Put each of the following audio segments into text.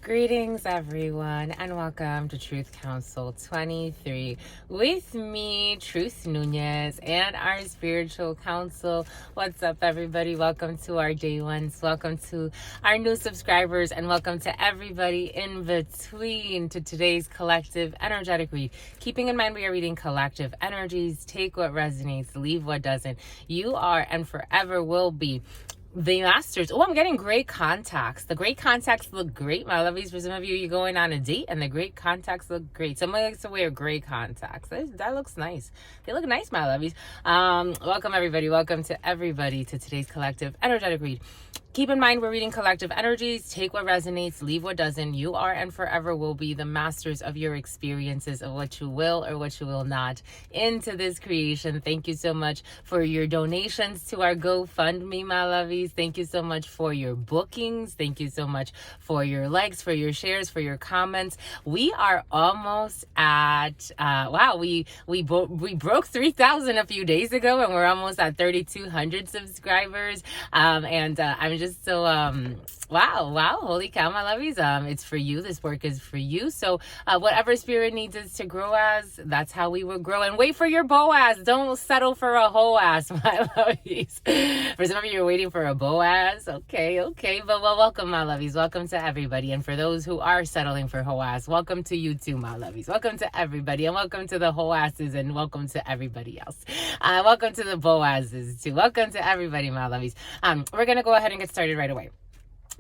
Greetings, everyone, and welcome to Truth Council 23 with me, Truth Nunez, and our spiritual council. What's up, everybody? Welcome to our day ones. Welcome to our new subscribers, and welcome to everybody in between to today's collective energetic read. Keeping in mind we are reading collective energies. Take what resonates, leave what doesn't. You are and forever will be the masters. Oh, I'm getting great contacts. The great contacts look great, my lovies. For some of you, you're going on a date and the great contacts look great. Somebody likes to wear gray contacts. That looks nice. They look nice, my lovies. Welcome, everybody. Welcome to everybody to today's collective energetic read. Keep in mind, we're reading collective energies. Take what resonates, leave what doesn't. You are and forever will be the masters of your experiences, of what you will or what you will not into this creation. Thank you so much for your donations to our GoFundMe, my lovies. Thank you so much for your bookings. Thank you so much for your likes, for your shares, for your comments. We are almost at, we broke 3,000 a few days ago, and we're almost at 3,200 subscribers. I'm just so wow, holy cow, my lovies. It's for you. This work is for you. So whatever spirit needs us to grow as, that's how we will grow. And wait for your Boaz. Don't settle for a Hoaz, my lovies. For some of you, you're waiting for a Boaz. Okay. But welcome, my lovies. Welcome to everybody. And for those who are settling for Hoaz, welcome to you too, my lovies. Welcome to everybody. And welcome to the Hoazes, and welcome to everybody else. Welcome to the Boazes too. Welcome to everybody, my lovies. We're going to go ahead and get started right away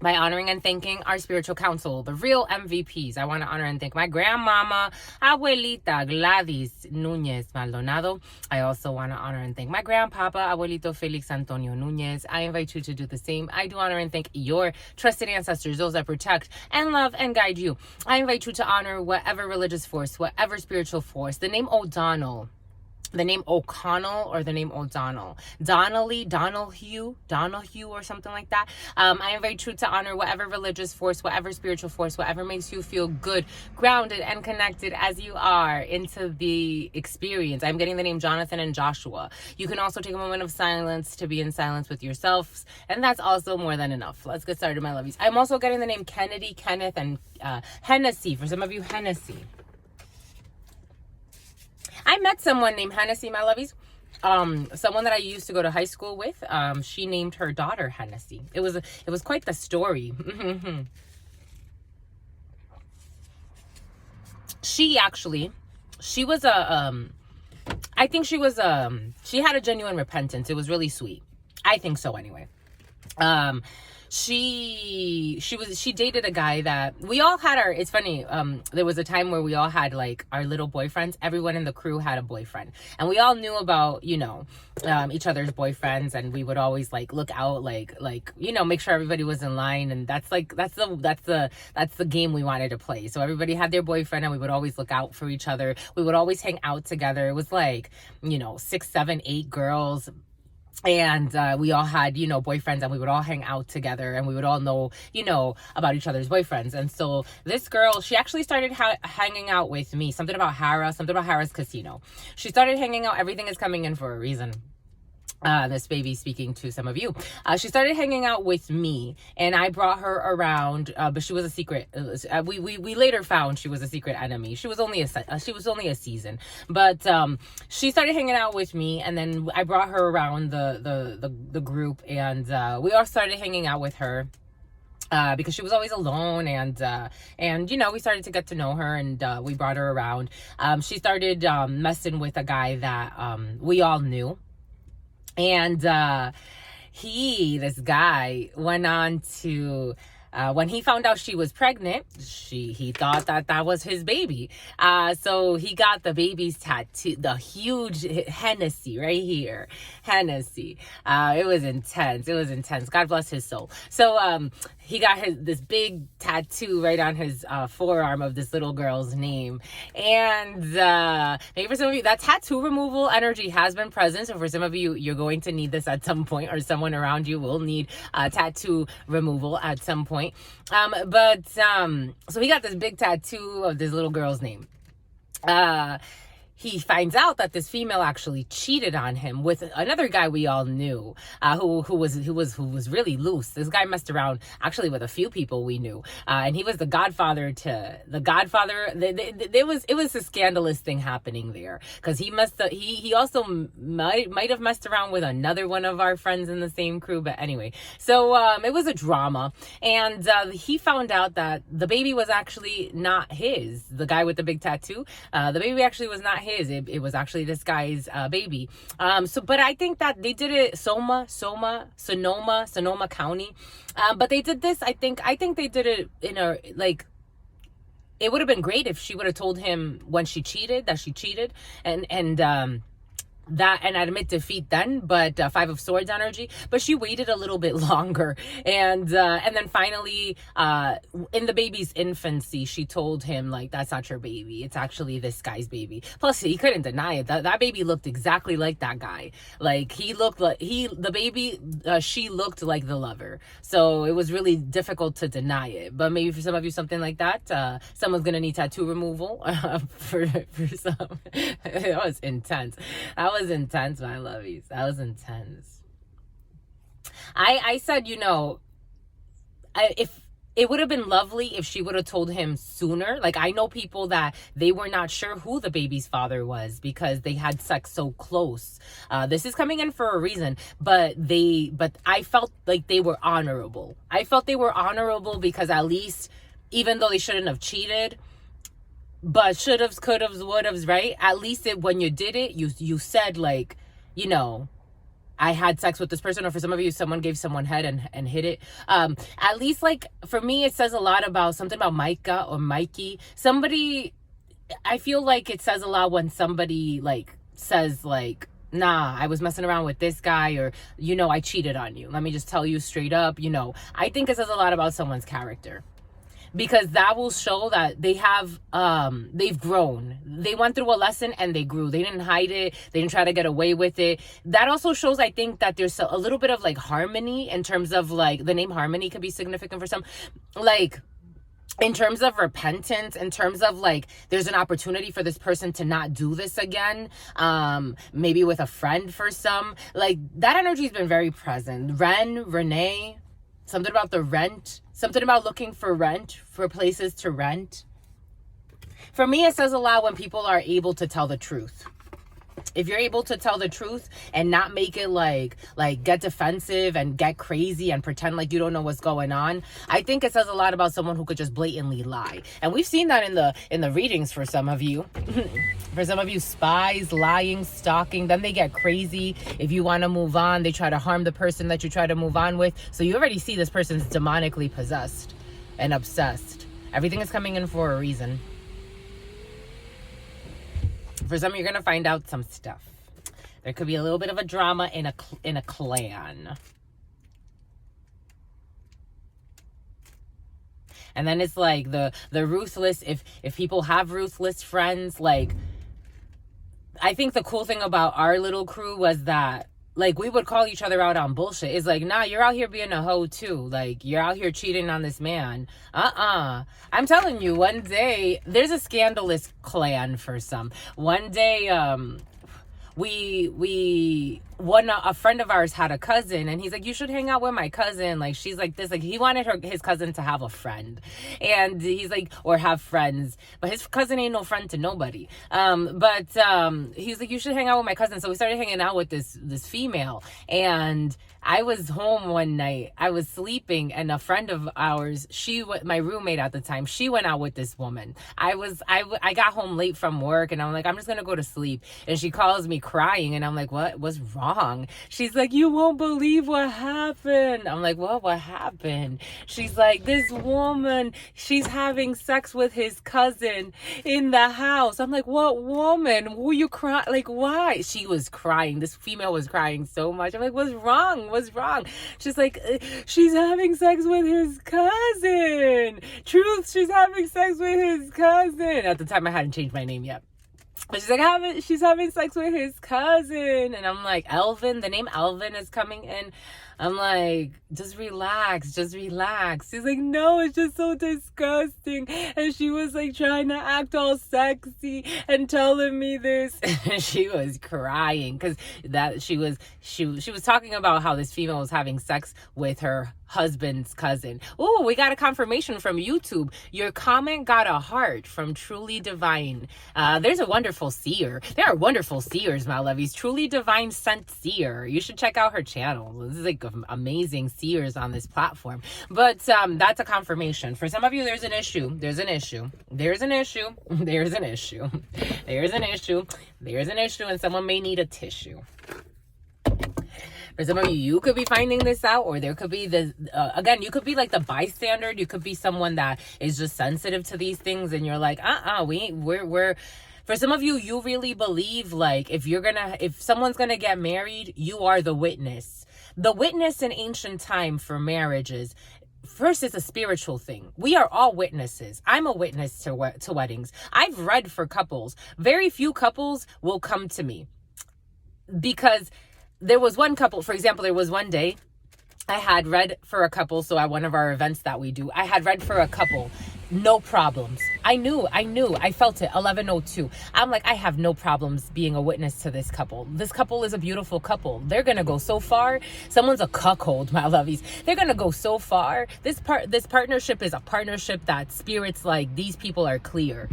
by honoring and thanking our spiritual council, the real MVPs. I want to honor and thank my grandmama, Abuelita Gladys Nunez Maldonado. I also want to honor and thank my grandpapa, Abuelito Felix Antonio Nunez. I invite you to do the same. I do honor and thank your trusted ancestors, those that protect and love and guide you. I invite you to honor whatever religious force, whatever spiritual force. The name O'Donnell, the name O'Connell, or the name O'Donnell, Donahue, or something like that. I invite you to honor whatever religious force, whatever spiritual force, whatever makes you feel good, grounded, and connected as you are into the experience. I'm getting the name Jonathan and Joshua. You can also take a moment of silence to be in silence with yourselves, and that's also more than enough. Let's get started, my lovies. I'm also getting the name Kennedy, Kenneth, and Hennessy. For some of you, Hennessy. I met someone named Hennessy, my lovies. Someone that I used to go to high school with. She named her daughter Hennessy. It was quite the story. She was I think she had a genuine repentance. It was really sweet. I think so anyway. She dated a guy that we all had it's funny, there was a time where we all had like our little boyfriends. Everyone in the crew had a boyfriend, and we all knew about, each other's boyfriends, and we would always like look out, like make sure everybody was in line. And that's the game we wanted to play. So everybody had their boyfriend, and we would always look out for each other. We would always hang out together. It was like 6, 7, 8 girls. And we all had, boyfriends, and we would all hang out together, and we would all know, about each other's boyfriends. And so this girl, she actually started hanging out with me. Something about Harrah's Casino. She started hanging out. Everything is coming in for a reason. This baby speaking to some of you. She started hanging out with me, and I brought her around, but she was a secret. We later found she was a secret enemy. She was only a season, but she started hanging out with me, and then I brought her around the group, and we all started hanging out with her. Because she was always alone, and we started to get to know her, and we brought her around. She started messing with a guy that we all knew. And this guy went on to, when he found out she was pregnant, he thought that was his baby. So he got the baby's tattoo, the huge Hennessy right here. Hennessy. It was intense. God bless his soul. So he got this big tattoo right on his forearm of this little girl's name. And maybe for some of you, that tattoo removal energy has been present. So for some of you, you're going to need this at some point, or someone around you will need tattoo removal at some point. So he got this big tattoo of this little girl's name. he finds out that this female actually cheated on him with another guy we all knew, who was really loose. This guy messed around actually with a few people we knew, and he was the godfather to the Godfather. It was a scandalous thing happening there, because he also might have messed around with another one of our friends in the same crew. But anyway, so it was a drama, and he found out that the baby was actually not his. The guy with the big tattoo, the baby actually was not his. It was actually this guy's baby. But I think that they did it Sonoma County. But they did this. I think they did it in a, like, it would have been great if she would have told him when she cheated that she cheated, and admit defeat then, but Five of Swords energy. But she waited a little bit longer, and then finally, in the baby's infancy, she told him, like, that's not your baby, it's actually this guy's baby. Plus, he couldn't deny it. That baby looked exactly like that guy. Like, she looked like the lover. So it was really difficult to deny it. But maybe for some of you, something like that, someone's gonna need tattoo removal for some. It was intense. That was intense, my lovies. That was intense. I said, if it would have been lovely if she would have told him sooner. Like, I know people that they were not sure who the baby's father was because they had sex so close. This is coming in for a reason, but I felt like they were honorable. I felt they were honorable because, at least, even though they shouldn't have cheated, but should-haves, could-haves, would-haves, right? At least when you did it, you said, like, I had sex with this person, or for some of you, someone gave someone head and hit it. At least, like, for me, it says a lot about something about Micah or Mikey. Somebody, I feel like it says a lot when somebody, like, says, like, nah, I was messing around with this guy, or, I cheated on you. Let me just tell you straight up, I think it says a lot about someone's character. Because that will show that they've grown. They went through a lesson and they grew. They didn't hide it. They didn't try to get away with it. That also shows, I think, that there's a little bit of, like, harmony, in terms of, like, the name harmony could be significant for some. Like, in terms of repentance, in terms of, like, there's an opportunity for this person to not do this again, maybe with a friend for some. Like, that energy's been very present. Renee, something about the rent. Something about looking for rent, for places to rent. For me, it says a lot when people are able to tell the truth. If you're able to tell the truth and not make it like get defensive and get crazy and pretend like you don't know what's going on, I think it says a lot about someone who could just blatantly lie. And we've seen that in the readings for some of you. For some of you, spies, lying, stalking, then they get crazy. If you want to move on, they try to harm the person that you try to move on with. So you already see this person's demonically possessed and obsessed. Everything is coming in for a reason. For some, you're going to find out some stuff. There could be a little bit of a drama in a clan. And then it's like the ruthless, if people have ruthless friends, like, I think the cool thing about our little crew was that, like, we would call each other out on bullshit. It's like, nah, you're out here being a hoe too. Like, you're out here cheating on this man. I'm telling you, one day, there's a scandalous clan for some. One day, a friend of ours had a cousin, and he's like, you should hang out with my cousin. Like, she's like this. Like, he wanted his cousin to have a friend, and he's like, or have friends, but his cousin ain't no friend to nobody. He's like, you should hang out with my cousin. So we started hanging out with this female, and I was home one night. I was sleeping, and a friend of ours, my roommate at the time, she went out with this woman. I got home late from work, and I'm like, I'm just gonna go to sleep. And she calls me crying, and I'm like, what was wrong? She's like, you won't believe what happened. I'm like, what happened? She's like, this woman, she's having sex with his cousin in the house. I'm like, what woman? Who you crying? Like, why? She was crying. This female was crying so much. I'm like, what's wrong? What's wrong? She's like, she's having sex with his cousin. Truth, she's having sex with his cousin. At the time, I hadn't changed my name yet. But she's like, she's having sex with his cousin. And I'm like, Elvin, the name Elvin is coming in. I'm like, just relax, just relax. She's like, no, it's just so disgusting. And she was like trying to act all sexy and telling me this. And she was crying because she was talking about how this female was having sex with her husband's cousin. Oh, we got a confirmation from YouTube. Your comment got a heart from Truly Divine. There's a wonderful seer. There are wonderful seers, my lovies. Truly Divine Sent Seer. You should check out her channel. This is like amazing seers on this platform. But that's a confirmation. For some of you, there's an issue. There's an issue. There's an issue. There's an issue. There's an issue. There's an issue, and someone may need a tissue. For some of you, you could be finding this out, or there could be this, again, you could be like the bystander. You could be someone that is just sensitive to these things, and you're like, we're, for some of you, you really believe like if someone's gonna get married, you are the witness. The witness in ancient time for marriages, first, it's a spiritual thing. We are all witnesses. I'm a witness to weddings. I've read for couples. Very few couples will come to me because there was one couple, for example, there was one day I had read for a couple. So at one of our events that we do, I had read for a couple, no problems. I knew, I felt it, 11:02. I'm like, I have no problems being a witness to this couple. This couple is a beautiful couple. They're going to go so far. Someone's a cuckold, my lovies. They're going to go so far. This partnership is a partnership that spirits like these people are clear.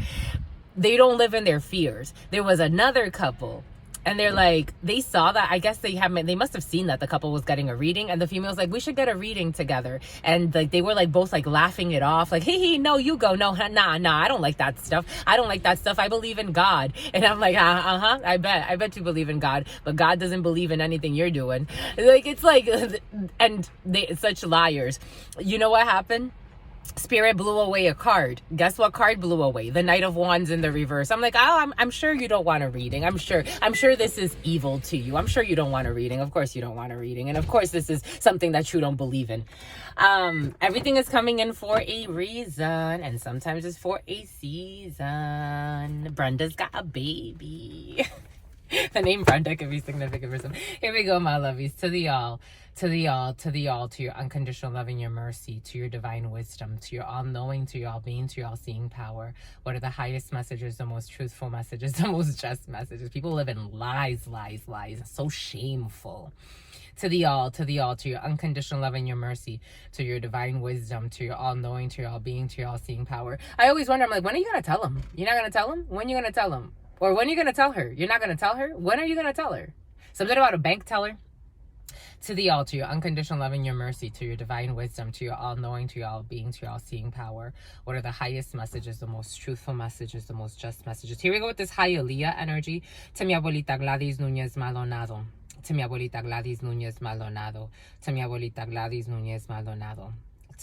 They don't live in their fears. There was another couple. And they're like, they saw that, I guess they must have seen that the couple was getting a reading, and the female's like, we should get a reading together. And like, they were like both like laughing it off, like, hey, no, you go. No, nah, I don't like that stuff. I don't like that stuff. I believe in God. And I'm like, I bet you believe in God, but God doesn't believe in anything you're doing. Like, it's like, and such liars. You know what happened? Spirit blew away a card. Guess what card blew away? The Knight of Wands in the reverse. I'm like, I'm sure you don't want a reading. I'm sure this is evil to you. I'm sure you don't want a reading. Of course you don't want a reading. And of course this is something that you don't believe in. Everything is coming in for a reason, and sometimes it's for a season. Brenda's got a baby. The name Brenda could be significant for some. Here we go, my lovies. To the all, to your unconditional love and your mercy, to your divine wisdom, to your all-knowing, to your all-being, to your all-seeing power. What are the highest messages, the most truthful messages, the most just messages? People live in lies. So shameful. To the all, to your unconditional love and your mercy, to your divine wisdom, to your all-knowing, to your all-being, to your all-seeing power. I always wonder, I'm like, when are you going to tell him? You're not going to tell him? When are you going to tell him? Or when are you going to tell her? You're not going to tell her? When are you going to tell her? Something about a bank teller? To the all, to your unconditional love and your mercy, to your divine wisdom, to your all-knowing, to your all-being, to your all-seeing power. What are the highest messages, the most truthful messages, the most just messages? Here we go with this high Aliyah energy. To mi abuelita Gladys Núñez Maldonado. To mi abuelita Gladys Núñez Maldonado. To mi abuelita Gladys Núñez Maldonado.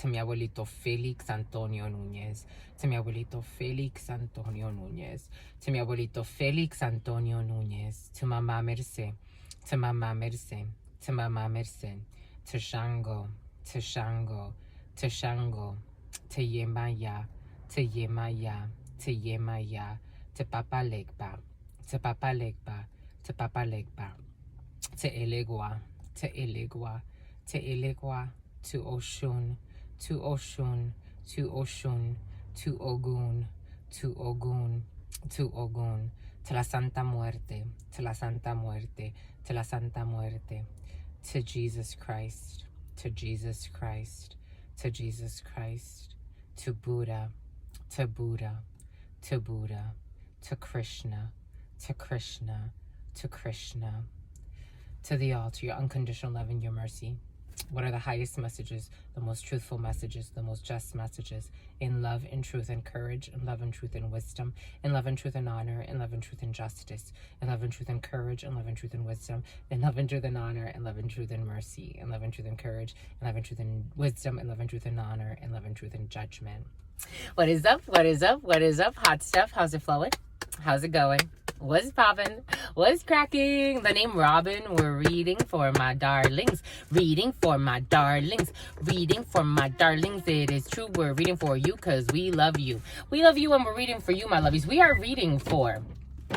To mi abuelito Felix Antonio Núñez. To mi abuelito Felix Antonio Núñez. To mi abuelito Felix Antonio Núñez. To Mama Merce. To Mama Merce. To Mama Merce. To Shango. To Shango. To Shango. To Yemaya. To Yemaya. To Yemaya. To Papa Legba. To Papa Legba. To Papa Legba. To Elegua. To Elegua. To Elegua. To Oshun. To Oshun, to Oshun, to Ogun, to Ogun, to Ogun, to la Santa Muerte, to la Santa Muerte, to la Santa Muerte, to Jesus Christ, to Jesus Christ, to Jesus Christ, to Buddha, to Buddha, to Buddha, to Krishna, to Krishna, to Krishna, to the all, to your unconditional love and your mercy. What are the highest messages, the most truthful messages, the most just messages, in love, in truth, and courage, in love, and truth, and wisdom, in love, and truth, and honor, in love, and truth, and justice, in love, and truth, and courage, in love, and truth, and wisdom, in love, and truth, and honor, in love, and truth, and mercy, in love, and truth, and courage, in love, and truth, and wisdom, in love, and truth, and honor, in love, and truth, and judgment. What is up? What is up? What is up? Hot stuff. How's it flowing? How's it going? What's poppin'? What's cracking? The name Robin. We're reading for my darlings. Reading for my darlings. Reading for my darlings. It is true. We're reading for you because we love you. We love you and we're reading for you, my lovies. We are reading for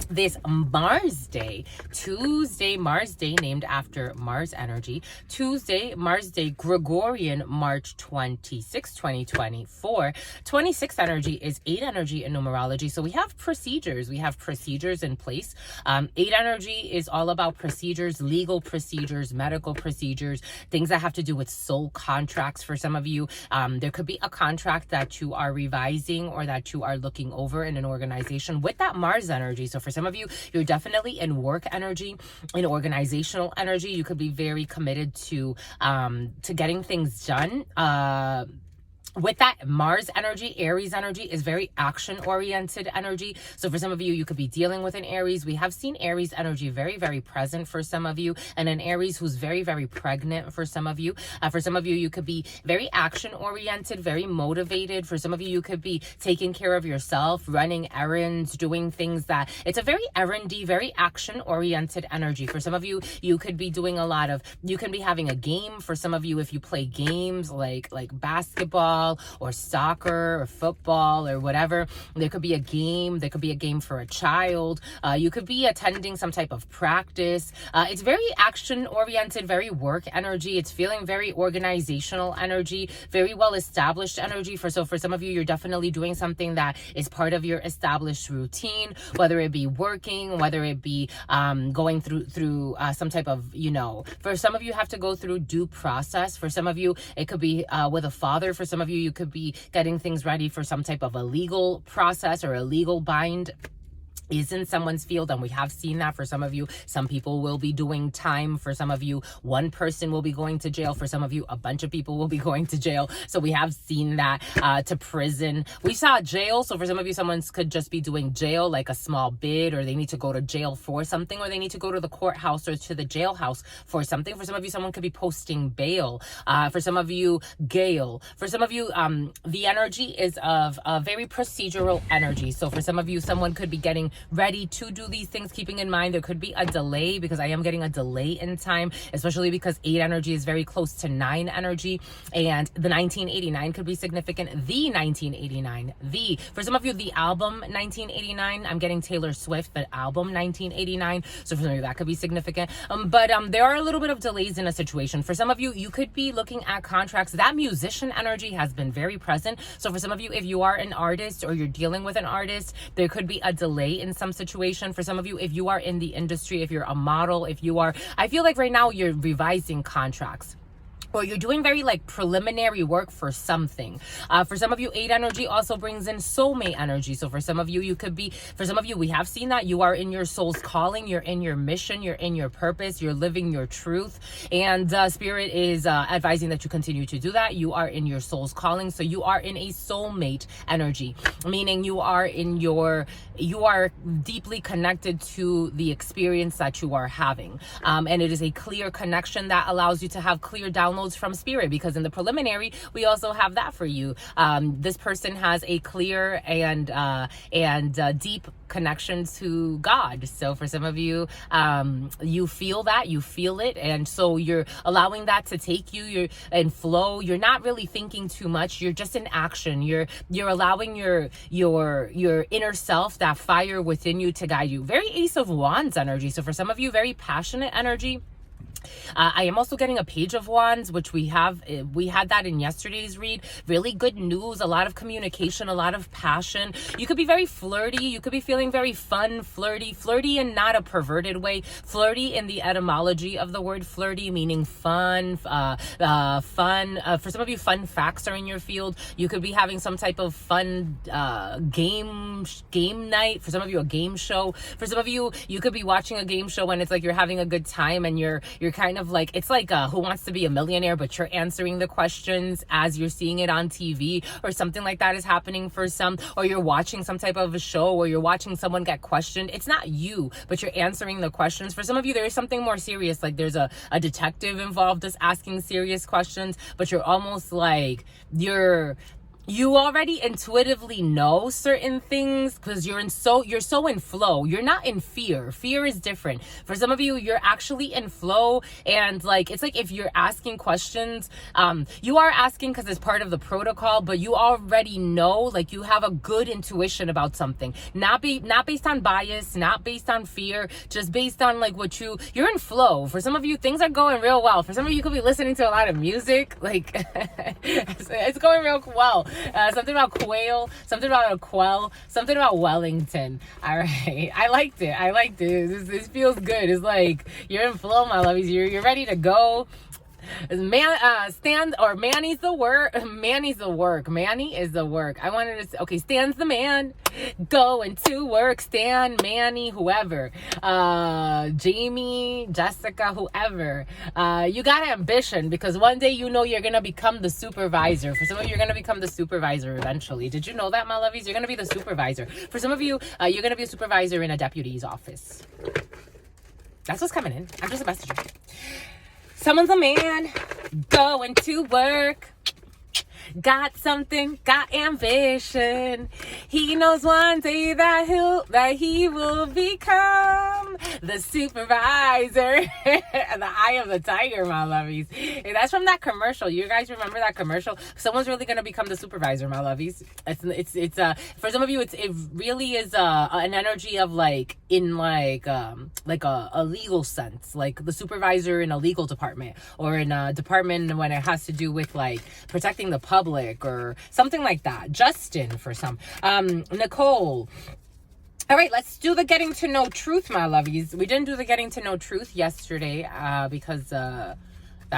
this Mars Day, Tuesday, Mars Day, named after Mars energy. Tuesday, Mars Day, Gregorian, March 26, 2024. 26 energy is 8 energy in numerology. So we have procedures. We have procedures in place. 8 energy is all about procedures, legal procedures, medical procedures, things that have to do with soul contracts for some of you. There could be a contract that you are revising or that you are looking over in an organization with that Mars energy. So for some of you, you're definitely in work energy, in organizational energy. You could be very committed to getting things done. With that Mars energy, Aries energy is very action-oriented energy. So for some of you, you could be dealing with an Aries. We have seen Aries energy very, very present for some of you, and an Aries who's very, very pregnant for some of you. For some of you, you could be very action-oriented, very motivated. For some of you, you could be taking care of yourself, running errands, doing things that... It's a very errandy, very action-oriented energy. For some of you, you could be doing a lot of... You can be having a game. For some of you, if you play games like basketball, or soccer or football or whatever, there could be a game. There could be a game for a child. You could be attending some type of practice. It's very action oriented, very work energy. It's feeling very organizational energy, very well established energy. For some of you, you're definitely doing something that is part of your established routine, whether it be working, whether it be going through some type of, for some of you have to go through due process. For some of you, it could be with a father. For some of you could be getting things ready for some type of a legal process or a legal bind is in someone's field, and we have seen that for some of you. Some people will be doing time. For some of you, one person will be going to jail. For some of you, a bunch of people will be going to jail. So we have seen that, to prison. We saw jail. So for some of you, someone could just be doing jail, like a small bid, or they need to go to jail for something, or they need to go to the courthouse or to the jailhouse for something. For some of you, someone could be posting bail. For some of you, Gale. For some of you, the energy is of a very procedural energy. So for some of you, someone could be getting ready to do these things, keeping in mind there could be a delay, because I am getting a delay in time, especially because 8 energy is very close to 9 energy, and the 1989 could be significant. The 1989, for some of you, the album 1989, I'm getting Taylor Swift, the album 1989, so for some of you that could be significant. But there are a little bit of delays in a situation. For some of you, you could be looking at contracts. That musician energy has been very present. So for some of you, if you are an artist or you're dealing with an artist, there could be a delay in some situation. For some of you, if you are in the industry, if you're a model, I feel like right now you're revising contracts, or you're doing very preliminary work for something. For some of you, 8 energy also brings in soulmate energy. So for some of you, we have seen that you are in your soul's calling, you're in your mission, you're in your purpose, you're living your truth. And Spirit is advising that you continue to do that. You are in your soul's calling. So you are in a soulmate energy, meaning you are deeply connected to the experience that you are having. And it is a clear connection that allows you to have clear downloads from Spirit, because in the preliminary we also have that for you. This person has a clear and deep connection to God. So for some of you, you feel that, you feel it, and so you're allowing that to take you. You're in flow. You're not really thinking too much. You're just in action. You're allowing your inner self, that fire within you, to guide you. Very Ace of Wands energy. So for some of you, very passionate energy. I am also getting a Page of Wands, which we had that in yesterday's read. Really good news, a lot of communication, a lot of passion. You could be very flirty. You could be feeling very fun, flirty in not a perverted way. Flirty in the etymology of the word flirty, meaning fun, fun. For some of you, fun facts are in your field. You could be having some type of fun game night. For some of you, a game show. For some of you, you could be watching a game show and it's like you're having a good time, and you're kind of like, it's like Who Wants to Be a Millionaire, but you're answering the questions as you're seeing it on TV, or something like that is happening for some, or you're watching some type of a show, or you're watching someone get questioned. It's not you, but you're answering the questions. For some of you, there is something more serious, like there's a detective involved that's asking serious questions, but you're almost like, you're you already intuitively know certain things because you're so in flow. You're not in fear. Fear is different. For some of you, you're actually in flow, and like it's like if you're asking questions, you are asking because it's part of the protocol, but you already know, like you have a good intuition about something. Not based on bias, not based on fear, just based on like you're in flow. For some of you, things are going real well. For some of you, could be listening to a lot of music, like it's going real well. Something about quail, something about a quell, something about Wellington. All right, I liked it. This feels good. It's like you're in flow, my lovies. You're ready to go. Manny is the work. I wanted to say, okay, Stan's the man. Going to work, Stan, Manny, whoever. Jamie, Jessica, whoever. You got ambition because one day you know you're going to become the supervisor. For some of you, you're going to become the supervisor eventually. Did you know that, my lovies? You're going to be the supervisor. For some of you, you're going to be a supervisor in a deputy's office. That's what's coming in. I'm just a messenger. Someone's a man, going to work, got something, got ambition. He knows one day that he will become the supervisor. The eye of the tiger, my lovies. And that's from that commercial. You guys remember that commercial? Someone's really gonna become the supervisor, my lovies. It's for some of you, it really is an energy of like in like a legal sense, like the supervisor in a legal department or in a department when it has to do with like protecting the public or something like that. Justin for some. Nicole. All right, let's do the getting to know truth, my lovies. We didn't do the getting to know truth yesterday because that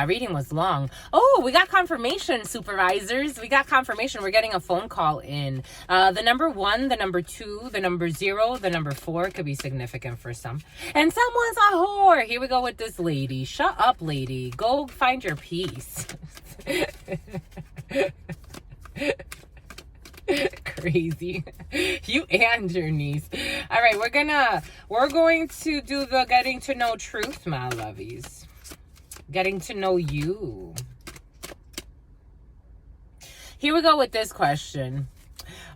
reading was long. Oh, we got confirmation, supervisors. We got confirmation. We're getting a phone call in. The number 1, the number 2, the number 0, the number 4 could be significant for some. And someone's a whore. Here we go with this lady. Shut up, lady. Go find your peace. Crazy. You and your niece. All right, we're going to do the getting to know truth, my lovies. Getting to know you. Here we go with this question.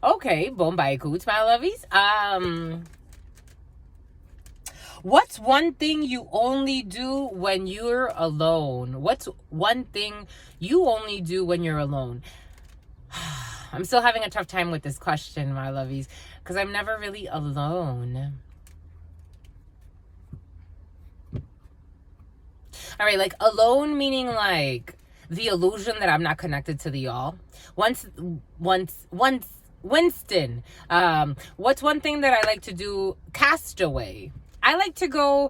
Okay, Bombay Coots, my lovies. What's one thing you only do when you're alone? What's one thing you only do when you're alone? I'm still having a tough time with this question, my lovies, because I'm never really alone. All right, like alone meaning like the illusion that I'm not connected to the all. Winston. What's one thing that I like to do? Castaway. I like to go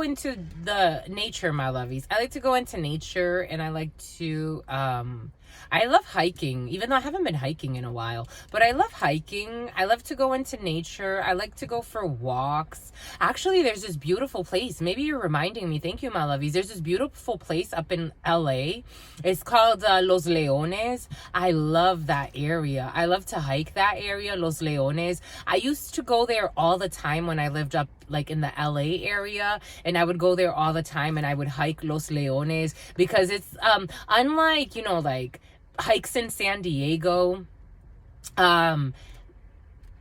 into the nature, my lovies. I like to go into nature, and I like to I love hiking, even though I haven't been hiking in a while, but I love hiking. I love to go into nature. I like to go for walks. Actually, there's this beautiful place. Maybe you're reminding me. Thank you, my lovies. There's this beautiful place up in LA. It's called Los Leones. I love that area. I love to hike that area, Los Leones. I used to go there all the time when I lived up like in the LA area, and I would go there all the time and I would hike Los Leones because it's unlike, you know, like hikes in San Diego.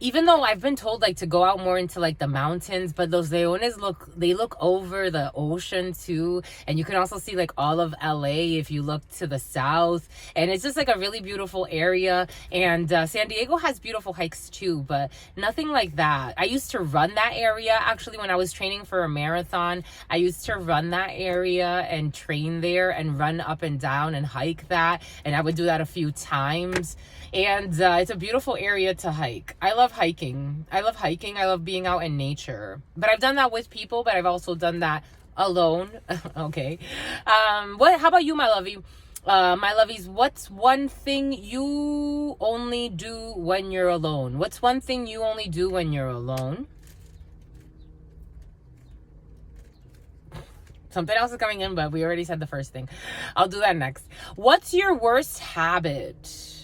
Even though I've been told like to go out more into like the mountains, but those Leones look over the ocean too, and you can also see like all of LA if you look to the south, and it's just like a really beautiful area. And San Diego has beautiful hikes too, but nothing like that. I used to run that area actually when I was training for a marathon. I used to run that area and train there and run up and down and hike that, and I would do that a few times. And it's a beautiful area to hike. I love hiking. I love being out in nature. But I've done that with people, but I've also done that alone. Okay. How about you, my lovey? My lovies, what's one thing you only do when you're alone? What's one thing you only do when you're alone? Something else is coming in, but we already said the first thing. I'll do that next. What's your worst habit?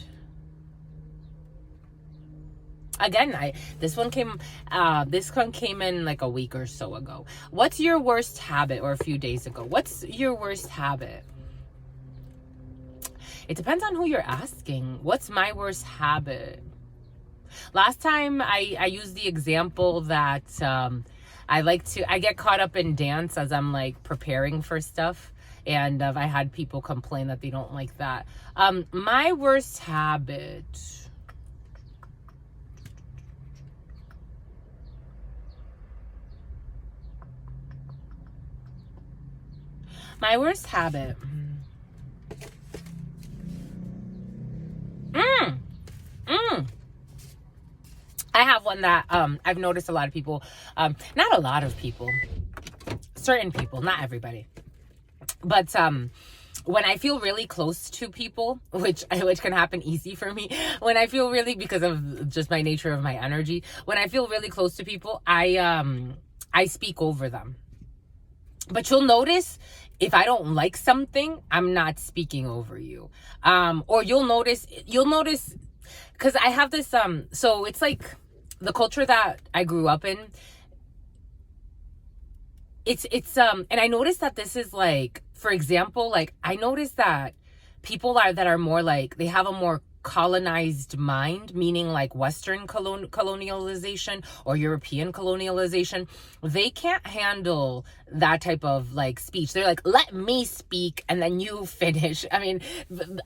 Again, this one came in like a week or so ago. What's your worst habit? Or a few days ago. What's your worst habit? It depends on who you're asking. What's my worst habit? Last time I used the example that I get caught up in dance as I'm like preparing for stuff. And I had people complain that they don't like that. My worst habit. My worst habit. I have one that I've noticed a lot of people, not a lot of people, certain people, not everybody. But when I feel really close to people, which can happen easy for me, when I feel really, because of just my nature of my energy, when I feel really close to people, I speak over them. But you'll notice if I don't like something, I'm not speaking over you. Or you'll notice, because I have this, so it's like the culture that I grew up in. It's and I noticed that this is like, for example, like I noticed that people that are more like, they have a more colonized mind, meaning like Western colonialization or European colonialization, they can't handle that type of like speech. They're like, let me speak and then you finish. I mean,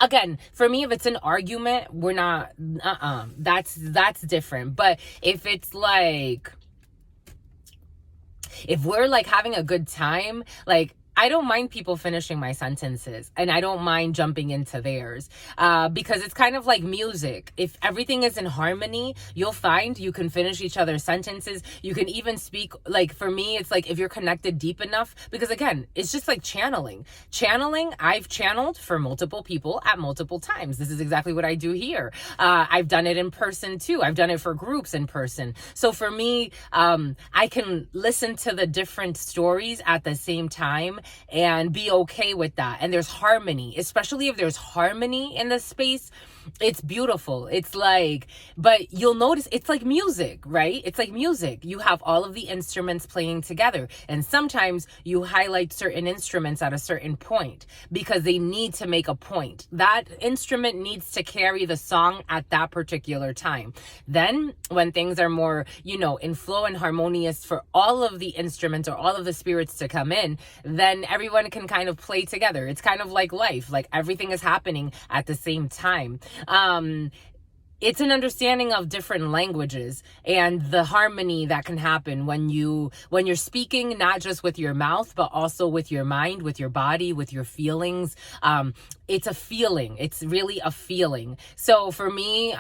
again, for me, if it's an argument, we're not, that's different. But if it's like, if we're like having a good time, like, I don't mind people finishing my sentences and I don't mind jumping into theirs because it's kind of like music. If everything is in harmony, you'll find you can finish each other's sentences. You can even speak, like for me, it's like if you're connected deep enough, because again, it's just like channeling. I've channeled for multiple people at multiple times. This is exactly what I do here. I've done it in person too. I've done it for groups in person. So for me, I can listen to the different stories at the same time and be okay with that. And there's harmony, especially if there's harmony in the space. It's beautiful. It's like, but you'll notice it's like music, right? It's like music. You have all of the instruments playing together. And sometimes you highlight certain instruments at a certain point because they need to make a point. That instrument needs to carry the song at that particular time. Then when things are more, in flow and harmonious for all of the instruments or all of the spirits to come in, then everyone can kind of play together. It's kind of like life. Like everything is happening at the same time. It's an understanding of different languages and the harmony that can happen when you're speaking, not just with your mouth, but also with your mind, with your body, with your feelings. It's a feeling. It's really a feeling. So for me,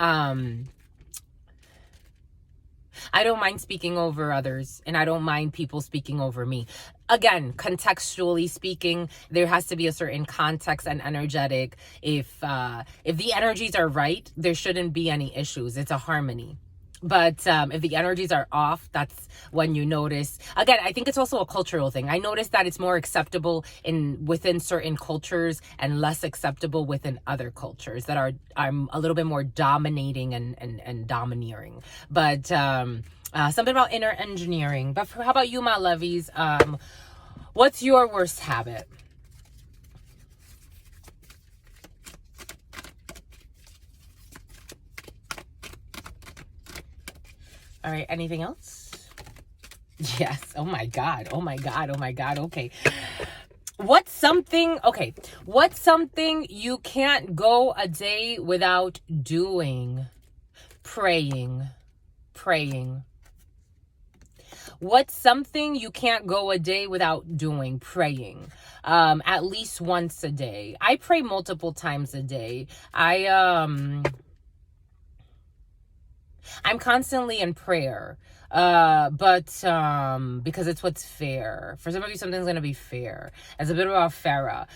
I don't mind speaking over others and I don't mind people speaking over me. Again, contextually speaking, there has to be a certain context and energetic. If the energies are right, there shouldn't be any issues. It's a harmony. But if the energies are off, that's when you notice. Again, I think it's also a cultural thing. I noticed that it's more acceptable within certain cultures and less acceptable within other cultures that are a little bit more dominating and domineering. But something about inner engineering. But how about you, my lovies? What's your worst habit? All right, anything else? Yes. Oh my God. Okay. What's something you can't go a day without doing? Praying. What's something you can't go a day without doing? Praying. At least once a day. I pray multiple times a day. I'm constantly in prayer, but because it's what's fair. For some of you, something's gonna be fair. It's a bit about Farah,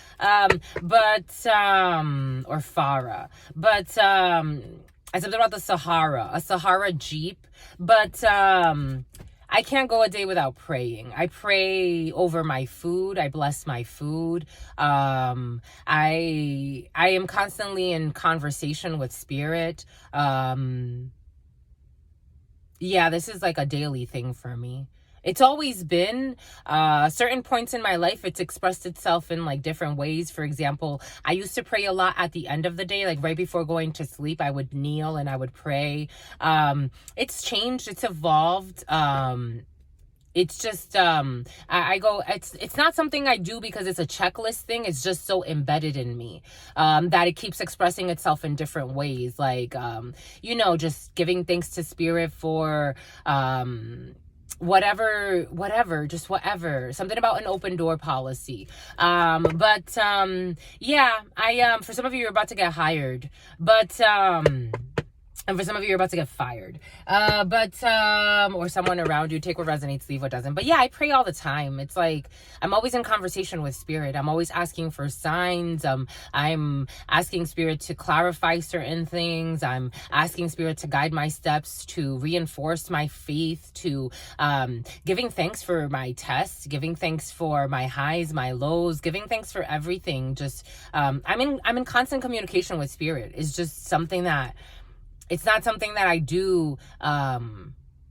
or Farah, but it's a bit about the Sahara, a Sahara Jeep, but I can't go a day without praying. I pray over my food. I bless my food. I am constantly in conversation with spirit. Yeah, this is like a daily thing for me. it's always been certain points in my life. It's expressed itself in like different ways. For example, I used to pray a lot at the end of the day, like right before going to sleep. I would kneel and I would pray. It's changed, it's evolved. It's just I go, it's not something I do because it's a checklist thing. It's just so embedded in me that it keeps expressing itself in different ways, like just giving thanks to spirit for whatever, just whatever, something about an open door policy. Yeah, I for some of you, you're about to get hired, but and for some of you, you're about to get fired. Or someone around you, take what resonates, leave what doesn't. But yeah, I pray all the time. It's like, I'm always in conversation with spirit. I'm always asking for signs. I'm asking spirit to clarify certain things. I'm asking spirit to guide my steps, to reinforce my faith, to giving thanks for my tests, giving thanks for my highs, my lows, giving thanks for everything. Just, I'm in constant communication with spirit. It's just something that, it's not something that I do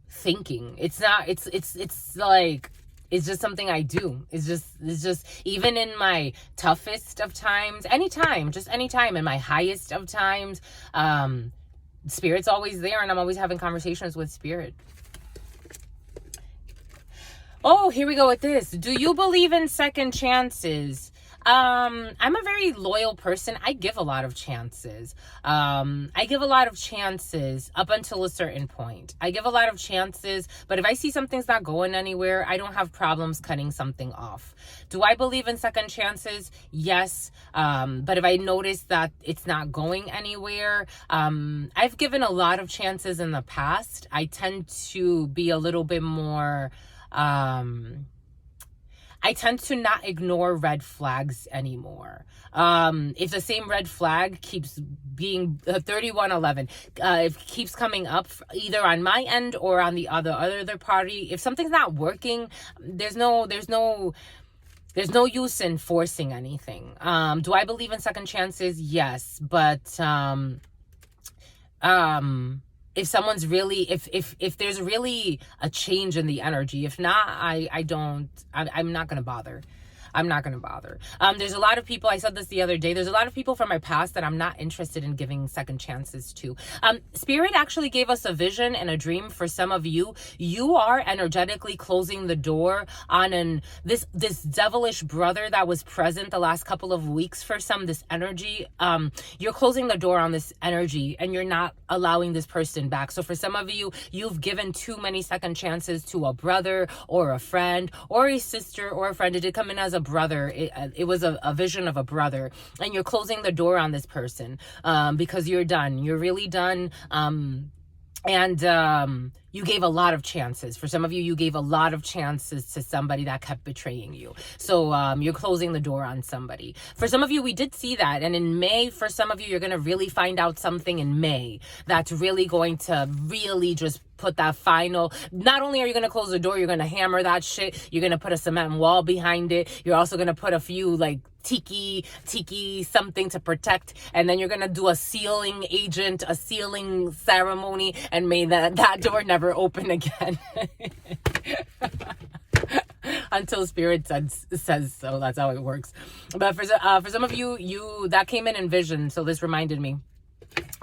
thinking. It's not, it's like, it's just something I do. It's just even in my toughest of times, anytime in my highest of times, spirit's always there, and I'm always having conversations with spirit. Oh, here we go with this. Do you believe in second chances? I'm a very loyal person. I give a lot of chances. I give a lot of chances up until a certain point. I give a lot of chances, but if I see something's not going anywhere, I don't have problems cutting something off. Do I believe in second chances? Yes. But if I notice that it's not going anywhere, I've given a lot of chances in the past. I tend to be a little bit more, I tend to not ignore red flags anymore. If the same red flag keeps being 3111, if it keeps coming up either on my end or on the other party, if something's not working, there's no use in forcing anything. Do I believe in second chances? Yes, but if someone's really, if there's really a change in the energy, if not, I'm not going to bother. I'm not going to bother. There's a lot of people, I said this the other day, there's a lot of people from my past that I'm not interested in giving second chances to. Spirit actually gave us a vision and a dream for some of you. You are energetically closing the door on this devilish brother that was present the last couple of weeks for some, this energy. You're closing the door on this energy and you're not allowing this person back. So for some of you, you've given too many second chances to a brother or a friend or a sister or a friend. It did come in as a brother. It was a vision of a brother, and you're closing the door on this person because you're done. You're really done. And you gave a lot of chances. For some of you, you gave a lot of chances to somebody that kept betraying you. So you're closing the door on somebody. For some of you, we did see that. And in May, for some of you, you're going to really find out something in May that's really going to really just put that final, not only are you going to close the door, you're going to hammer that shit. You're going to put a cement wall behind it. You're also going to put a few like tiki something to protect, and then you're gonna do a sealing ceremony, and may that door never open again until spirit says so. That's how it works. But for some of you that came in vision, so this reminded me.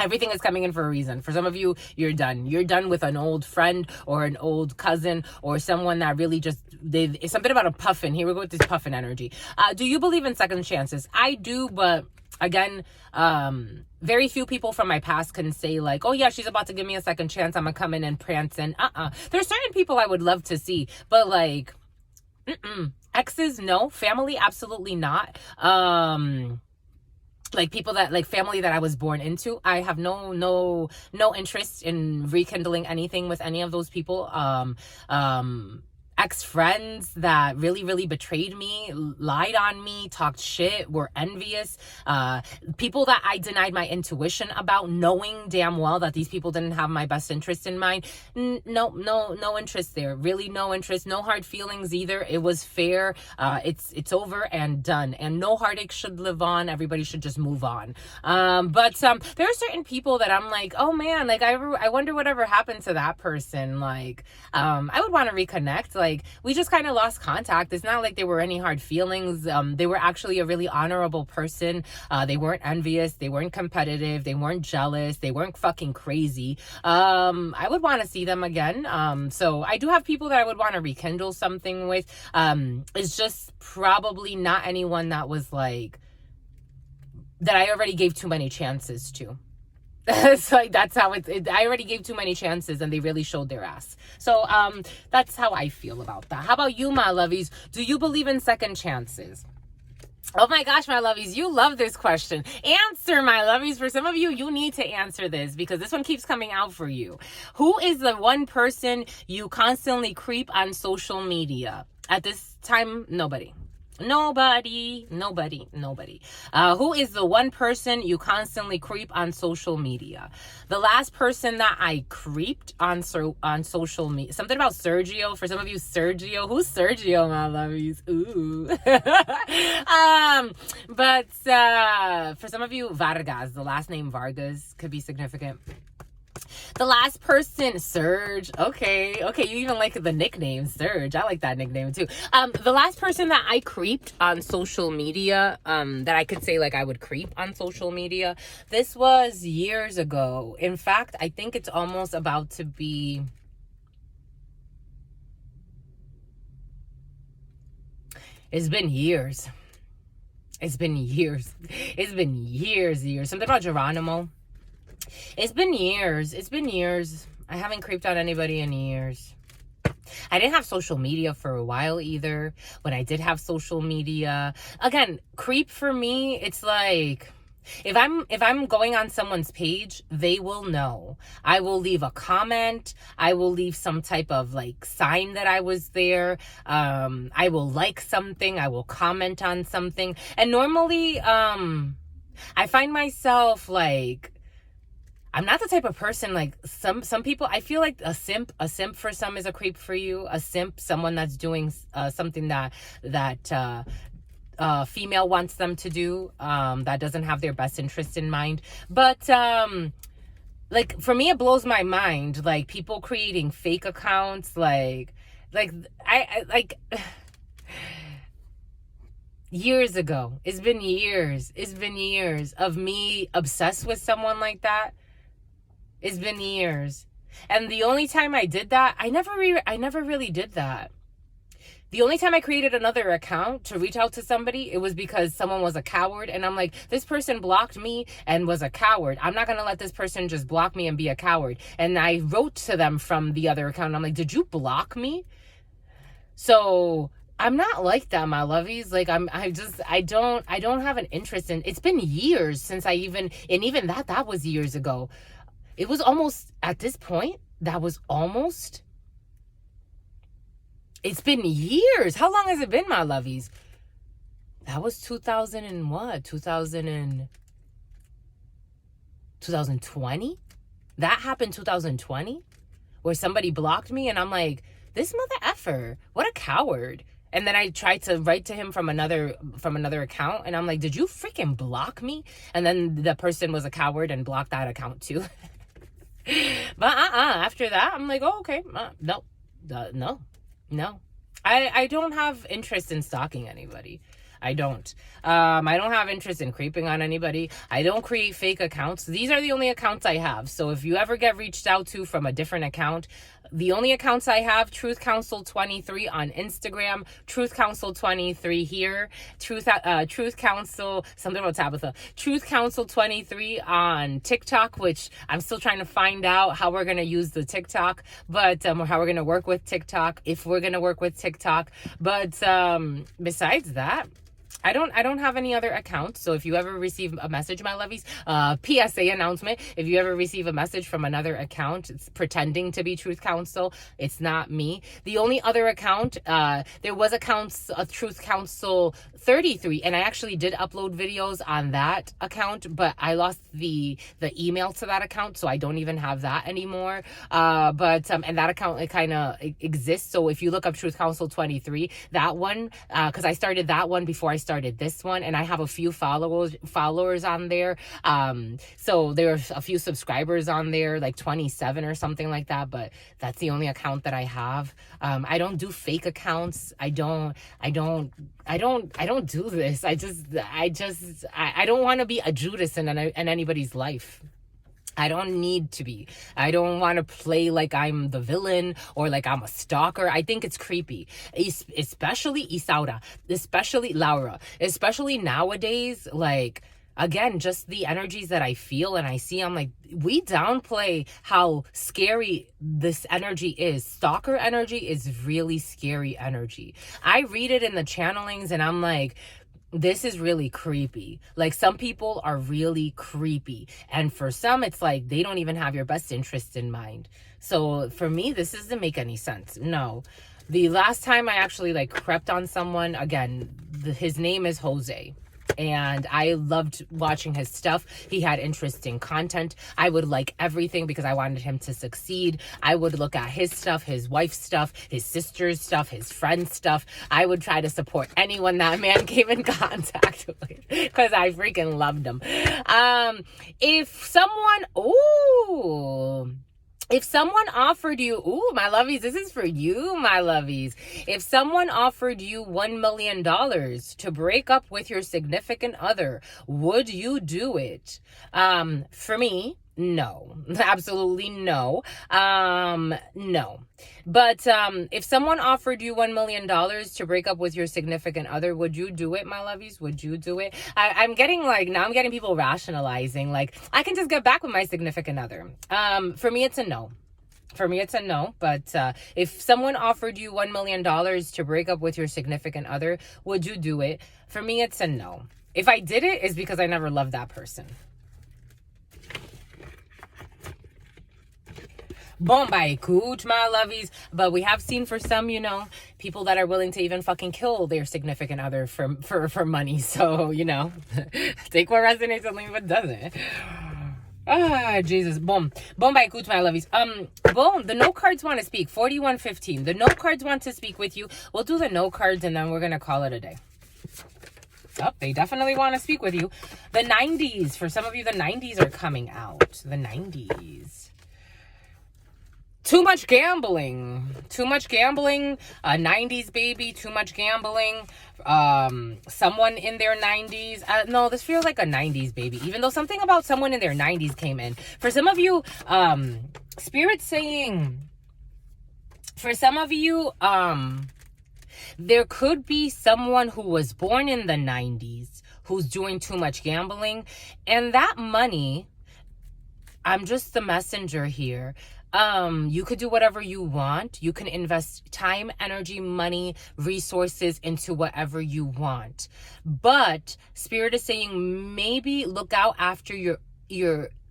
Everything is coming in for a reason. For some of you, you're done. You're done with an old friend or an old cousin or someone that really just, it's something about a puffin. Here we go with this puffin energy. Do you believe in second chances? I do, but again, very few people from my past can say like, oh yeah, she's about to give me a second chance. I'm gonna come in and prance and There's certain people I would love to see, but like, exes, no. Family, absolutely not. Like people that like family that I was born into, I have no interest in rekindling anything with any of those people. Ex-friends that really betrayed me, lied on me, talked shit, were envious, people that I denied my intuition about, knowing damn well that these people didn't have my best interest in mind. No interest there. Really no interest. No hard feelings either. It was fair. It's over and done, and no heartache should live on. Everybody should just move on. But there are certain people that I'm like, oh man, like I wonder whatever happened to that person. Like I would want to reconnect. Like like, we just kind of lost contact. It's not like there were any hard feelings. They were actually a really honorable person. They weren't envious. They weren't competitive. They weren't jealous. They weren't fucking crazy. I would want to see them again. So I do have people that I would want to rekindle something with. It's just probably not anyone that was like, that I already gave too many chances to. It's like, that's how I already gave too many chances and they really showed their ass. So that's how I feel about that. How about you, my lovies? Do you believe in second chances? Oh my gosh, my lovies, you love this question. Answer, my lovies. For some of you, you need to answer this because this one keeps coming out for you. Who is the one person you constantly creep on social media? At this time, nobody. Nobody. Who is the one person you constantly creep on social media? The last person that I creeped on social media, something about Sergio. For some of you, Sergio. Who's Sergio, my lovies? Ooh. But for some of you, Vargas. The last name Vargas could be significant. The last person, Serge. Okay, you even like the nickname Serge. I like that nickname too. The last person that I creeped on social media, that I could say like I would creep on social media, this was years ago. In fact, I think it's almost about to be... It's been years. Something about Geronimo. It's been years. I haven't creeped on anybody in years. I didn't have social media for a while either. When I did have social media, again, creep for me, it's like, if I'm going on someone's page, they will know. I will leave a comment. I will leave some type of like sign that I was there. I will like something. I will comment on something. And normally, I find myself like, I'm not the type of person like some people. I feel like a simp for some is a creep for you. A simp, someone that's doing something that female wants them to do, that doesn't have their best interest in mind. But like for me, it blows my mind. Like people creating fake accounts, like I years ago. It's been years of me obsessed with someone like that. It's been years. And the only time I did that, I never really did that. The only time I created another account to reach out to somebody, it was because someone was a coward. And I'm like, this person blocked me and was a coward. I'm not going to let this person just block me and be a coward. And I wrote to them from the other account. I'm like, did you block me? So I'm not like that, my lovies. Like I don't have an interest in, it's been years since and even that was years ago. It was almost, at this point, it's been years. How long has it been, my lovies? That was 2020? That happened 2020? Where somebody blocked me and I'm like, this mother effer, what a coward. And then I tried to write to him from another account and I'm like, did you freaking block me? And then the person was a coward and blocked that account too. But after that, I'm like, oh, okay. No. I don't have interest in stalking anybody. I don't. I don't have interest in creeping on anybody. I don't create fake accounts. These are the only accounts I have. So if you ever get reached out to from a different account, the only accounts I have, Truth Council 23 on Instagram, Truth Council 23 here, Truth Council, something about Tabitha, Truth Council 23 on TikTok, which I'm still trying to find out how we're going to use the TikTok, but how we're going to work with TikTok, if we're going to work with TikTok. But besides that, I don't have any other accounts. So if you ever receive a message, my lovies, PSA announcement, if you ever receive a message from another account, it's pretending to be Truth Council, it's not me. The only other account, there was a Truth Council 33, and I actually did upload videos on that account, but I lost the email to that account, so I don't even have that anymore. And that account, it kind of exists. So if you look up Truth Council 23, that one, because I started that one before I started started this one, and I have a few followers on there. So there are a few subscribers on there, like 27 or something like that, but that's the only account that I have. I don't do fake accounts. I don't do this. I don't want to be a Judas in anybody's life. I don't need to be. I don't want to play like I'm the villain or like I'm a stalker. I think it's creepy. Especially Isaura, especially Laura, especially nowadays, like, again, just the energies that I feel and I see, I'm like, we downplay how scary this energy is. Stalker energy is really scary energy. I read it in the channelings and I'm like, this is really creepy. Like, some people are really creepy. And for some, it's like they don't even have your best interest in mind. So for me, this doesn't make any sense. No. The last time I actually like crept on someone, again, his name is Jose. And I loved watching his stuff. He had interesting content. I would like everything because I wanted him to succeed. I would look at his stuff, his wife's stuff, his sister's stuff, his friend's stuff. I would try to support anyone that man came in contact with because I freaking loved him. If someone offered you, my lovies, this is for you, my lovies. If someone offered you $1 million to break up with your significant other, would you do it? For me, no, absolutely no. No. But if someone offered you $1 million to break up with your significant other, would you do it, my lovies? Would you do it? I'm getting people rationalizing, like, I can just get back with my significant other. For me, it's a no. For me, it's a no. But if someone offered you $1 million to break up with your significant other, would you do it? For me, it's a no. If I did it, it's because I never loved that person. Bombay cooch, my lovies. But we have seen for some, people that are willing to even fucking kill their significant other for money. So, take what resonates and leave what doesn't. Jesus. Bombay cooch, my lovies. The no cards want to speak. 4115. The no cards want to speak with you. We'll do the no cards and then we're going to call it a day. Oh, they definitely want to speak with you. The 90s. For some of you, the 90s are coming out. The 90s. Too much gambling. 90s baby. Too much gambling. Someone in their 90s. No, this feels like a 90s baby. Even though something about someone in their 90s came in. For some of you, Spirit's saying, for some of you, there could be someone who was born in the 90s who's doing too much gambling. And that money, I'm just the messenger here. You could do whatever you want. You can invest time, energy, money, resources into whatever you want. But Spirit is saying maybe look out after your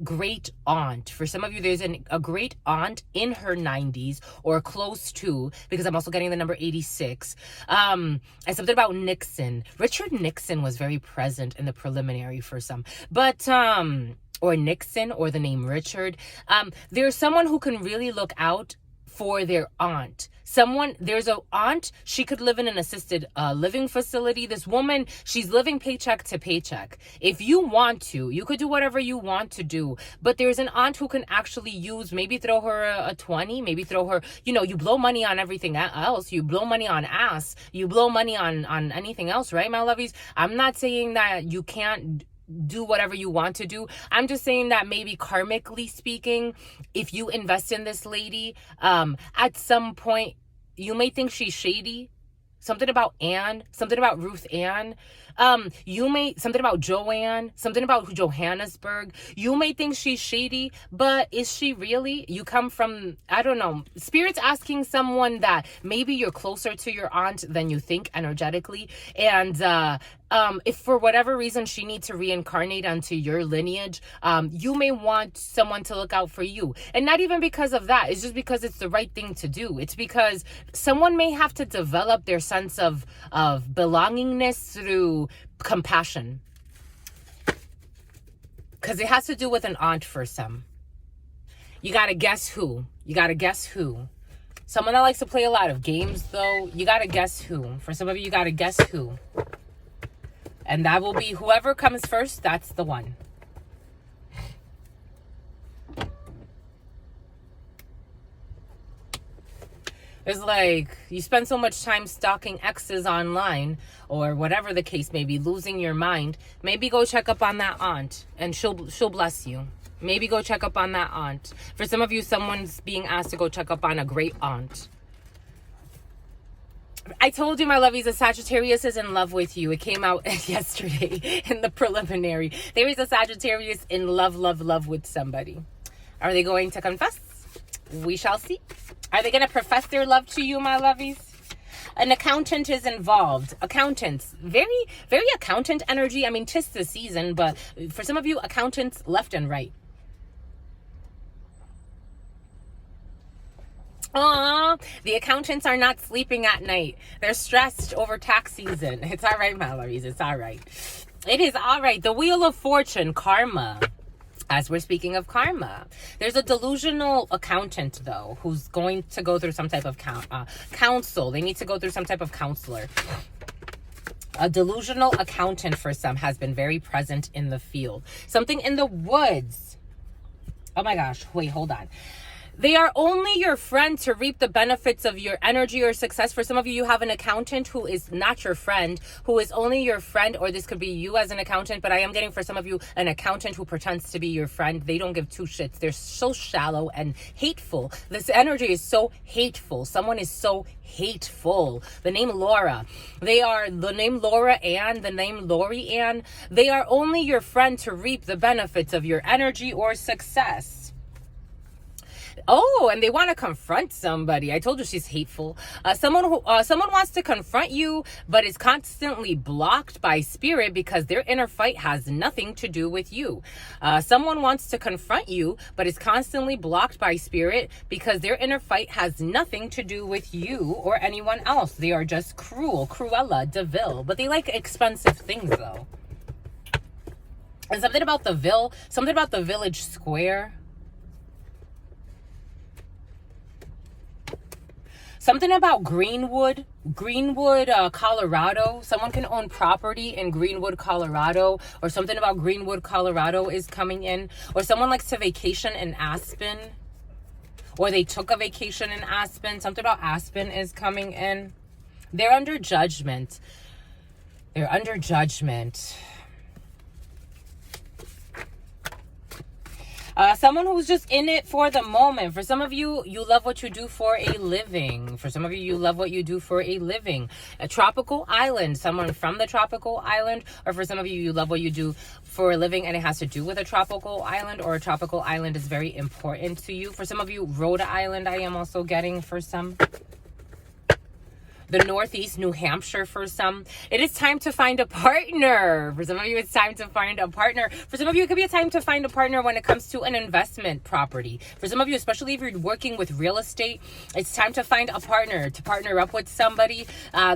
great aunt. For some of you, there's a great aunt in her 90s or close to, because I'm also getting the number 86. And something about Nixon. Richard Nixon was very present in the preliminary for some. But or Nixon, or the name Richard. There's someone who can really look out for their aunt. There's an aunt, she could live in an assisted living facility. This woman, she's living paycheck to paycheck. If you want to, you could do whatever you want to do. But there's an aunt who can actually maybe throw her a 20, maybe throw her, you blow money on everything else. You blow money on ass. You blow money on anything else, right, my lovies? I'm not saying that you can't do whatever you want to do. I'm just saying that maybe karmically speaking, if you invest in this lady, at some point you may think she's shady. Something about Anne, something about Ruth Ann. Something about Joanne, something about Johannesburg. You may think she's shady, but is she really? You come from, I don't know. Spirit's asking someone that maybe you're closer to your aunt than you think energetically. And, if for whatever reason she needs to reincarnate onto your lineage, you may want someone to look out for you. And not even because of that. It's just because it's the right thing to do. It's because someone may have to develop their sense of belongingness through compassion. Because it has to do with an aunt for some. You got to guess who. Someone that likes to play a lot of games, though, you got to guess who. For some of you, you got to guess who. And that will be whoever comes first, that's the one. It's like you spend so much time stalking exes online or whatever the case may be, losing your mind. Maybe go check up on that aunt and she'll bless you. Maybe go check up on that aunt. For some of you, someone's being asked to go check up on a great aunt. I told you, my lovies, a Sagittarius is in love with you. It came out yesterday in the preliminary. There is a Sagittarius in love with somebody. Are they going to confess? We shall see. Are they going to profess their love to you, my lovies? An accountant is involved. Accountants, very, very accountant energy. I mean, 'tis the season, but for some of you, accountants left and right. The accountants are not sleeping at night. They're stressed over tax season. It's all right, my lovies. It's all right. It is all right. The Wheel of Fortune, karma. As we're speaking of karma, there's a delusional accountant, though, who's going to go through some type of counsel. They need to go through some type of counselor. A delusional accountant for some has been very present in the field. Something in the woods. Oh my gosh. Wait, hold on. They are only your friend to reap the benefits of your energy or success. For some of you, you have an accountant who is not your friend, who is only your friend, or this could be you as an accountant, but I am getting for some of you an accountant who pretends to be your friend. They don't give two shits. They're so shallow and hateful. This energy is so hateful. Someone is so hateful. The name Laura. They are the name Laura Ann, the name Lori Ann. They are only your friend to reap the benefits of your energy or success. Oh, and they want to confront somebody. I told you she's hateful. Someone wants to confront you, but is constantly blocked by spirit because their inner fight has nothing to do with you. Someone wants to confront you, but is constantly blocked by spirit because their inner fight has nothing to do with you or anyone else. They are just cruel, Cruella de Vil, but they like expensive things though. And something about the village square. Something about Greenwood, Colorado. Someone can own property in Greenwood, Colorado, or something about Greenwood, Colorado is coming in. Or someone likes to vacation in Aspen, or they took a vacation in Aspen. Something about Aspen is coming in. They're under judgment. They're under judgment. Someone who's just in it for the moment. For some of you, you love what you do for a living. For some of you, you love what you do for a living. A tropical island, someone from the tropical island. Or for some of you, you love what you do for a living and it has to do with a tropical island, or a tropical island is very important to you. For some of you, Rhode Island, I am also getting for some. The Northeast, New Hampshire for some. It is time to find a partner. For some of you, it's time to find a partner. For some of you, it could be a time to find a partner when it comes to an investment property. For some of you, especially if you're working with real estate, it's time to find a partner, to partner up with somebody.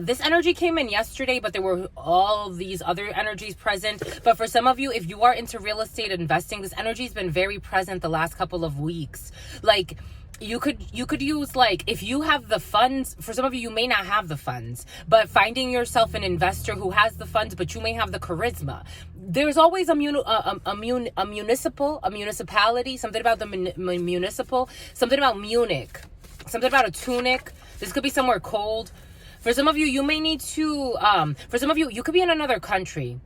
This energy came in yesterday, but there were all these other energies present. But for some of you, if you are into real estate investing, this energy has been very present the last couple of weeks. Like, you could use, like, if you have the funds. For some of you, you may not have the funds, but finding yourself an investor who has the funds, but you may have the charisma. There's always a municipality, something about the municipal, something about Munich, something about a tunic. This could be somewhere cold. For some of you, you may need to, for some of you, you could be in another country.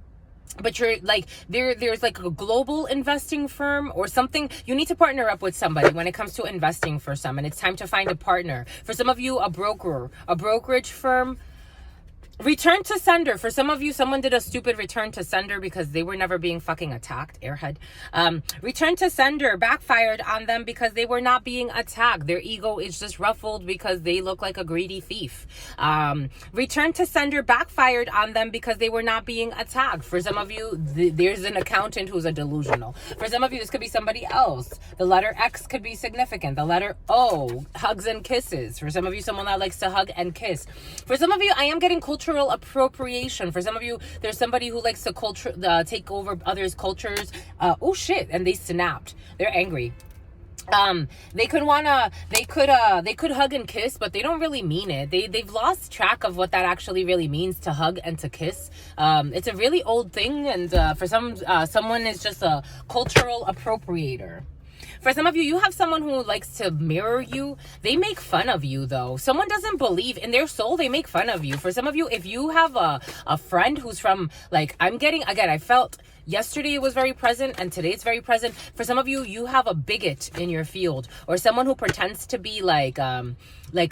But you're like, there's like a global investing firm or something. You need to partner up with somebody when it comes to investing for some. And it's time to find a partner. For some of you, a brokerage firm. Return to sender. For some of you, someone did a stupid return to sender because they were never being fucking attacked. Airhead. Return to sender backfired on them because they were not being attacked. Their ego is just ruffled because they look like a greedy thief. Return to sender backfired on them because they were not being attacked. For some of you, there's an accountant who's a delusional. For some of you, this could be somebody else. The letter X could be significant. The letter O, hugs and kisses. For some of you, someone that likes to hug and kiss. For some of you, I am getting cultural appropriation. For some of you, there's somebody who likes to take over others' cultures. Oh shit, and they snapped. They're angry. They could hug and kiss, but they don't really mean it. They've lost track of what that actually really means to hug and to kiss. It's a really old thing, and for someone is just a cultural appropriator. For some of you, you have someone who likes to mirror you. They make fun of you, though. Someone doesn't believe in their soul. They make fun of you. For some of you, if you have a friend who's from, like, I'm getting, again, I felt yesterday it was very present and today it's very present. For some of you, you have a bigot in your field, or someone who pretends to be like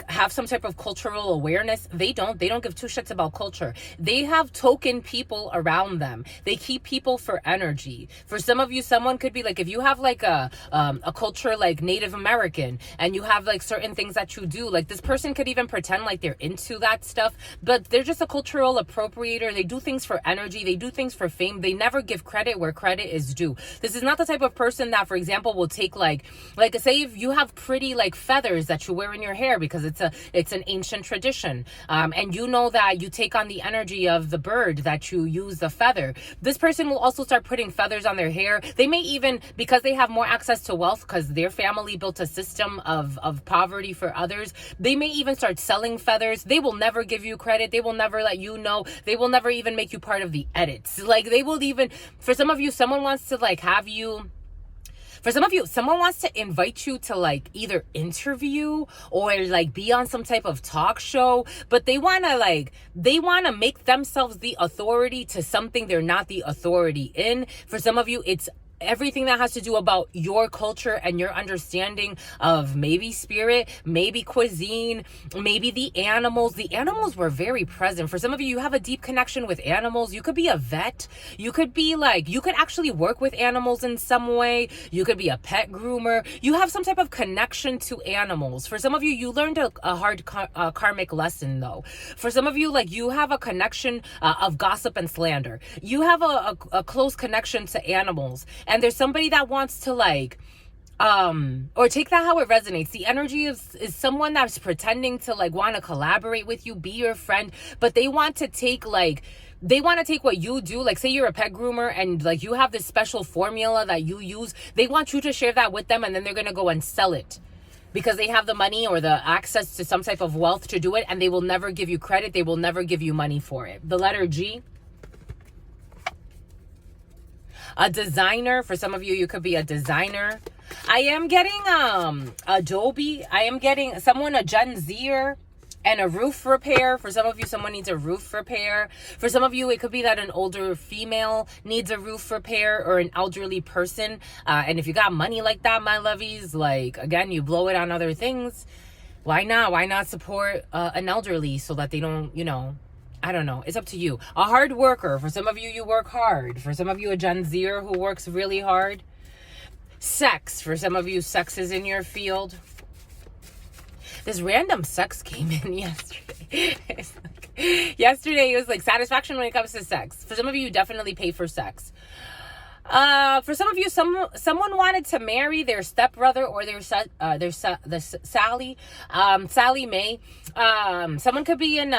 have some type of cultural awareness. They don't give two shits about culture. They have token people around them. They keep people for energy. For some of you, someone could be like, if you have like a culture like Native American, and you have like certain things that you do, like this person could even pretend like they're into that stuff, but they're just a cultural appropriator. They do things for energy. They do things for fame. They never give credit where credit is due. This is not the type of person that, for example, will take like say if you have pretty like feathers that you wear in your hair because it's an ancient tradition, and you know that you take on the energy of the bird that you use the feather. This person will also start putting feathers on their hair. They may even, because they have more access to wealth because their family built a system of poverty for others, they may even start selling feathers. They will never give you credit. They will never let you know. They will never even make you part of the edits. Like they will even, for some of you, someone wants to like have you, for some of you, someone wants to invite you to like either interview or like be on some type of talk show, but they want to make themselves the authority to something they're not the authority in. For some of you, it's everything that has to do about your culture and your understanding of maybe spirit, maybe cuisine, maybe the animals. The animals were very present. For some of you, you have a deep connection with animals. You could be a vet. You could be like, you could actually work with animals in some way. You could be a pet groomer. You have some type of connection to animals. For some of you, you learned a hard karmic lesson though. For some of you, like you have a connection of gossip and slander. You have a close connection to animals. And there's somebody that wants to like, or take that how it resonates. The energy is someone that's pretending to like want to collaborate with you, be your friend, but they want to take like, they want to take what you do. Like say you're a pet groomer and like you have this special formula that you use. They want you to share that with them, and then they're going to go and sell it because they have the money or the access to some type of wealth to do it. And they will never give you credit. They will never give you money for it. The letter G. A designer. For some of you, you could be a designer. I am getting Adobe. I am getting someone, a Gen Zer, and a roof repair. For some of you, someone needs a roof repair. For some of you, it could be that an older female needs a roof repair, or an elderly person. And if you got money like that, my lovies, like again, you blow it on other things. Why not? Why not support an elderly so that they don't, you know, I don't know. It's up to you. A hard worker. For some of you, you work hard. For some of you, a Gen Zer who works really hard. Sex. For some of you, sex is in your field. This random sex came in yesterday. Yesterday, it was like satisfaction when it comes to sex. For some of you, you definitely pay for sex. For some of you, someone wanted to marry their stepbrother or their Sally. Sally Mae. Someone could be in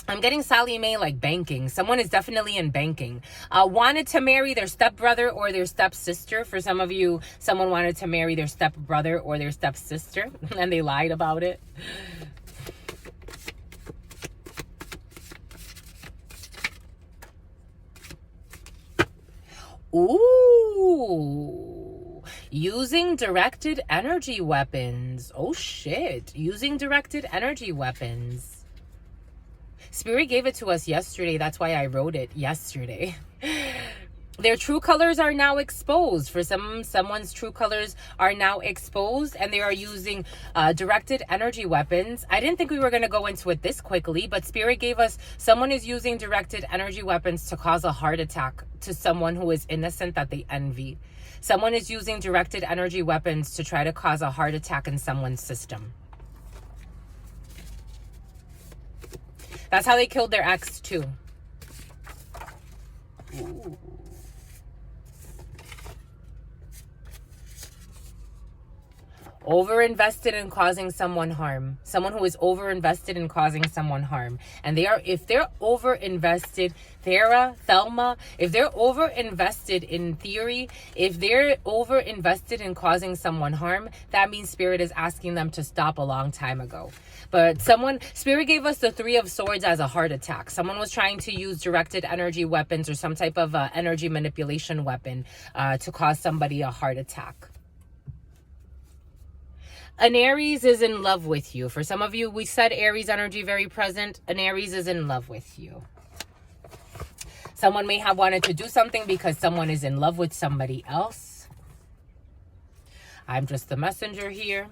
I'm getting Sally Mae like banking. Someone is definitely in banking. Wanted to marry their stepbrother or their stepsister. For some of you, someone wanted to marry their stepbrother or their stepsister and they lied about it. Ooh, using directed energy weapons. Oh shit, using directed energy weapons. Spirit gave it to us yesterday. That's why I wrote it yesterday. Their true colors are now exposed. For someone's true colors are now exposed, and they are using directed energy weapons. I didn't think we were going to go into it this quickly, but Spirit gave us someone is using directed energy weapons to cause a heart attack to someone who is innocent that they envy. Someone is using directed energy weapons to try to cause a heart attack in someone's system. That's how they killed their ex too. Ooh. Over-invested in causing someone harm. Someone who is over-invested in causing someone harm. And if they're over-invested, Thelma, if they're over-invested in theory, if they're over-invested in causing someone harm, that means Spirit is asking them to stop a long time ago. But Spirit gave us the Three of Swords as a heart attack. Someone was trying to use directed energy weapons or some type of energy manipulation weapon to cause somebody a heart attack. An Aries is in love with you. For some of you, we said Aries energy very present. An Aries is in love with you. Someone may have wanted to do something because someone is in love with somebody else. I'm just the messenger here.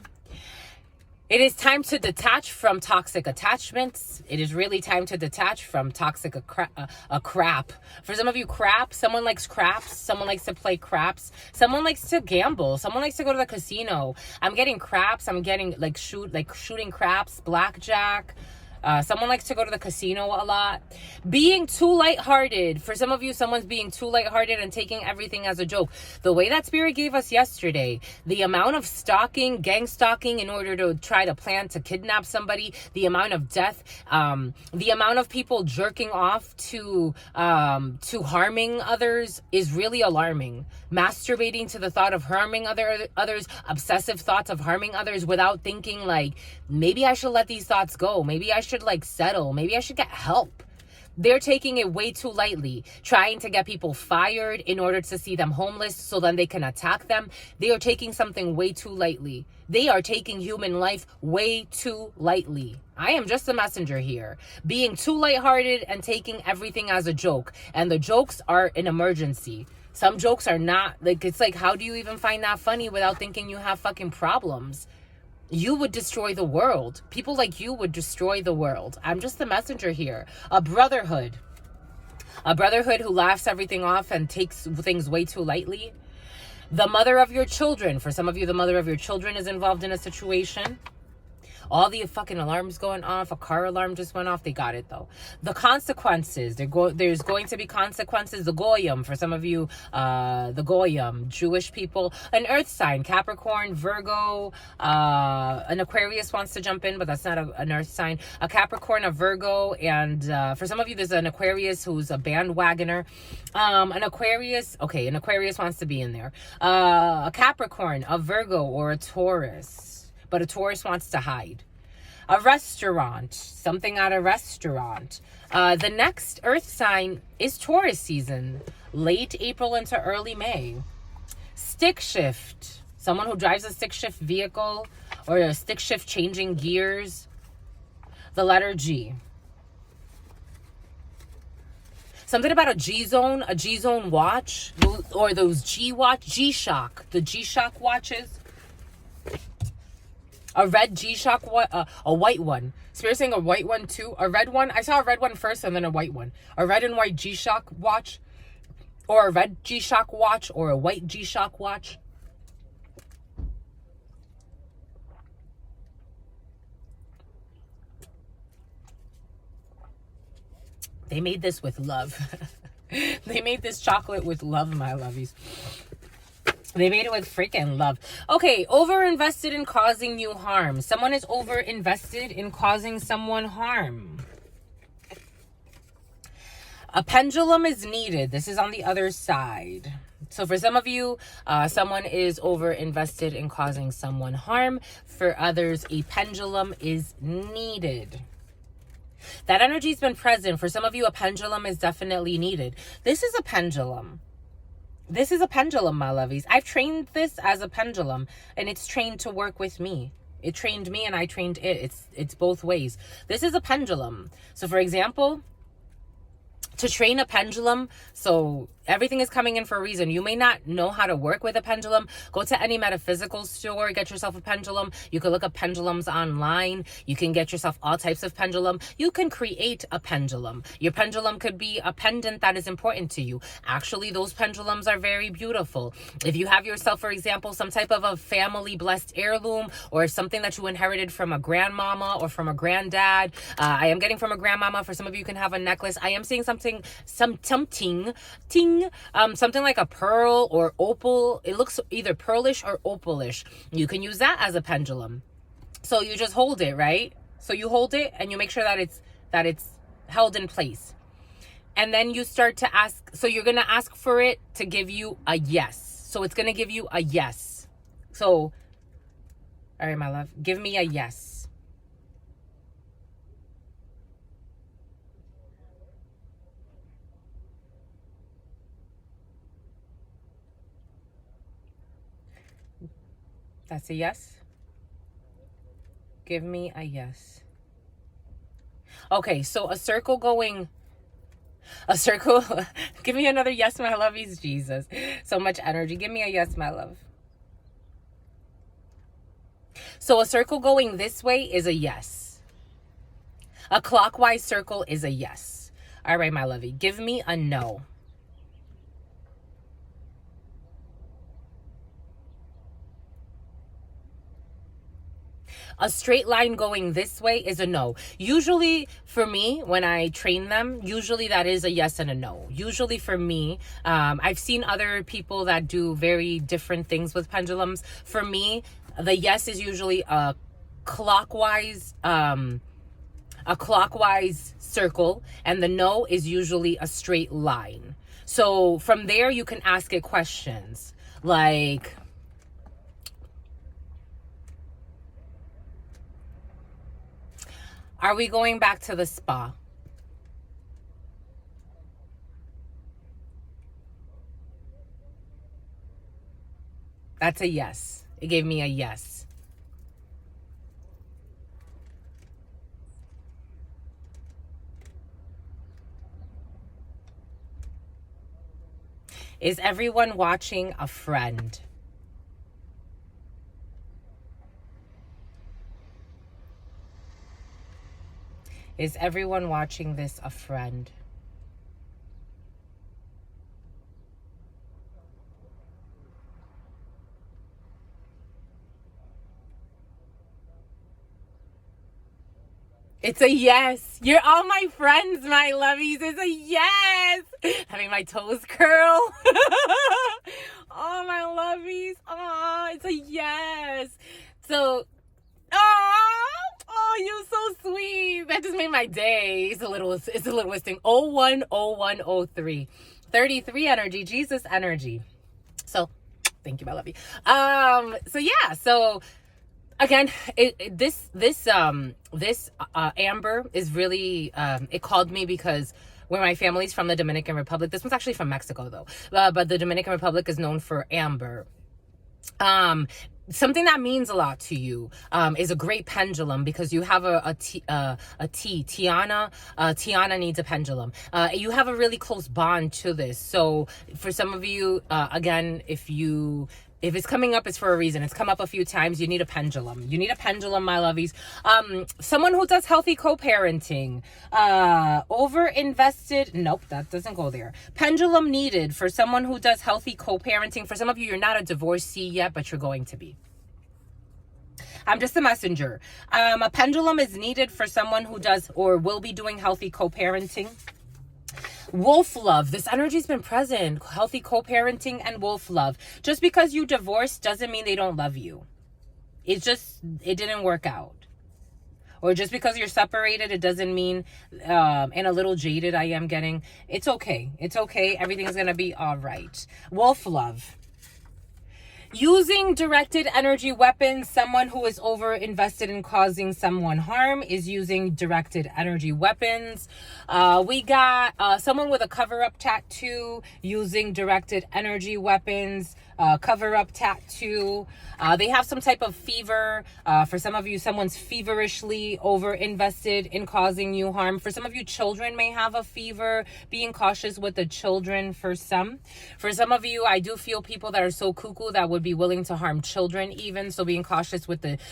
It is time to detach from toxic attachments. It is really time to detach from toxic crap. For some of you, crap. Someone likes craps. Someone likes to play craps. Someone likes to gamble. Someone likes to go to the casino. I'm getting craps. I'm getting shooting craps, blackjack. Someone likes to go to the casino a lot. Being too lighthearted. For some of you, someone's being too lighthearted and taking everything as a joke. The way that Spirit gave us yesterday, the amount of stalking, gang stalking in order to try to plan to kidnap somebody, the amount of death, the amount of people jerking off to harming others is really alarming. Masturbating to the thought of harming others, obsessive thoughts of harming others without thinking like, maybe I should let these thoughts go. Maybe I should settle. Maybe I should get help. They're taking it way too lightly, trying to get people fired in order to see them homeless so then they can attack them. They are taking something way too lightly. They are taking human life way too lightly. I am just a messenger here. Being too lighthearted and taking everything as a joke. And the jokes are an emergency. Some jokes are not, it's like, how do you even find that funny without thinking you have fucking problems? You would destroy the world. People like you would destroy the world. I'm just the messenger here. A brotherhood. A brotherhood who laughs everything off and takes things way too lightly. The mother of your children. For some of you, the mother of your children is involved in a situation. All the fucking alarms going off. A car alarm just went off. They got it though. The consequences. There's going to be consequences. The Goyim. For some of you, the Goyim, Jewish people. An earth sign. Capricorn, Virgo. An Aquarius wants to jump in, but that's not an earth sign. A Capricorn, a Virgo. And for some of you, there's an Aquarius who's a bandwagoner. An Aquarius. Okay, an Aquarius wants to be in there. A Capricorn, a Virgo, or a Taurus. But a Taurus wants to hide. A restaurant. Something at a restaurant. The next earth sign is Taurus season. Late April into early May. Stick shift. Someone who drives a stick shift vehicle or a stick shift changing gears. The letter G. Something about a G-Zone watch. Or those G-Shock. The G-Shock watches. A red G-Shock, a white one. Spirit saying a white one too. A red one. I saw a red one first and then a white one. A red and white G-Shock watch. Or a red G-Shock watch. Or a white G-Shock watch. They made this with love. They made this chocolate with love, my lovies. They made it with freaking love. Okay, over-invested in causing you harm. Someone is over-invested in causing someone harm. A pendulum is needed. This is on the other side. So for some of you, someone is over-invested in causing someone harm. For others, a pendulum is needed. That energy's been present. For some of you, a pendulum is definitely needed. This is a pendulum. This is a pendulum, my lovies. I've trained this as a pendulum, and it's trained to work with me. It trained me, and I trained it. It's both ways. This is a pendulum. So, for example, to train a pendulum, so everything is coming in for a reason. You may not know how to work with a pendulum. Go to any metaphysical store, get yourself a pendulum. You can look up pendulums online. You can get yourself all types of pendulum. You can create a pendulum. Your pendulum could be a pendant that is important to you. Actually, those pendulums are very beautiful. If you have yourself, for example, some type of a family blessed heirloom or something that you inherited from a grandmama or from a granddad. I am getting from a grandmama. For some of you, you can have a necklace. I am seeing something, some ting bling, something like a pearl or opal. It looks either pearlish or opalish. You can use that as a pendulum. So you just hold it, right? So you hold it and you make sure that it's held in place. And then you start to ask, so you're going to ask for it to give you a yes. So it's going to give you a yes. So, all right, my love, give me a yes. That's a yes. Give me a yes. Okay, so a circle, give me another yes, my love. He's Jesus. So much energy. Give me a yes, my love. So a circle going this way is a yes. A clockwise circle is a yes. All right, my lovey. Give me a no. A straight line going this way is a no. Usually for me, when I train them, usually that is a yes and a no. Usually for me, I've seen other people that do very different things with pendulums. For me, the yes is usually a clockwise circle, and the no is usually a straight line. So from there, you can ask it questions like, are we going back to the spa? That's a yes. It gave me a yes. Is everyone watching a friend? Is everyone watching this a friend? It's a yes. You're all my friends, my lovies. It's a yes. Having my toes curl. Oh, my lovies. Oh, it's a yes. So, oh, you're so sweet. That just made my day. It's a little listing. 010103. 33 energy, Jesus energy. So, thank you, my lovey. So yeah, so again, this amber is really it called me because where my family's from, the Dominican Republic. This one's actually from Mexico though, but the Dominican Republic is known for amber. Something that means a lot to you is a great pendulum, because you have Tiana. Tiana needs a pendulum. You have a really close bond to this. So for some of you, again, if it's coming up, it's for a reason. It's come up a few times. You need a pendulum. You need a pendulum, my lovies. Someone who does healthy co-parenting. Over-invested. Nope, that doesn't go there. Pendulum needed for someone who does healthy co-parenting. For some of you, you're not a divorcee yet, but you're going to be. I'm just a messenger. A pendulum is needed for someone who does or will be doing healthy co-parenting. Wolf love. This energy's been present. Healthy co-parenting and wolf love. Just because you divorced doesn't mean they don't love you. It didn't work out. Or just because you're separated, it doesn't mean, and a little jaded I am getting. It's okay. It's okay. Everything's going to be all right. Wolf love. Using directed energy weapons. Someone who is over invested in causing someone harm is using directed energy weapons. We got someone with a cover-up tattoo using directed energy weapons. Cover-up tattoo. They have some type of fever. For some of you, someone's feverishly over invested in causing you harm. For some of you, children may have a fever. Being cautious with the children for some. For some of you, I do feel people that are so cuckoo that would be willing to harm children even. So being cautious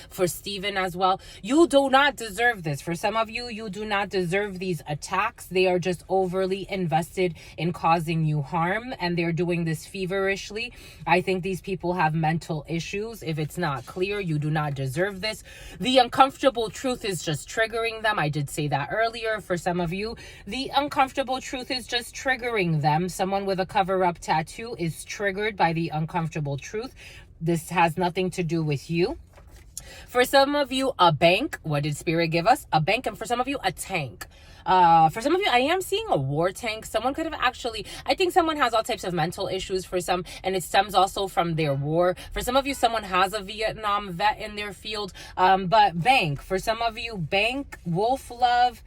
for Stephen as well. You do not deserve this. For some of you, you do not deserve these attacks. They are just overly invested in causing you harm, and they're doing this feverishly. I think these people have mental issues. If it's not clear, you do not deserve this. The uncomfortable truth is just triggering them. I did say that earlier. For some of you, the uncomfortable truth is just triggering them. Someone with a cover-up tattoo is triggered by the uncomfortable truth. This has nothing to do with you. For some of you, a bank. What did Spirit give us? A bank. And for some of you, a tank. For some of you, I am seeing a war tank. Someone could have actually, I think someone has all types of mental issues for some, and it stems also from their war. For some of you, someone has a Vietnam vet in their field. But bank. For some of you, bank, wolf love.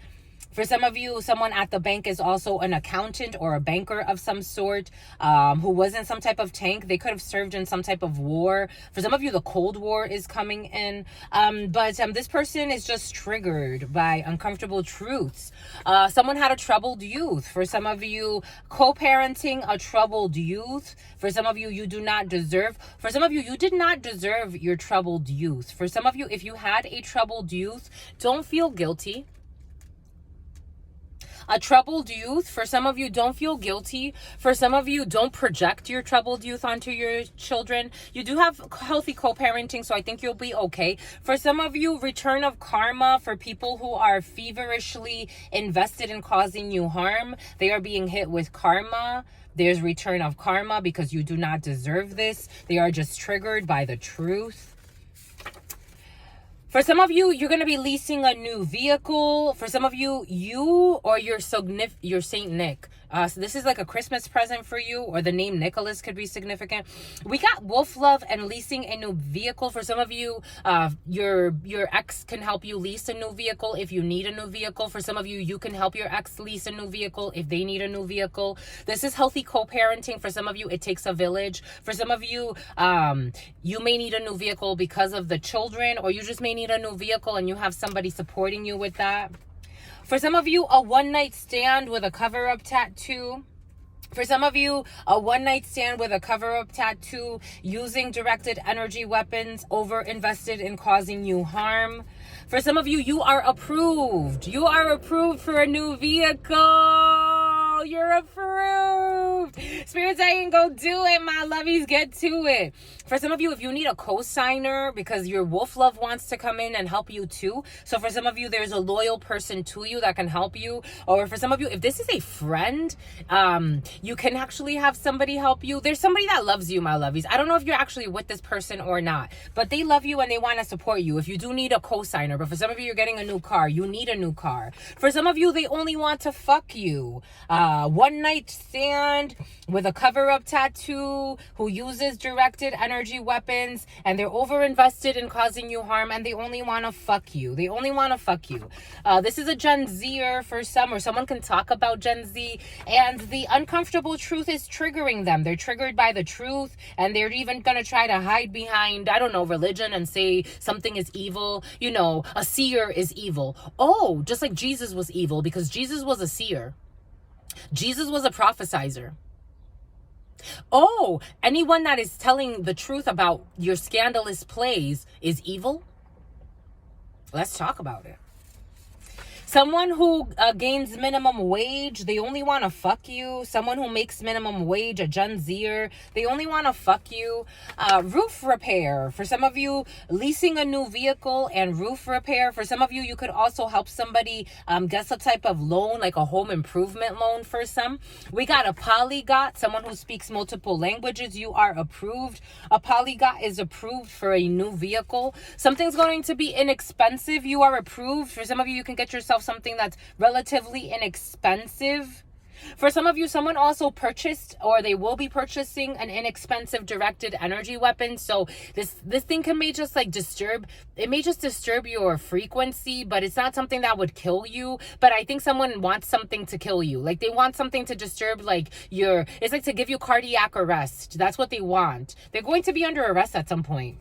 For some of you, someone at the bank is also an accountant or a banker of some sort, who was in some type of tank. They could have served in some type of war. For some of you, the Cold War is coming in. But this person is just triggered by uncomfortable truths. Someone had a troubled youth. For some of you, co-parenting a troubled youth. For some of you, you do not deserve. For some of you, you did not deserve your troubled youth. For some of you, if you had a troubled youth, don't feel guilty. A troubled youth, for some of you, don't feel guilty. For some of you, don't project your troubled youth onto your children. You do have healthy co-parenting, so I think you'll be okay. For some of you, return of karma for people who are feverishly invested in causing you harm. They are being hit with karma. There's return of karma because you do not deserve this. They are just triggered by the truth. For some of you, you're going to be leasing a new vehicle. For some of you, you or your Saint Nick. So this is like a Christmas present for you, or the name Nicholas could be significant. We got wolf love and leasing a new vehicle. For some of you, your ex can help you lease a new vehicle if you need a new vehicle. For some of you, you can help your ex lease a new vehicle if they need a new vehicle. This is healthy co-parenting. For some of you, it takes a village. For some of you, you may need a new vehicle because of the children, or you just may need a new vehicle and you have somebody supporting you with that. For some of you, a one-night stand with a cover-up tattoo. For some of you, a one-night stand with a cover-up tattoo, using directed energy weapons, over-invested in causing you harm. For some of you, you are approved. You are approved for a new vehicle. You're approved. Spirit saying, go do it, my lovies. Get to it. For some of you, if you need a co-signer because your wolf love wants to come in and help you too. So for some of you, there's a loyal person to you that can help you. Or for some of you, if this is a friend, you can actually have somebody help you. There's somebody that loves you, my lovies. I don't know if you're actually with this person or not, but they love you and they want to support you. If you do need a co-signer, but for some of you, you're getting a new car. You need a new car. For some of you, they only want to fuck you. One night stand with a cover-up tattoo, who uses directed energy weapons, and they're over-invested in causing you harm, and they only want to fuck you. They only want to fuck you. This is a Gen Zer for some, or someone can talk about Gen Z, and the uncomfortable truth is triggering them. They're triggered by the truth, and they're even going to try to hide behind, I don't know, religion and say something is evil. You know, a seer is evil. Oh, just like Jesus was evil, because Jesus was a seer. Jesus was a prophesizer. Oh, anyone that is telling the truth about your scandalous plays is evil? Let's talk about it. Someone who gains minimum wage, they only want to fuck you. Someone who makes minimum wage, a Gen Zer, they only want to fuck you. Roof repair. For some of you, leasing a new vehicle and roof repair. For some of you, you could also help somebody get some type of loan, like a home improvement loan for some. We got a polyglot, someone who speaks multiple languages. You are approved. A polyglot is approved for a new vehicle. Something's going to be inexpensive. You are approved. For some of you, you can get yourself something that's relatively inexpensive. For some of you, someone also purchased, or they will be purchasing, an inexpensive directed energy weapon. So this thing may just like disturb, it may just disturb your frequency, but it's not something that would kill you. But I think someone wants something to kill you. Like they want something to disturb like it's like to give you cardiac arrest. That's what they want. They're going to be under arrest at some point.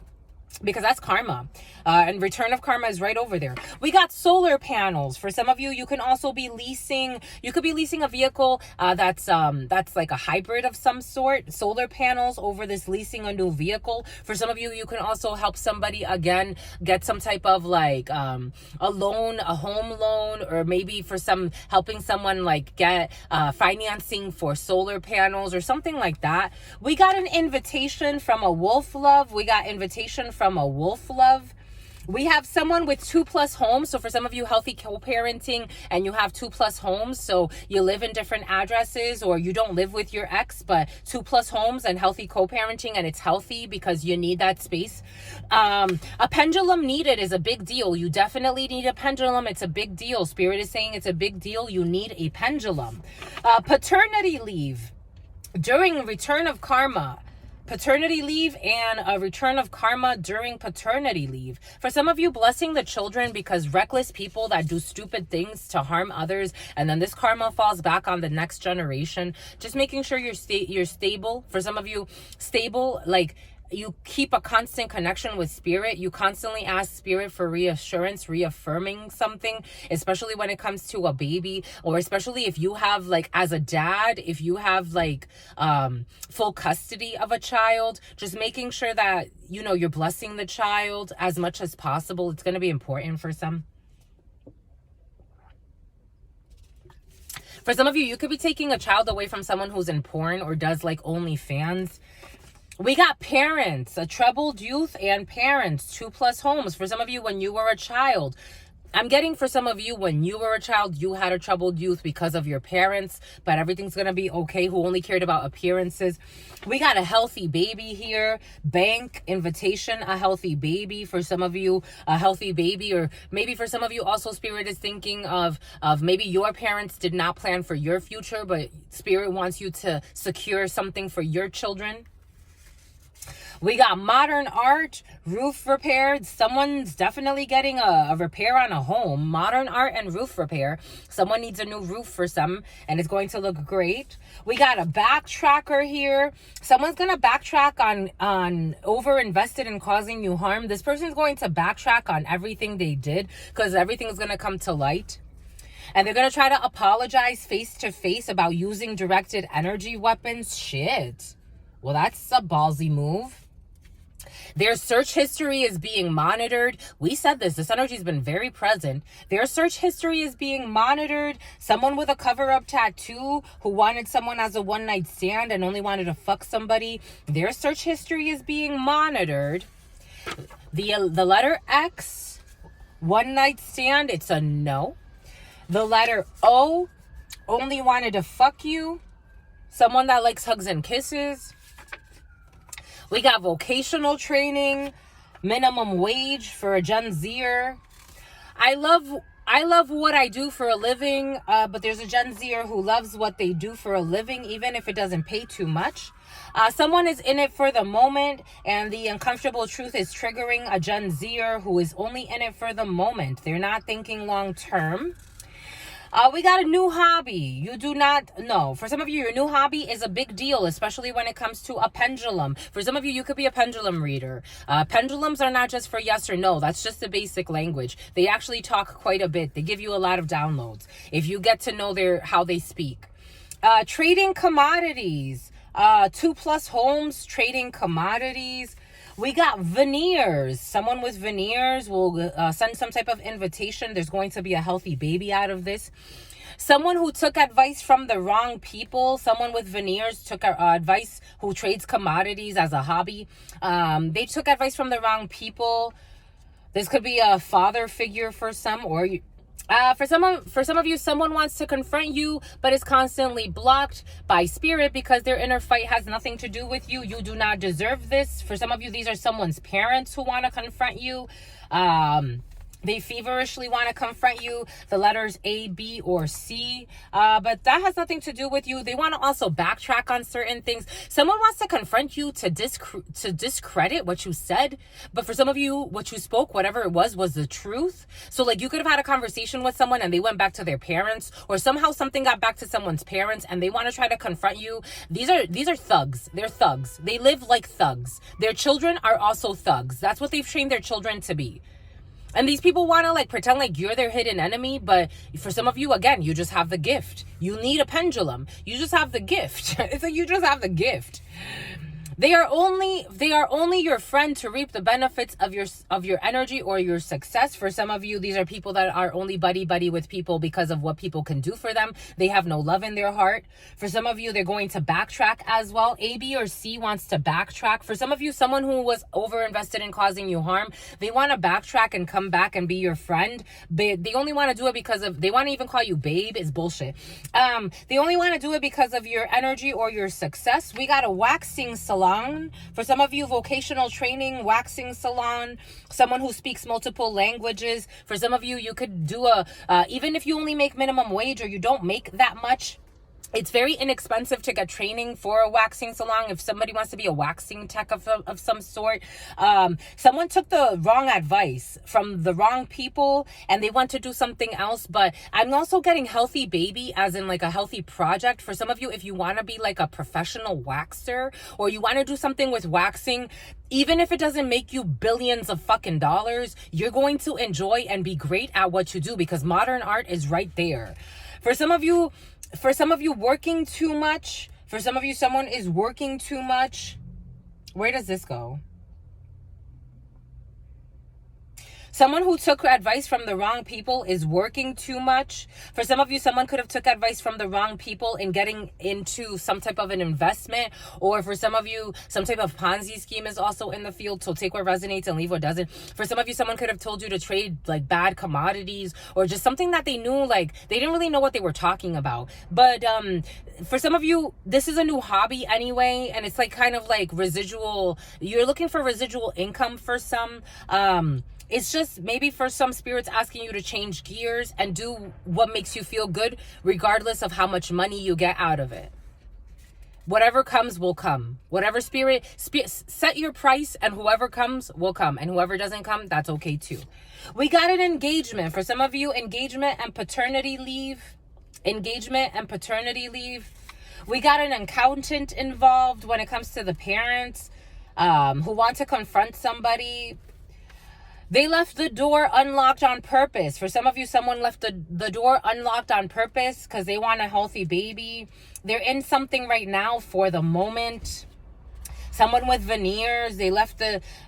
because that's karma, and return of karma is right over there. We got solar panels. For some of you, you can also be leasing. You could be leasing a vehicle that's like a hybrid of some sort. Solar panels over this leasing a new vehicle. For some of you, you can also help somebody again get some type of like a loan, a home loan, or maybe for some helping someone like get financing for solar panels or something like that. We got an invitation from a wolf love. We got invitation from a wolf love. We have someone with 2+ homes. So for some of you, healthy co-parenting, and you have 2+ homes. So you live in different addresses, or you don't live with your ex, but 2+ homes and healthy co-parenting, and it's healthy because you need that space. A pendulum needed is a big deal. You definitely need a pendulum. It's a big deal. Spirit is saying it's a big deal. You need a pendulum. Paternity leave during return of karma. Paternity leave and a return of karma during paternity leave. For some of you, blessing the children, because reckless people that do stupid things to harm others, and then this karma falls back on the next generation. Just making sure you're stable. For some of you, stable, like you keep a constant connection with spirit. You constantly ask spirit for reassurance, reaffirming something, especially when it comes to a baby, or especially if you have like, as a dad, if you have like full custody of a child, just making sure that, you know, you're blessing the child as much as possible. It's going to be important for some. For some of you, you could be taking a child away from someone who's in porn or does like OnlyFans. We got parents, a troubled youth, and parents, 2+ homes. For some of you, when you were a child, I'm getting for some of you, when you were a child, you had a troubled youth because of your parents, but everything's going to be okay, who only cared about appearances. We got a healthy baby here, bank, invitation, a healthy baby. For some of you, a healthy baby, or maybe for some of you also, spirit is thinking of maybe your parents did not plan for your future, but spirit wants you to secure something for your children. We got modern art, roof repair. Someone's definitely getting a repair on a home. Modern art and roof repair. Someone needs a new roof for some, and it's going to look great. We got a backtracker here. Someone's going to backtrack on over-invested and causing you harm. This person's going to backtrack on everything they did, because everything's going to come to light. And they're going to try to apologize face-to-face about using directed energy weapons. Shit. Well, that's a ballsy move. Their search history is being monitored. We said this energy has been very present. Their search history is being monitored. Someone with a cover-up tattoo who wanted someone as a one-night stand and only wanted to fuck somebody. Their search history is being monitored. The letter X, one-night stand, it's a no. The letter O, only wanted to fuck you. Someone that likes hugs and kisses. We got vocational training, minimum wage for a Gen Zer. I love what I do for a living, but there's a Gen Zer who loves what they do for a living, even if it doesn't pay too much. Someone is in it for the moment, and the uncomfortable truth is triggering a Gen Zer who is only in it for the moment. They're not thinking long term. We got a new hobby. You do not know. For some of you, your new hobby is a big deal, especially when it comes to a pendulum. For some of you, you could be a pendulum reader. Pendulums are not just for yes or no. That's just the basic language. They actually talk quite a bit. They give you a lot of downloads if you get to know how they speak. Trading commodities. 2+ homes, trading commodities. We got veneers. Someone with veneers will send some type of invitation. There's going to be a healthy baby out of this. Someone who took advice from the wrong people. Someone with veneers took advice, who trades commodities as a hobby. They took advice from the wrong people. This could be a father figure for some, or for some of you, someone wants to confront you, but is constantly blocked by spirit because their inner fight has nothing to do with you. You do not deserve this. For some of you, these are someone's parents who want to confront you. They feverishly want to confront you, the letters A, B, or C, but that has nothing to do with you. They want to also backtrack on certain things. Someone wants to confront you to discredit what you said, but for some of you, what you spoke, whatever it was the truth. So like you could have had a conversation with someone and they went back to their parents, or somehow something got back to someone's parents and they want to try to confront you. These are thugs. They're thugs. They live like thugs. Their children are also thugs. That's what they've trained their children to be. And these people want to like pretend like you're their hidden enemy. But for some of you, again, you just have the gift. You need a pendulum. You just have the gift. It's like you just have the gift. They are only your friend to reap the benefits of your energy or your success. For some of you, these are people that are only buddy with people because of what people can do for them. They have no love in their heart. For some of you, they're going to backtrack as well. A, B, or C wants to backtrack. For some of you, someone who was overinvested in causing you harm, they want to backtrack and come back and be your friend. But they only want to do it because of, they want to even call you babe. It's bullshit. They only want to do it because of your energy or your success. We got a waxing salon. For some of you, vocational training, waxing salon, someone who speaks multiple languages. For some of you, you could do even if you only make minimum wage or you don't make that much, it's very inexpensive to get training for a waxing salon. If somebody wants to be a waxing tech of some sort, someone took the wrong advice from the wrong people and they want to do something else. But I'm also getting healthy baby as in like a healthy project. For some of you, if you want to be like a professional waxer or you want to do something with waxing, even if it doesn't make you billions of fucking dollars, you're going to enjoy and be great at what you do because modern art is right there. For some of you, working too much. For some of you, someone is working too much. Where does this go? Someone who took advice from the wrong people is working too much. For some of you, someone could have took advice from the wrong people in getting into some type of an investment. Or for some of you, some type of Ponzi scheme is also in the field. So take what resonates and leave what doesn't. For some of you, someone could have told you to trade like bad commodities or just something that they knew, like they didn't really know what they were talking about. But for some of you, this is a new hobby anyway. And it's like kind of like residual. You're looking for residual income for some. It's just maybe for some spirits asking you to change gears and do what makes you feel good, regardless of how much money you get out of it. Whatever comes will come. Whatever spirit, set your price and whoever comes will come. And whoever doesn't come, that's okay too. We got an engagement. For some of you, engagement and paternity leave. Engagement and paternity leave. We got an accountant involved when it comes to the parents who want to confront somebody. They left the door unlocked on purpose. For some of you, someone left the door unlocked on purpose because they want a healthy baby. They're in something right now for the moment. Someone with veneers, they left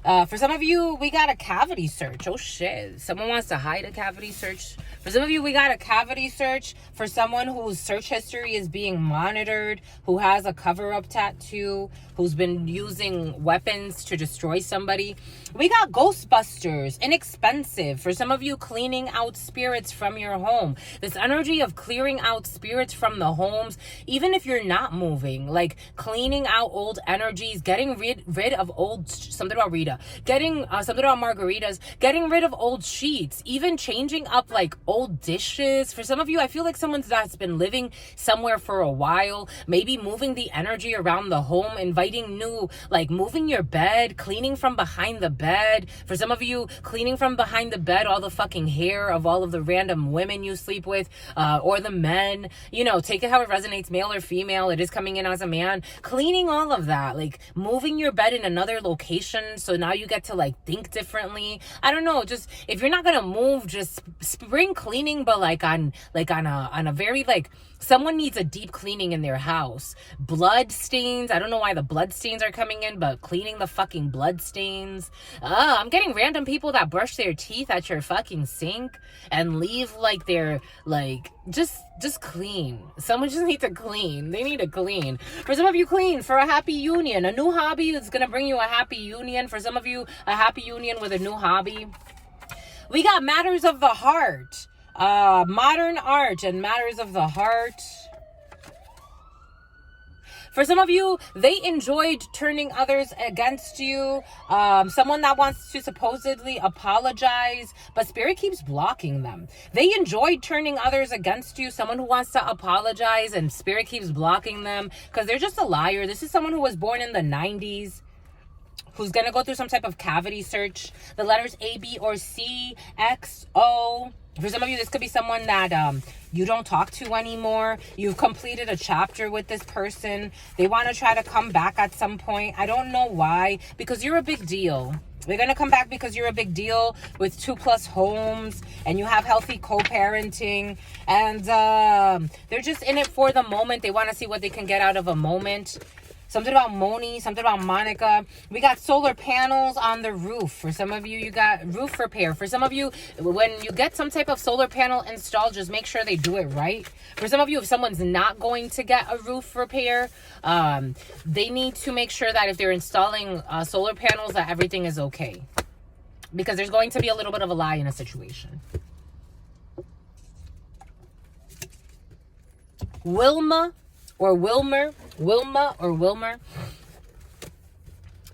for some of you, we got a cavity search. Oh shit, someone wants to hide a cavity search. For some of you, we got a cavity search for someone whose search history is being monitored, who has a cover-up tattoo, who's been using weapons to destroy somebody. We got Ghostbusters, inexpensive. For some of you, cleaning out spirits from your home. This energy of clearing out spirits from the homes, even if you're not moving, like cleaning out old energies, getting rid of old, something about Rita, getting something about margaritas, getting rid of old sheets, even changing up like old dishes. For some of you, I feel like someone that's been living somewhere for a while, maybe moving the energy around the home, inviting new, like moving your bed, cleaning from behind the bed. For some of you, cleaning from behind the bed all the fucking hair of all of the random women you sleep with, or the men, you know, take it how it resonates, male or female. It is coming in as a man. Cleaning all of that, like moving your bed in another location, so now you get to like think differently. I don't know, just if you're not gonna move, just spring cleaning, but like on a very like, someone needs a deep cleaning in their house. Blood stains, I don't know why the blood stains are coming in, but cleaning the fucking blood stains. I'm getting random people that brush their teeth at your fucking sink and leave like they're like just clean. Someone just needs to clean. They need to clean. For some of you, clean for a happy union. A new hobby is gonna bring you a happy union. For some of you, a happy union with a new hobby. We got matters of the heart. Modern art and matters of the heart. For some of you, they enjoyed turning others against you. Someone that wants to supposedly apologize, but Spirit keeps blocking them. They enjoyed turning others against you. Someone who wants to apologize and Spirit keeps blocking them because they're just a liar. This is someone who was born in the 90s. Who's going to go through some type of cavity search. The letters A, B, or C, X, O. For some of you, this could be someone that you don't talk to anymore. You've completed a chapter with this person. They want to try to come back at some point. I don't know why. Because you're a big deal. They're going to come back because you're a big deal with 2+ homes. And you have healthy co-parenting. And they're just in it for the moment. They want to see what they can get out of a moment. Something about Moni, something about Monica. We got solar panels on the roof. For some of you, you got roof repair. For some of you, when you get some type of solar panel installed, just make sure they do it right. For some of you, if someone's not going to get a roof repair, they need to make sure that if they're installing solar panels, that everything is okay. Because there's going to be a little bit of a lie in a situation. Wilma or Wilmer. Wilma or Wilmer.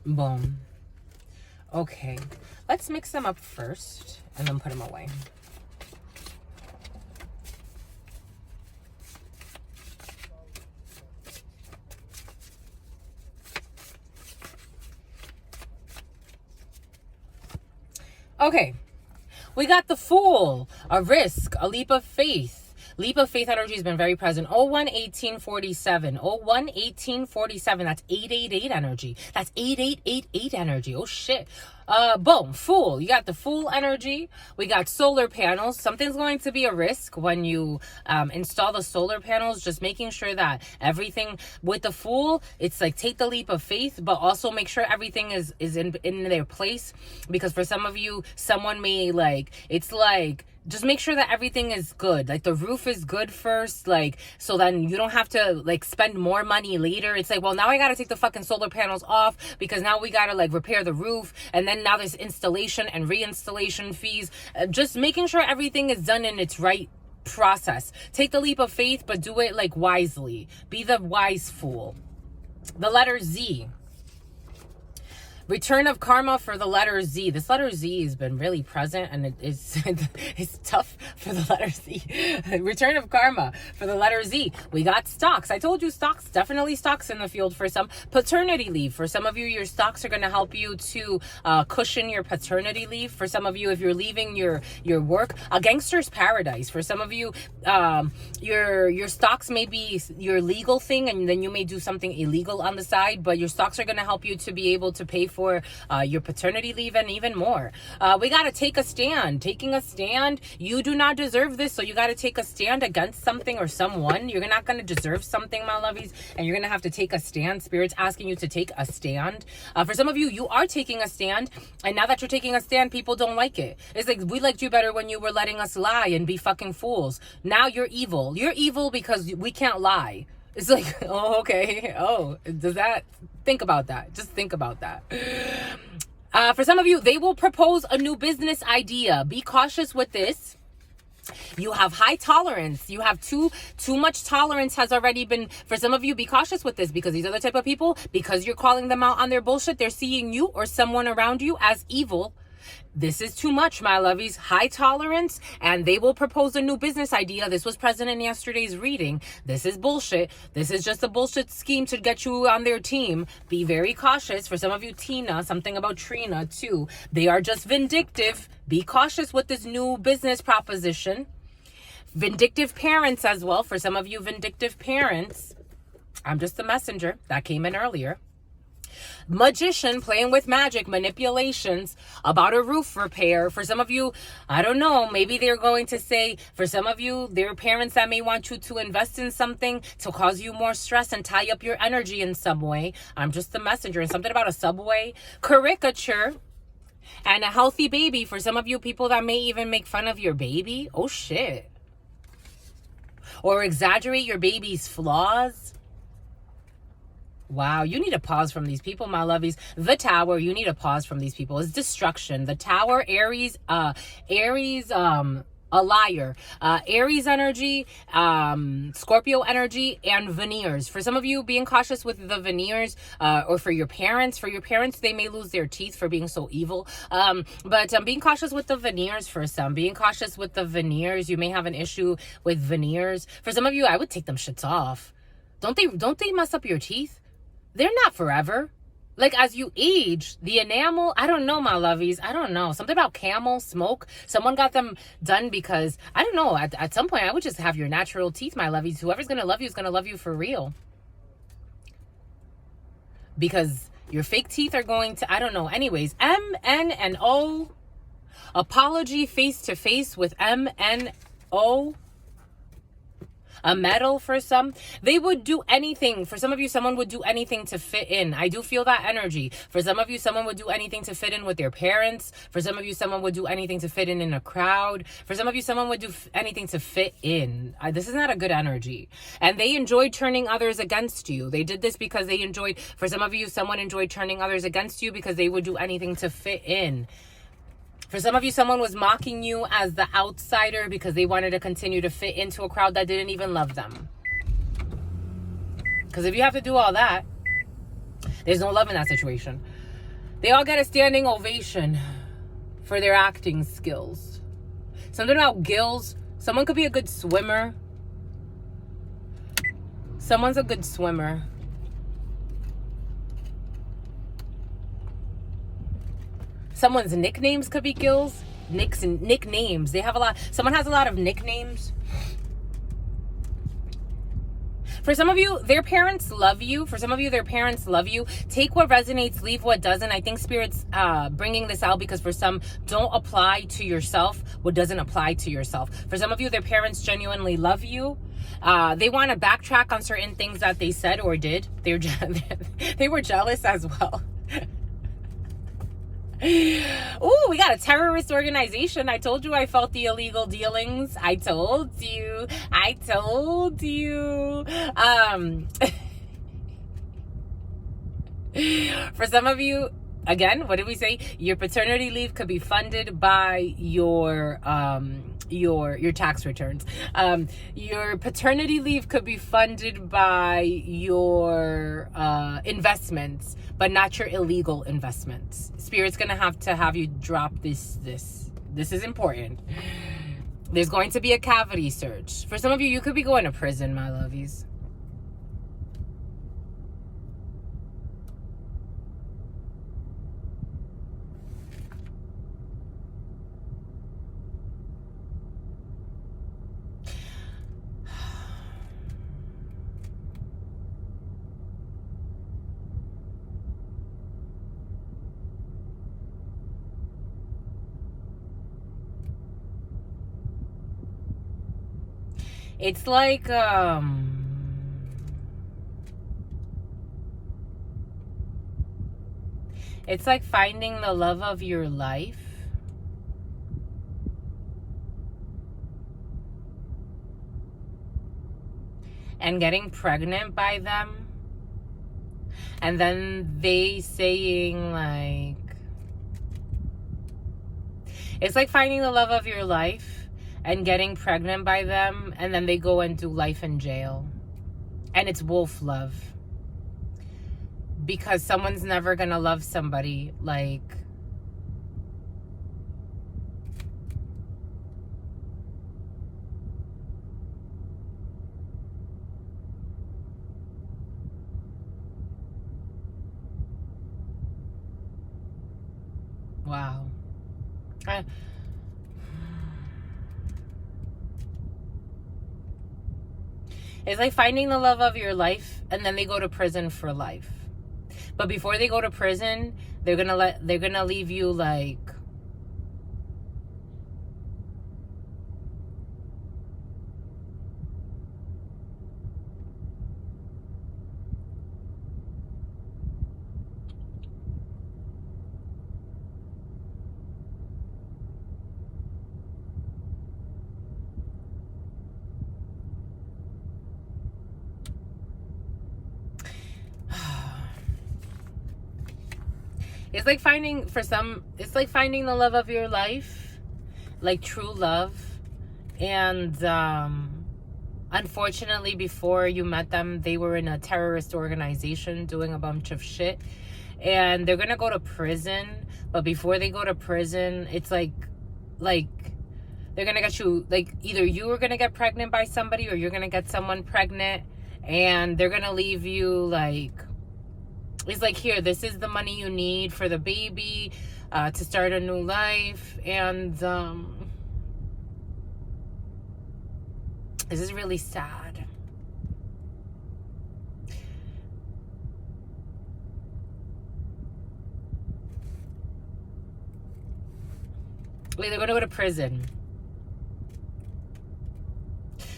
Boom. Okay. Let's mix them up first and then put them away. Okay. We got the Fool, a risk, a leap of faith. Leap of faith energy has been very present. 011847. 011847. That's 888 energy. That's 8888 energy. Oh shit. Boom. Fool. You got the Fool energy. We got solar panels. Something's going to be a risk when you install the solar panels. Just making sure that everything with the Fool, it's like take the leap of faith, but also make sure everything is in their place. Because for some of you, someone may just make sure that everything is good. Like the roof is good first, like, so then you don't have to like spend more money later. It's like, well, now I got to take the fucking solar panels off because now we got to like repair the roof. And then now there's installation and reinstallation fees. Just making sure everything is done in its right process. Take the leap of faith, but do it like wisely. Be the wise fool. The letter Z. Return of karma for the letter Z. This letter Z has been really present and it's tough for the letter Z. Return of karma for the letter Z. We got stocks. I told you stocks, definitely stocks in the field for some. Paternity leave. For some of you, your stocks are going to help you to cushion your paternity leave. For some of you, if you're leaving your work, a gangster's paradise. For some of you, your stocks may be your legal thing and then you may do something illegal on the side, but your stocks are going to help you to be able to pay for your paternity leave and even more. We got to take a stand. Taking a stand. You do not deserve this, so you got to take a stand against something or someone. You're not going to deserve something, my lovies, and you're going to have to take a stand. Spirit's asking you to take a stand. For some of you, you are taking a stand, and now that you're taking a stand, people don't like it. It's like, we liked you better when you were letting us lie and be fucking fools. Now you're evil. You're evil because we can't lie. It's like, oh, okay. Oh, does that... Think about that. Just think about that. For some of you, they will propose a new business idea. Be cautious with this. You have high tolerance. You have too much tolerance has already been. For some of you, be cautious with this because these are the type of people, because you're calling them out on their bullshit, they're seeing you or someone around you as evil. This is too much, my lovies. High tolerance, and they will propose a new business idea. This was present in yesterday's reading. This is bullshit. This is just a bullshit scheme to get you on their team. Be very cautious. For some of you, Tina, something about Trina too. They are just vindictive. Be cautious with this new business proposition. Vindictive parents as well. For some of you, vindictive parents. I'm just the messenger. That came in earlier. Magician, playing with magic, manipulations about a roof repair. For some of you, I don't know, maybe they're going to say, for some of you, there are parents that may want you to invest in something to cause you more stress and tie up your energy in some way. I'm just the messenger. And something about a subway. Caricature. And a healthy baby. For some of you, people that may even make fun of your baby. Oh, shit. Or exaggerate your baby's flaws. Wow, you need a pause from these people, my lovies. The Tower, you need a pause from these people. It's destruction. The Tower, Aries, a liar, Aries energy, Scorpio energy, and veneers. For some of you, being cautious with the veneers, or for your parents, they may lose their teeth for being so evil. But being cautious with the veneers for some, being cautious with the veneers. You may have an issue with veneers. For some of you, I would take them shits off. Don't they mess up your teeth? They're not forever. Like, as you age, the enamel, I don't know, my lovies. I don't know. Something about camel smoke. Someone got them done because, I don't know, at some point, I would just have your natural teeth, my lovies. Whoever's going to love you is going to love you for real. Because your fake teeth are going to, I don't know. Anyways, M, N, and O. Apology face to face with M, N, O. A medal for some. They would do anything. For some of you, someone would do anything to fit in. I do feel that energy. For some of you, someone would do anything to fit in with their parents. For some of you, someone would do anything to fit in a crowd. For some of you, someone would do anything to fit in. This is not a good energy. And they enjoyed turning others against you. They did this because they enjoyed, for some of you, someone enjoyed turning others against you because they would do anything to fit in. For some of you, someone was mocking you as the outsider because they wanted to continue to fit into a crowd that didn't even love them. Because if you have to do all that, there's no love in that situation. They all get a standing ovation for their acting skills. Something about gills. Someone could be a good swimmer. Someone's a good swimmer. Someone's nicknames could be gills. Nicknames. They have a lot. Someone has a lot of nicknames. For some of you, their parents love you. For some of you, their parents love you. Take what resonates, leave what doesn't. I think Spirit's bringing this out because for some, don't apply to yourself what doesn't apply to yourself. For some of you, their parents genuinely love you. They want to backtrack on certain things that they said or did. They were jealous as well. Oh, we got a terrorist organization. I told you I felt the illegal dealings. I told you. For some of you, again, what did we say? Your paternity leave could be funded by your tax returns. Your paternity leave could be funded by your investments, but not your illegal investments. Spirit's gonna have you drop this. This is important. There's going to be a cavity search. For some of you, you could be going to prison, my lovies. It's like, it's like finding the love of your life. And getting pregnant by them. And then they saying like, it's like finding the love of your life and getting pregnant by them, and then they go and do life in jail. And it's wolf love. Because someone's never gonna love somebody like... Wow. It's like finding the love of your life, and then they go to prison for life. But before they go to prison, they're gonna leave you like... It's like finding, for some, it's like finding the love of your life, like true love. And unfortunately, before you met them, they were in a terrorist organization doing a bunch of shit. And they're gonna go to prison. But before they go to prison, it's like they're gonna get you, like, either you are gonna get pregnant by somebody or you're gonna get someone pregnant, and they're gonna leave you, like, it's like, here, this is the money you need for the baby, to start a new life. And this is really sad. Like, they're gonna go to prison,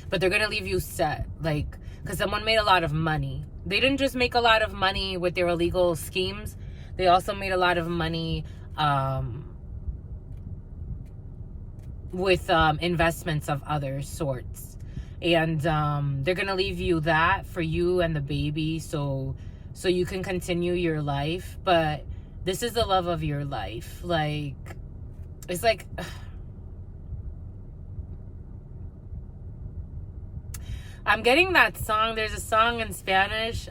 but they're gonna leave you set, like, because someone made a lot of money. They didn't just make a lot of money with their illegal schemes. They also made a lot of money with investments of other sorts. And they're gonna leave you that for you and the baby, so you can continue your life. But this is the love of your life. Like, it's like, I'm getting that song. There's a song in Spanish,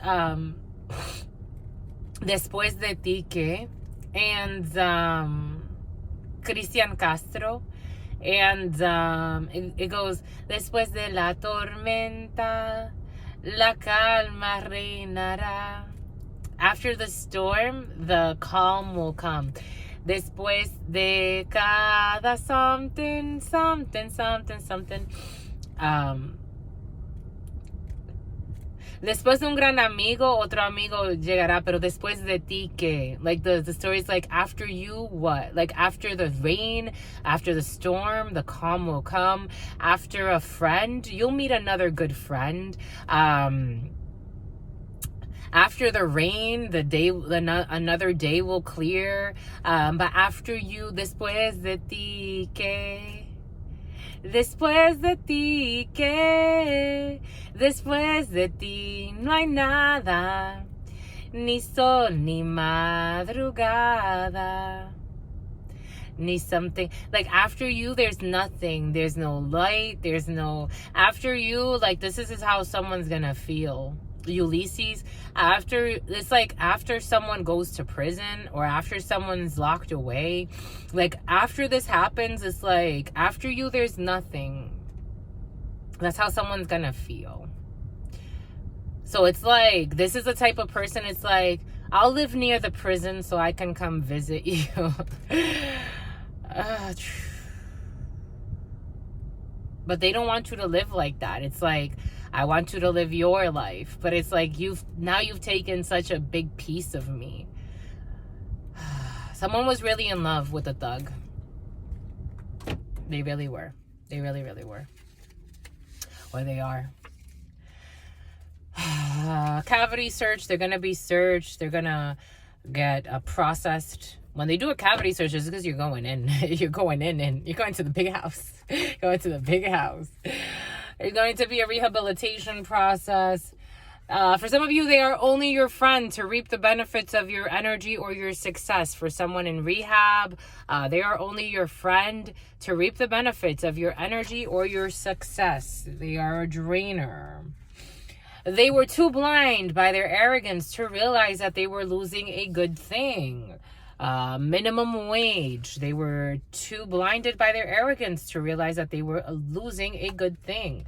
Después de ti que, and Cristian Castro. And it goes, Después de la tormenta, la calma reinará. After the storm, the calm will come. Después de cada something. Después de un gran amigo, otro amigo llegará, pero después de ti, ¿qué? Like, the story is like, after you, what? Like, after the rain, after the storm, the calm will come. After a friend, you'll meet another good friend. After the rain, another day will clear. But after you, después de ti, ¿qué? Después de ti, ¿qué? Después de ti no hay nada, ni sol, ni madrugada, ni something. Like, after you, there's nothing. There's no light. There's no... After you, like, this is how someone's gonna feel. Ulysses, it's like after someone goes to prison or after someone's locked away, like, after this happens, it's like, after you, there's nothing. That's how someone's gonna feel. So it's like, this is the type of person, it's like, I'll live near the prison so I can come visit you. But they don't want you to live like that. It's like, I want you to live your life. But it's like, you've taken such a big piece of me. Someone was really in love with a thug. They really were. They really, really were. Or they are. Cavity search. They're going to be searched. They're going to get processed. When they do a cavity search, it's because you're going in. You're going in and you're going to the big house. Going to the big house. There's going to be a rehabilitation process. For some of you, they are only your friend to reap the benefits of your energy or your success. For someone in rehab, they are only your friend to reap the benefits of your energy or your success. They are a drainer. They were too blind by their arrogance to realize that they were losing a good thing. Minimum wage. They were too blinded by their arrogance to realize that they were losing a good thing.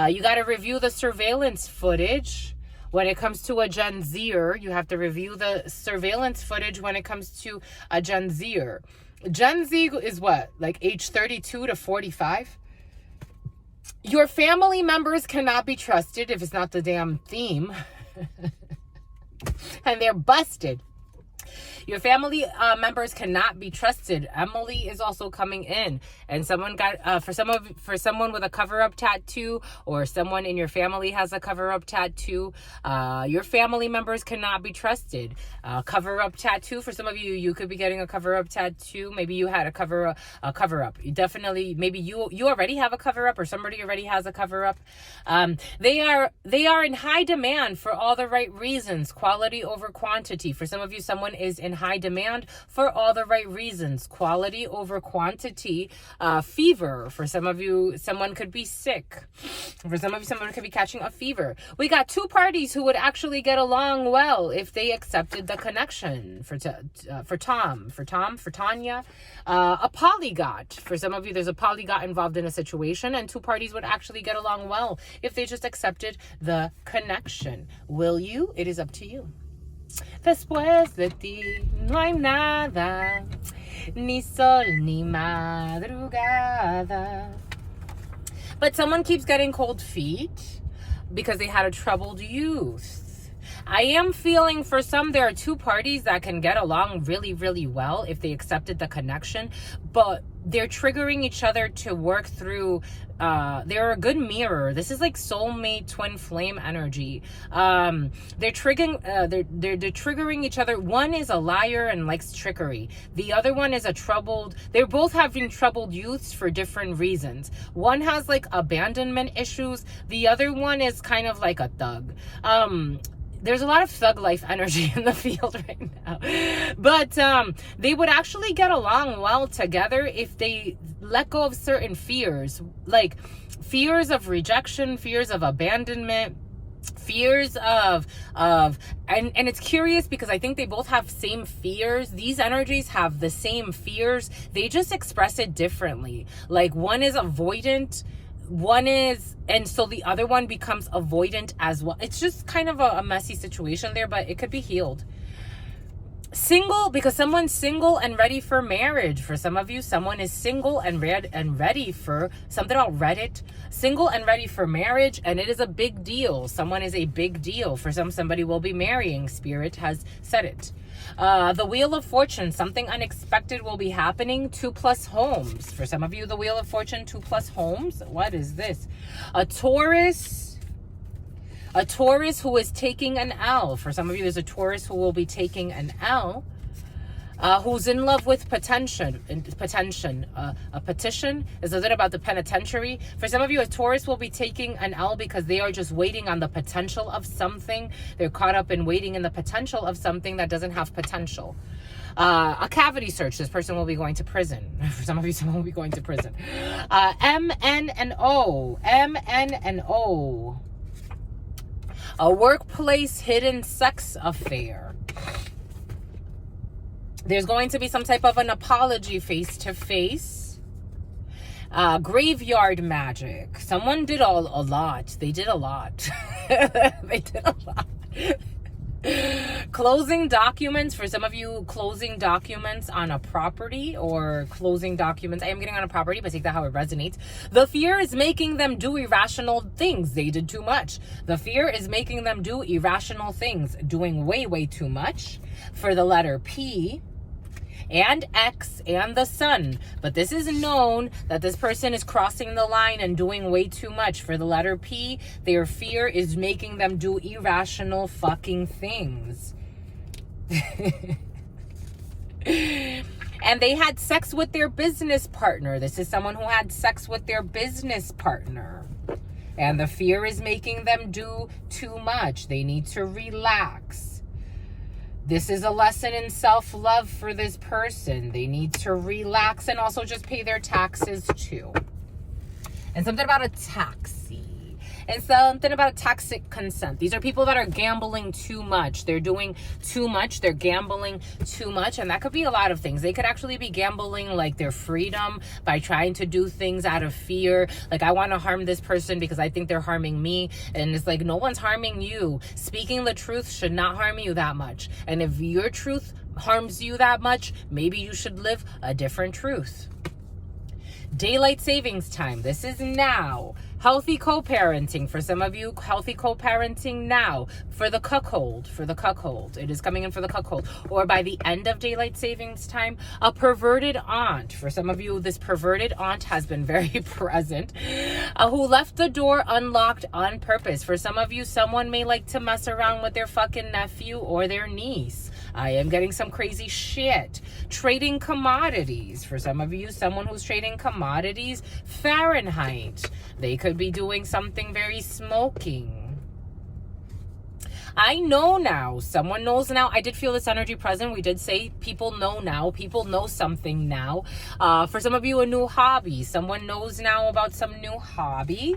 You got to review the surveillance footage. When it comes to a Gen Zer, you have to review the surveillance footage when it comes to a Gen Zer. Gen Z is what? Like age 32 to 45? Your family members cannot be trusted if it's not the damn theme. And they're busted. Your family members cannot be trusted. Emily is also coming in, and someone got for someone with a cover-up tattoo, or someone in your family has a cover-up tattoo. Your family members cannot be trusted. Cover-up tattoo for some of you. You could be getting a cover-up tattoo. Maybe you had a cover-up. You definitely, maybe you already have a cover-up, or somebody already has a cover-up. They are in high demand for all the right reasons. Quality over quantity. For some of you, someone is in high demand for all the right reasons. Quality over quantity. Fever. For some of you, someone could be sick. For some of you, someone could be catching a fever. We got two parties who would actually get along well if they accepted the connection. For Tanya, a polygot. For some of you, there's a polygot involved in a situation, and two parties would actually get along well if they just accepted the connection. Will you? It is up to you. Después de ti no hay nada, ni sol ni madrugada. But someone keeps getting cold feet because they had a troubled youth. I am feeling for some there are two parties that can get along really, really well if they accepted the connection, but they're triggering each other to work through. They're a good mirror. This is like soulmate twin flame energy. They're triggering each other. One is a liar and likes trickery. The other one is a troubled. They're both having troubled youths for different reasons. One has like abandonment issues. The other one is kind of like a thug. There's a lot of thug life energy in the field right now. But they would actually get along well together if they let go of certain fears, like fears of rejection, fears of abandonment, fears of and it's curious because I think they both have same fears. These energies have the same fears. They just express it differently. Like one is avoidant, and so the other one becomes avoidant as well. It's just kind of a messy situation there, but it could be healed. Single, because someone's single and ready for marriage. For some of you, someone is single and ready for something about Reddit. Single and ready for marriage, and it is a big deal. Someone is a big deal. For somebody will be marrying. Spirit has said it. The Wheel of Fortune, something unexpected will be happening. 2+ homes. For some of you, the Wheel of Fortune, 2+ homes. What is this? A Taurus who is taking an L. For some of you, there's a Taurus who will be taking an L. Who's in love with petition. A petition is a little about the penitentiary. For some of you, a Taurus will be taking an L because they are just waiting on the potential of something. They're caught up in waiting in the potential of something that doesn't have potential. A cavity search. This person will be going to prison. For some of you, someone will be going to prison. M, N, and O. M, N, and O. A workplace hidden sex affair. There's going to be some type of an apology face-to-face. Graveyard magic. Someone did a lot. They did a lot. They did a lot. Closing documents. For some of you, closing documents on a property or closing documents. I am getting on a property, but take that how it resonates. The fear is making them do irrational things. They did too much. The fear is making them do irrational things. Doing way, way too much. For the letter P and X and the Sun. But this is known that this person is crossing the line and doing way too much. For the letter P, their fear is making them do irrational fucking things. And they had sex with their business partner. This is someone who had sex with their business partner. And the fear is making them do too much. They need to relax. This is a lesson in self-love for this person. They need to relax and also just pay their taxes too. And something about a taxi. And something about toxic consent. These are people that are gambling too much. They're doing too much. They're gambling too much. And that could be a lot of things. They could actually be gambling like their freedom by trying to do things out of fear. Like, I want to harm this person because I think they're harming me. And it's like, no one's harming you. Speaking the truth should not harm you that much. And if your truth harms you that much, maybe you should live a different truth. Daylight savings time. This is now. Healthy co-parenting. For some of you, healthy co-parenting now. For the cuckold. It is coming in for the cuckold. Or by the end of daylight savings time, a perverted aunt. For some of you, this perverted aunt has been very present. Who left the door unlocked on purpose. For some of you, someone may like to mess around with their fucking nephew or their niece. I am getting some crazy shit. Trading commodities. For some of you, someone who's trading commodities. Fahrenheit. They could be doing something very smoking. I know now. Someone knows now. I did feel this energy present. We did say people know now. People know something now. For some of you, a new hobby. Someone knows now about some new hobby.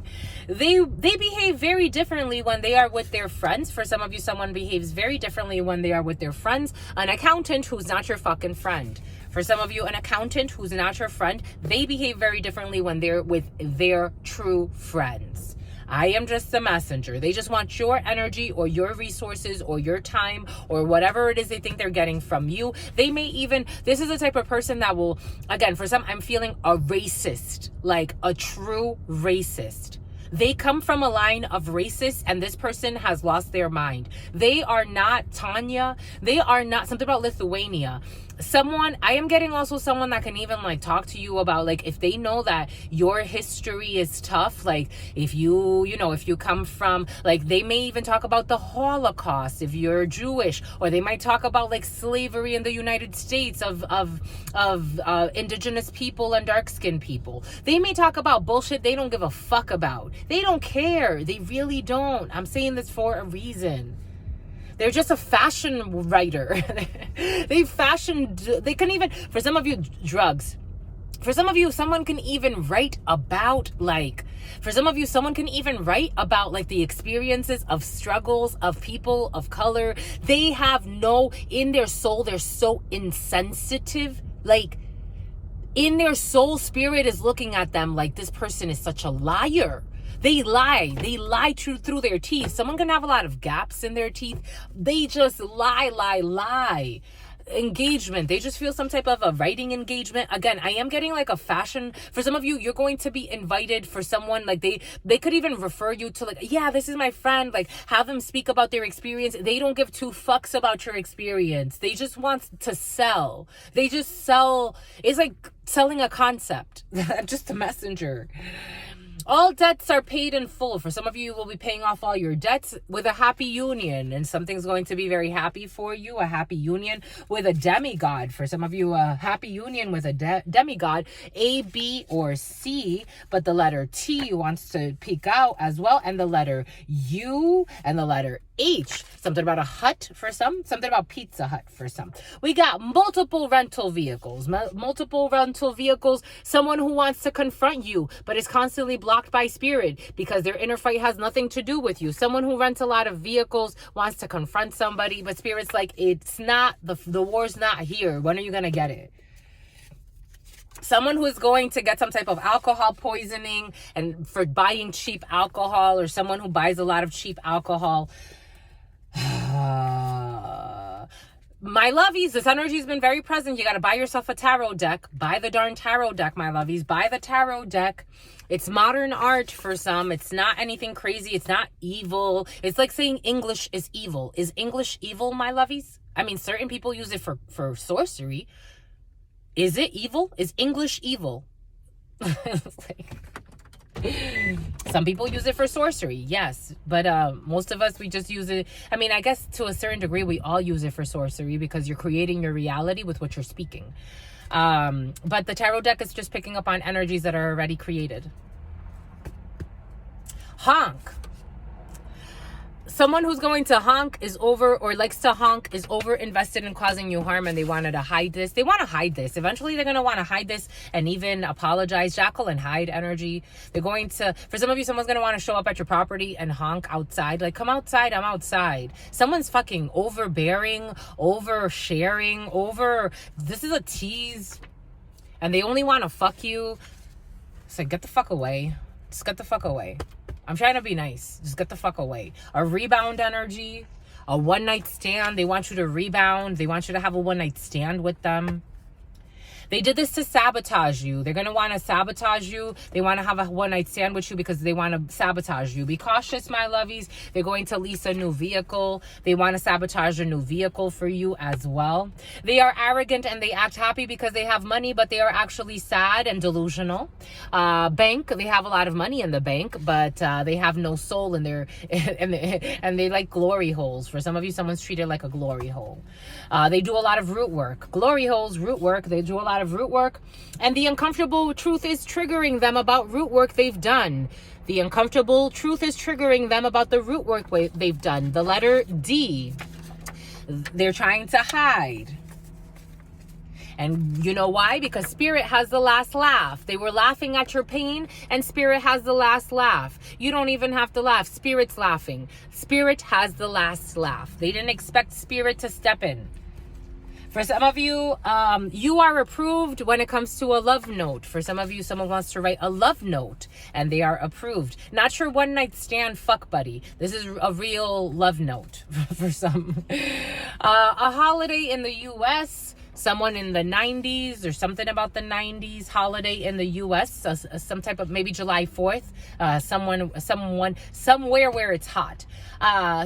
They behave very differently when they are with their friends. For some of you, someone behaves very differently when they are with their friends. An accountant who's not your fucking friend. For some of you, an accountant who's not your friend, they behave very differently when they're with their true friends. I am just the messenger. They just want your energy or your resources or your time or whatever it is they think they're getting from you. They may even, this is the type of person that will, again, for some, I'm feeling a racist, like a true racist. They come from a line of racists, and this person has lost their mind. They are not Tanya. They are not something about Lithuania. Someone, I am getting also someone that can even like talk to you about like if they know that your history is tough, like if you know, if you come from like, they may even talk about the Holocaust if you're Jewish, or they might talk about like slavery in the United States of indigenous people and dark-skinned people. They may talk about bullshit they don't give a fuck about. They don't care. They really don't. I'm saying this for a reason. They're just a fashion writer. They can even, for some of you, drugs. For some of you, someone can even write about like, for some of you, someone can even write about like the experiences of struggles of people of color. They have in their soul, they're so insensitive. Like in their soul, spirit is looking at them like this person is such a liar. They lie through their teeth. Someone can have a lot of gaps in their teeth. They just lie. Engagement. They just feel some type of a writing engagement. Again, I am getting like a fashion. For some of you, you're going to be invited for someone, like they could even refer you to like, yeah, this is my friend. Like have them speak about their experience. They don't give two fucks about your experience. They just want to sell. They just sell. It's like selling a concept. Just a messenger. All debts are paid in full. For some of you, you will be paying off all your debts with a happy union, and something's going to be very happy for you. A happy union with a demigod. For some of you, a happy union with a demigod, A, B, or C, but the letter T wants to peek out as well, and the letter U and the letter H. Something about a hut for some, something about Pizza Hut for some. We got multiple rental vehicles. Someone who wants to confront you, but is constantly blocked by spirit because their inner fight has nothing to do with you. Someone who rents a lot of vehicles wants to confront somebody, but spirit's like, it's not, the war's not here. When are you going to get it? Someone who is going to get some type of alcohol poisoning and for buying cheap alcohol, or someone who buys a lot of cheap alcohol. My lovies, this energy has been very present. You got to buy yourself a tarot deck. Buy the darn tarot deck, my lovies. Buy the tarot deck. It's modern art for some. It's not anything crazy. It's not evil. It's like saying English is evil. Is English evil, my lovies? I mean, certain people use it for sorcery. Is it evil? Is English evil? Some people use it for sorcery, yes, but most of us, we just use it. I mean, I guess to a certain degree we all use it for sorcery because you're creating your reality with what you're speaking. But the tarot deck is just picking up on energies that are already created. Honk. Someone who's going to honk is over, or likes to honk, is over invested in causing you harm, and they wanted to hide this. They want to hide this. Eventually, they're going to want to hide this and even apologize. Jackal and Hyde energy. They're going to, for some of you, someone's going to want to show up at your property and honk outside. Like, come outside, I'm outside. Someone's fucking overbearing, oversharing, this is a tease. And they only want to fuck you. It's like, get the fuck away. Just get the fuck away. I'm trying to be nice. Just get the fuck away. A rebound energy. A one-night stand. They want you to rebound. They want you to have a one-night stand with them. They did this to sabotage you. They're going to want to sabotage you. They want to have a one-night stand with you because they want to sabotage you. Be cautious, my lovies. They're going to lease a new vehicle. They want to sabotage a new vehicle for you as well. They are arrogant and they act happy because they have money, but they are actually sad and delusional. Bank, they have a lot of money in the bank, but they have no soul in their, and they like glory holes. For some of you, someone's treated like a glory hole. They do a lot of root work. Glory holes, root work. They do a lot of root work, and the uncomfortable truth is triggering them about root work they've done. The uncomfortable truth is triggering them about the root work they've done. The letter D. They're trying to hide. And you know why? Because Spirit has the last laugh. They were laughing at your pain, and Spirit has the last laugh. You don't even have to laugh. Spirit's laughing. Spirit has the last laugh. They didn't expect Spirit to step in. For some of you, you are approved when it comes to a love note. For some of you, someone wants to write a love note, and they are approved. Not your one-night stand fuck buddy. This is a real love note for some. A holiday in the U.S., someone in the 90s or something about the 90s holiday in the U.S., some type of maybe July 4th, someone, somewhere where it's hot.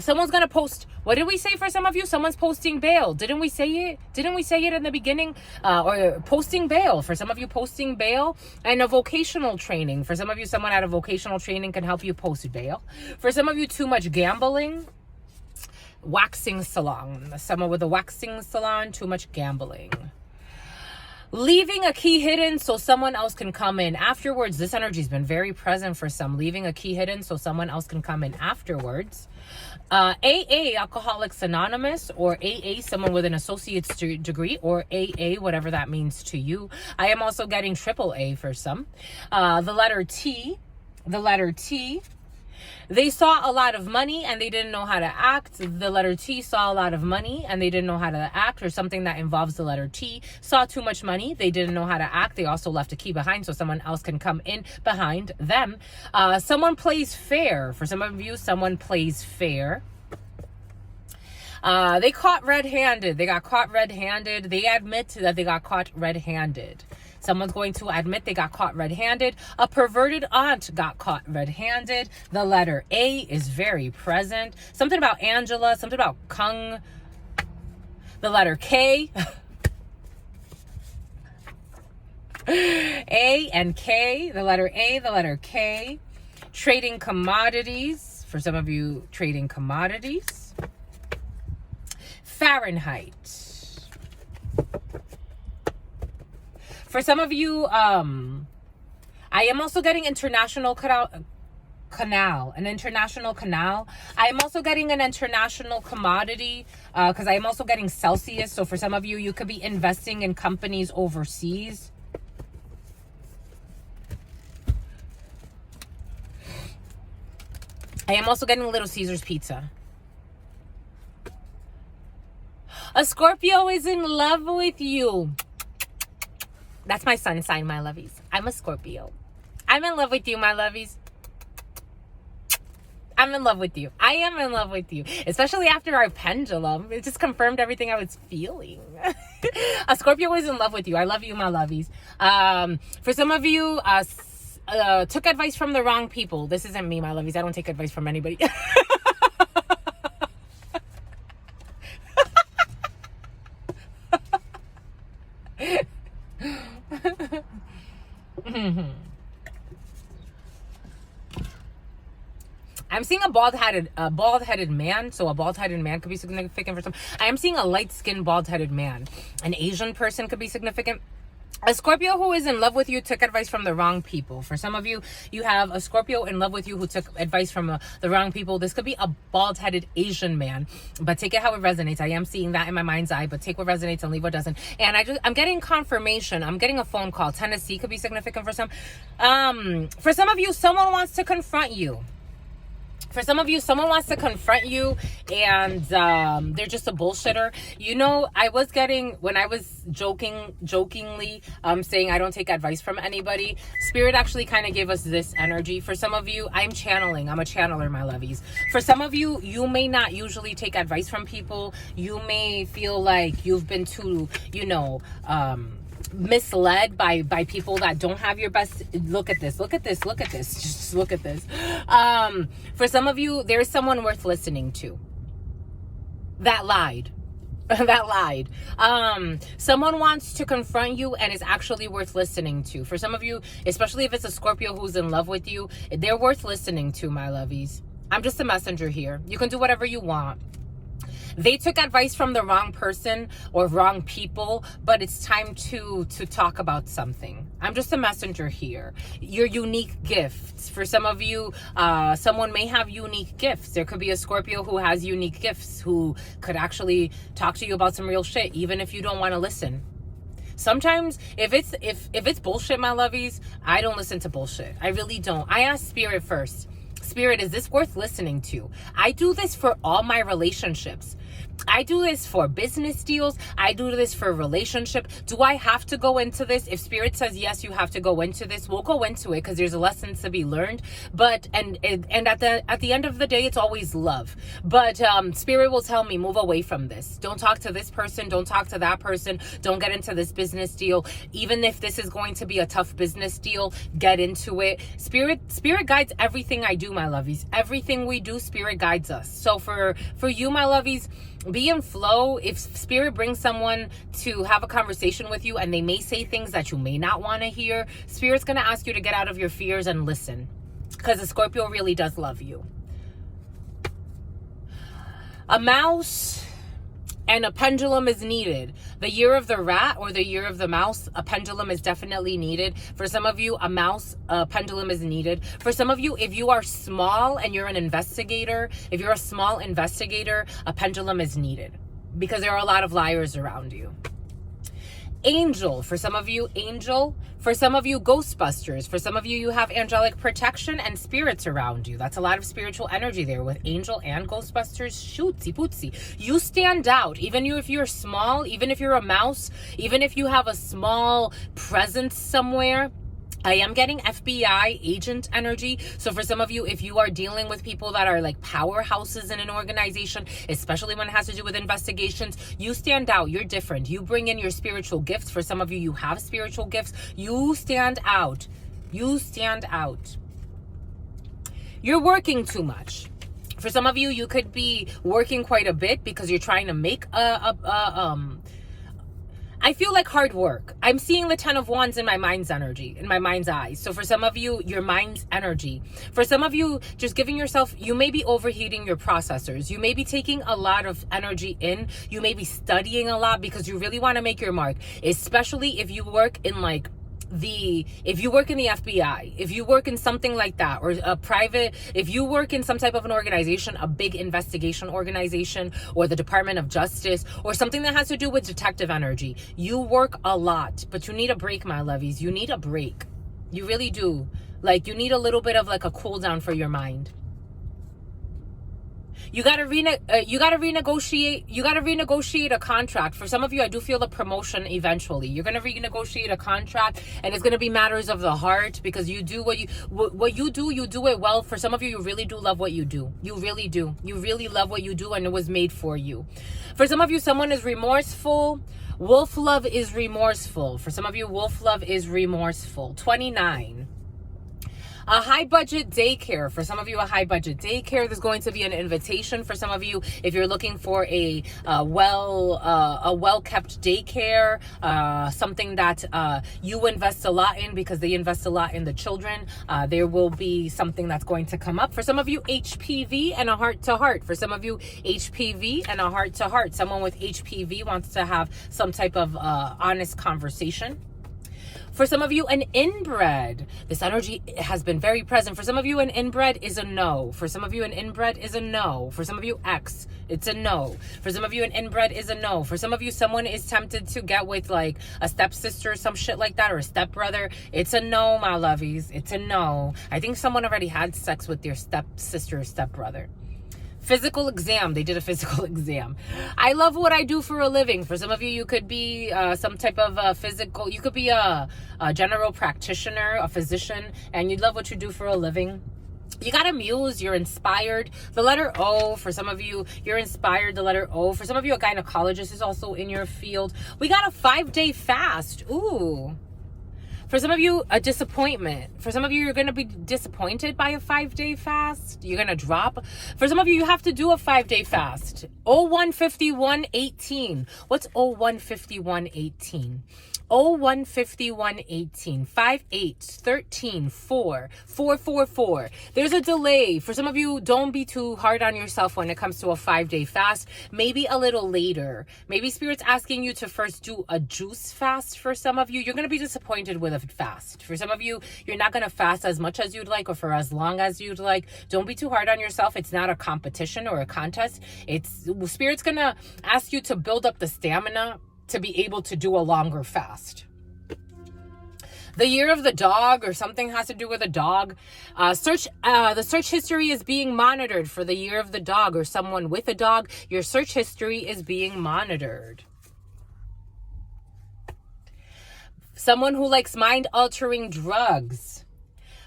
Someone's going to post, what did we say for some of you? Someone's posting bail. Didn't we say it? Didn't we say it in the beginning? Or posting bail. For some of you, posting bail and a vocational training. For some of you, someone at a vocational training can help you post bail. For some of you, too much gambling. Waxing salon. Someone with a waxing salon, too much gambling. Leaving a key hidden so someone else can come in afterwards. This energy has been very present for some. Leaving a key hidden so someone else can come in afterwards. AA, Alcoholics Anonymous, or AA, someone with an associate's degree, or AA, whatever that means to you. I am also getting AAA for some. The letter T. They saw a lot of money and they didn't know how to act. The letter T saw a lot of money and they didn't know how to act, or something that involves the letter T. Saw too much money. They didn't know how to act. They also left a key behind so someone else can come in behind them. Someone plays fair. For some of you, someone plays fair. They caught red-handed. They got caught red-handed. They admit that they got caught red-handed. Someone's going to admit they got caught red-handed. A perverted aunt got caught red-handed. The letter A is very present. Something about Angela. Something about Kung. The letter K. A and K. The letter A, the letter K. Trading commodities. For some of you, trading commodities. Fahrenheit. For some of you, I am also getting international canal, an international canal. I am also getting an international commodity because I am also getting Celsius. So for some of you, you could be investing in companies overseas. I am also getting Little Caesars pizza. A Scorpio is in love with you. That's my sun sign, my lovies. I'm a Scorpio. I'm in love with you, my lovies. I'm in love with you. I am in love with you. Especially after our pendulum. It just confirmed everything I was feeling. A Scorpio is in love with you. I love you, my lovies. For some of you, took advice from the wrong people. This isn't me, my lovies. I don't take advice from anybody. I'm seeing a bald-headed man. So a bald-headed man could be significant for some. I am seeing a light-skinned bald-headed man. An Asian person could be significant. A Scorpio who is in love with you took advice from the wrong people. For some of you, you have a Scorpio in love with you who took advice from the wrong people. This could be a bald-headed Asian man, but take it how it resonates. I am seeing that in my mind's eye, but take what resonates and leave what doesn't. And I'm getting confirmation. I'm getting a phone call. Tennessee could be significant for some. For some of you, someone wants to confront you. For some of you, someone wants to confront you and they're just a bullshitter. You know, I was getting, when I was jokingly saying I don't take advice from anybody, Spirit actually kind of gave us this energy. For some of you, I'm channeling. I'm a channeler, my lovies. For some of you, you may not usually take advice from people. You may feel like you've been too, misled by people that don't have your best. Look at this, just look at this. For some of you, there's someone worth listening to that lied. Someone wants to confront you and is actually worth listening to. For some of you, especially if it's a Scorpio who's in love with you, they're worth listening to, my lovies. I'm just a messenger here. You can do whatever you want. They took advice from the wrong person or wrong people, but it's time to talk about something. I'm just a messenger here. Your unique gifts. For some of you, someone may have unique gifts. There could be a Scorpio who has unique gifts, who could actually talk to you about some real shit, even if you don't want to listen. Sometimes if it's bullshit, my lovies, I don't listen to bullshit. I really don't. I ask spirit first. Spirit, is this worth listening to? I do this for all my relationships. I do this for business deals. I do this for relationship. Do I have to go into this? If spirit says yes, you have to go into this, we'll go into it because there's lessons to be learned. But and at the end of the day, it's always love. But spirit will tell me, move away from this. Don't talk to this person. Don't talk to that person. Don't get into this business deal. Even if this is going to be a tough business deal, get into it. Spirit guides everything I do, my lovies. Everything we do, spirit guides us. So for you, my lovies, be in flow. If spirit brings someone to have a conversation with you and they may say things that you may not want to hear, spirit's going to ask you to get out of your fears and listen, because the Scorpio really does love you. A mouse and a pendulum is needed. The year of the rat or the year of the mouse, a pendulum is definitely needed. For some of you, a pendulum is needed. For some of you, if you are small and you're an investigator, if you're a small investigator, a pendulum is needed, because there are a lot of liars around you. Angel, for some of you, angel. For some of you, Ghostbusters. For some of you, you have angelic protection and spirits around you. That's a lot of spiritual energy there with angel and Ghostbusters. Shootsy pootsy. You stand out. Even if you're small, even if you're a mouse, even if you have a small presence somewhere. I am getting FBI agent energy. So for some of you, if you are dealing with people that are like powerhouses in an organization, especially when it has to do with investigations, you stand out. You're different. You bring in your spiritual gifts. For some of you, you have spiritual gifts. You stand out. You stand out. You're working too much. For some of you, you could be working quite a bit because you're trying to make I feel like hard work. I'm seeing the 10 of Wands in my mind's energy, in my mind's eyes. So for some of you, your mind's energy. For some of you, just giving yourself, you may be overheating your processors. You may be taking a lot of energy in. You may be studying a lot because you really want to make your mark, especially if you work in if you work in the FBI, if you work in something like that, or a private, if you work in some type of an organization, a big investigation organization, or the Department of Justice, or something that has to do with detective energy, you work a lot, but you need a break, my lovies. You need a break. You really do. Like, you need a little bit of like a cool down for your mind. You gotta renegotiate a contract. For some of you, I do feel a promotion eventually. You're gonna renegotiate a contract, and it's gonna be matters of the heart, because you do what you do it well. For some of you, you really do love what you do. You really do. You really love what you do, and it was made for you. For some of you, someone is remorseful. Wolf love is remorseful. For some of you, wolf love is remorseful. 29. A high budget daycare. For some of you, a high budget daycare. There's going to be an invitation. For some of you, if you're looking for a well kept daycare, something that you invest a lot in because they invest a lot in the children, there will be something that's going to come up. For some of you, HPV and a heart to heart. For some of you, HPV and a heart to heart. Someone with HPV wants to have some type of honest conversation. For some of you, an inbred. This energy has been very present. For some of you, an inbred is a no. For some of you, an inbred is a no. For some of you, X, it's a no. For some of you, an inbred is a no. For some of you, someone is tempted to get with like a stepsister or some shit like that, or a stepbrother. It's a no, my lovies. It's a no. I think someone already had sex with their stepsister or stepbrother. Physical exam. They did a physical exam. I love what I do for a living. For some of you, you could be some type of physical. You could be a general practitioner, a physician, and you love what you do for a living. You got a muse. You're inspired. The letter O. For some of you, you're inspired. The letter O. For some of you, a gynecologist is also in your field. We got a 5-day fast. Ooh. For some of you, a disappointment. For some of you, you're going to be disappointed by a 5-day fast. You're going to drop. For some of you, you have to do a 5-day fast. 015118. What's 015118? 015118 5813 There's a delay. For some of you, don't be too hard on yourself when it comes to a 5-day fast. Maybe a little later. Maybe Spirit's asking you to first do a juice fast. For some of you, you're going to be disappointed with a fast. For some of you, you're not going to fast as much as you'd like or for as long as you'd like. Don't be too hard on yourself. It's not a competition or a contest. Spirit's going to ask you to build up the stamina to be able to do a longer fast. The year of the dog, or something has to do with a dog. The search history is being monitored for the year of the dog, or someone with a dog. Your search history is being monitored. Someone who likes mind-altering drugs,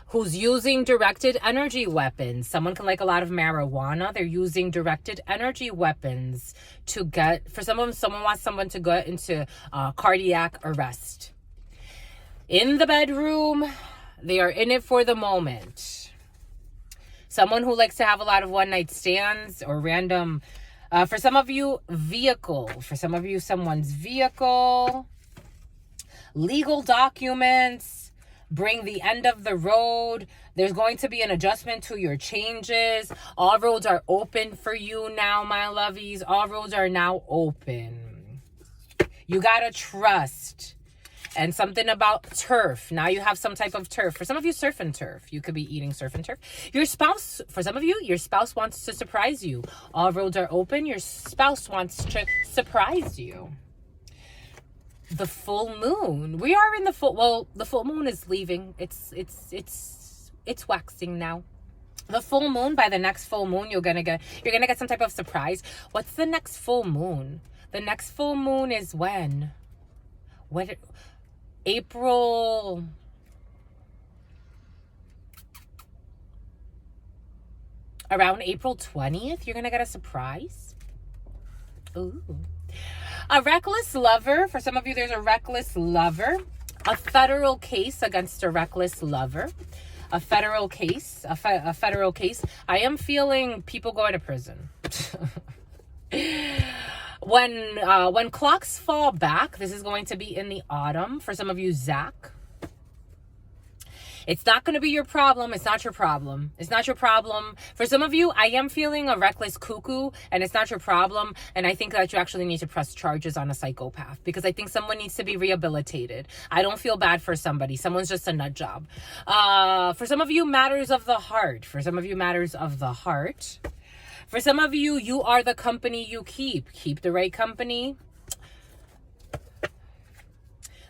who's using directed energy weapons. Someone can like a lot of marijuana. They're using directed energy weapons to get, for someone wants someone to go into cardiac arrest. In the bedroom, they are in it for the moment. Someone who likes to have a lot of one-night stands or random, for some of you, vehicle. For some of you, someone's vehicle. Legal documents. Bring the end of the road. There's going to be an adjustment to your changes. All roads are open for you now, my lovies. All roads are now open. You gotta trust. And something about turf. Now you have some type of turf. For some of you, surf and turf. You could be eating surf and turf. Your spouse, for some of you, your spouse wants to surprise you. All roads are open. Your spouse wants to surprise you. The full moon. We are in the the full moon is leaving. It's waxing now. The full moon, by the next full moon, you're gonna get some type of surprise. What's the next full moon? The next full moon is when? April. Around April 20th, you're gonna get a surprise. Ooh. A reckless lover. For some of you, there's a reckless lover. A federal case against a reckless lover. A federal case. A federal case. I am feeling people going to prison. When clocks fall back, this is going to be in the autumn. For some of you, Zach. It's not going to be your problem. It's not your problem. It's not your problem. For some of you, I am feeling a reckless cuckoo, and it's not your problem. And I think that you actually need to press charges on a psychopath, because I think someone needs to be rehabilitated. I don't feel bad for somebody. Someone's just a nut job. For some of you, matters of the heart. For some of you, matters of the heart. For some of you, you are the company you keep. Keep the right company.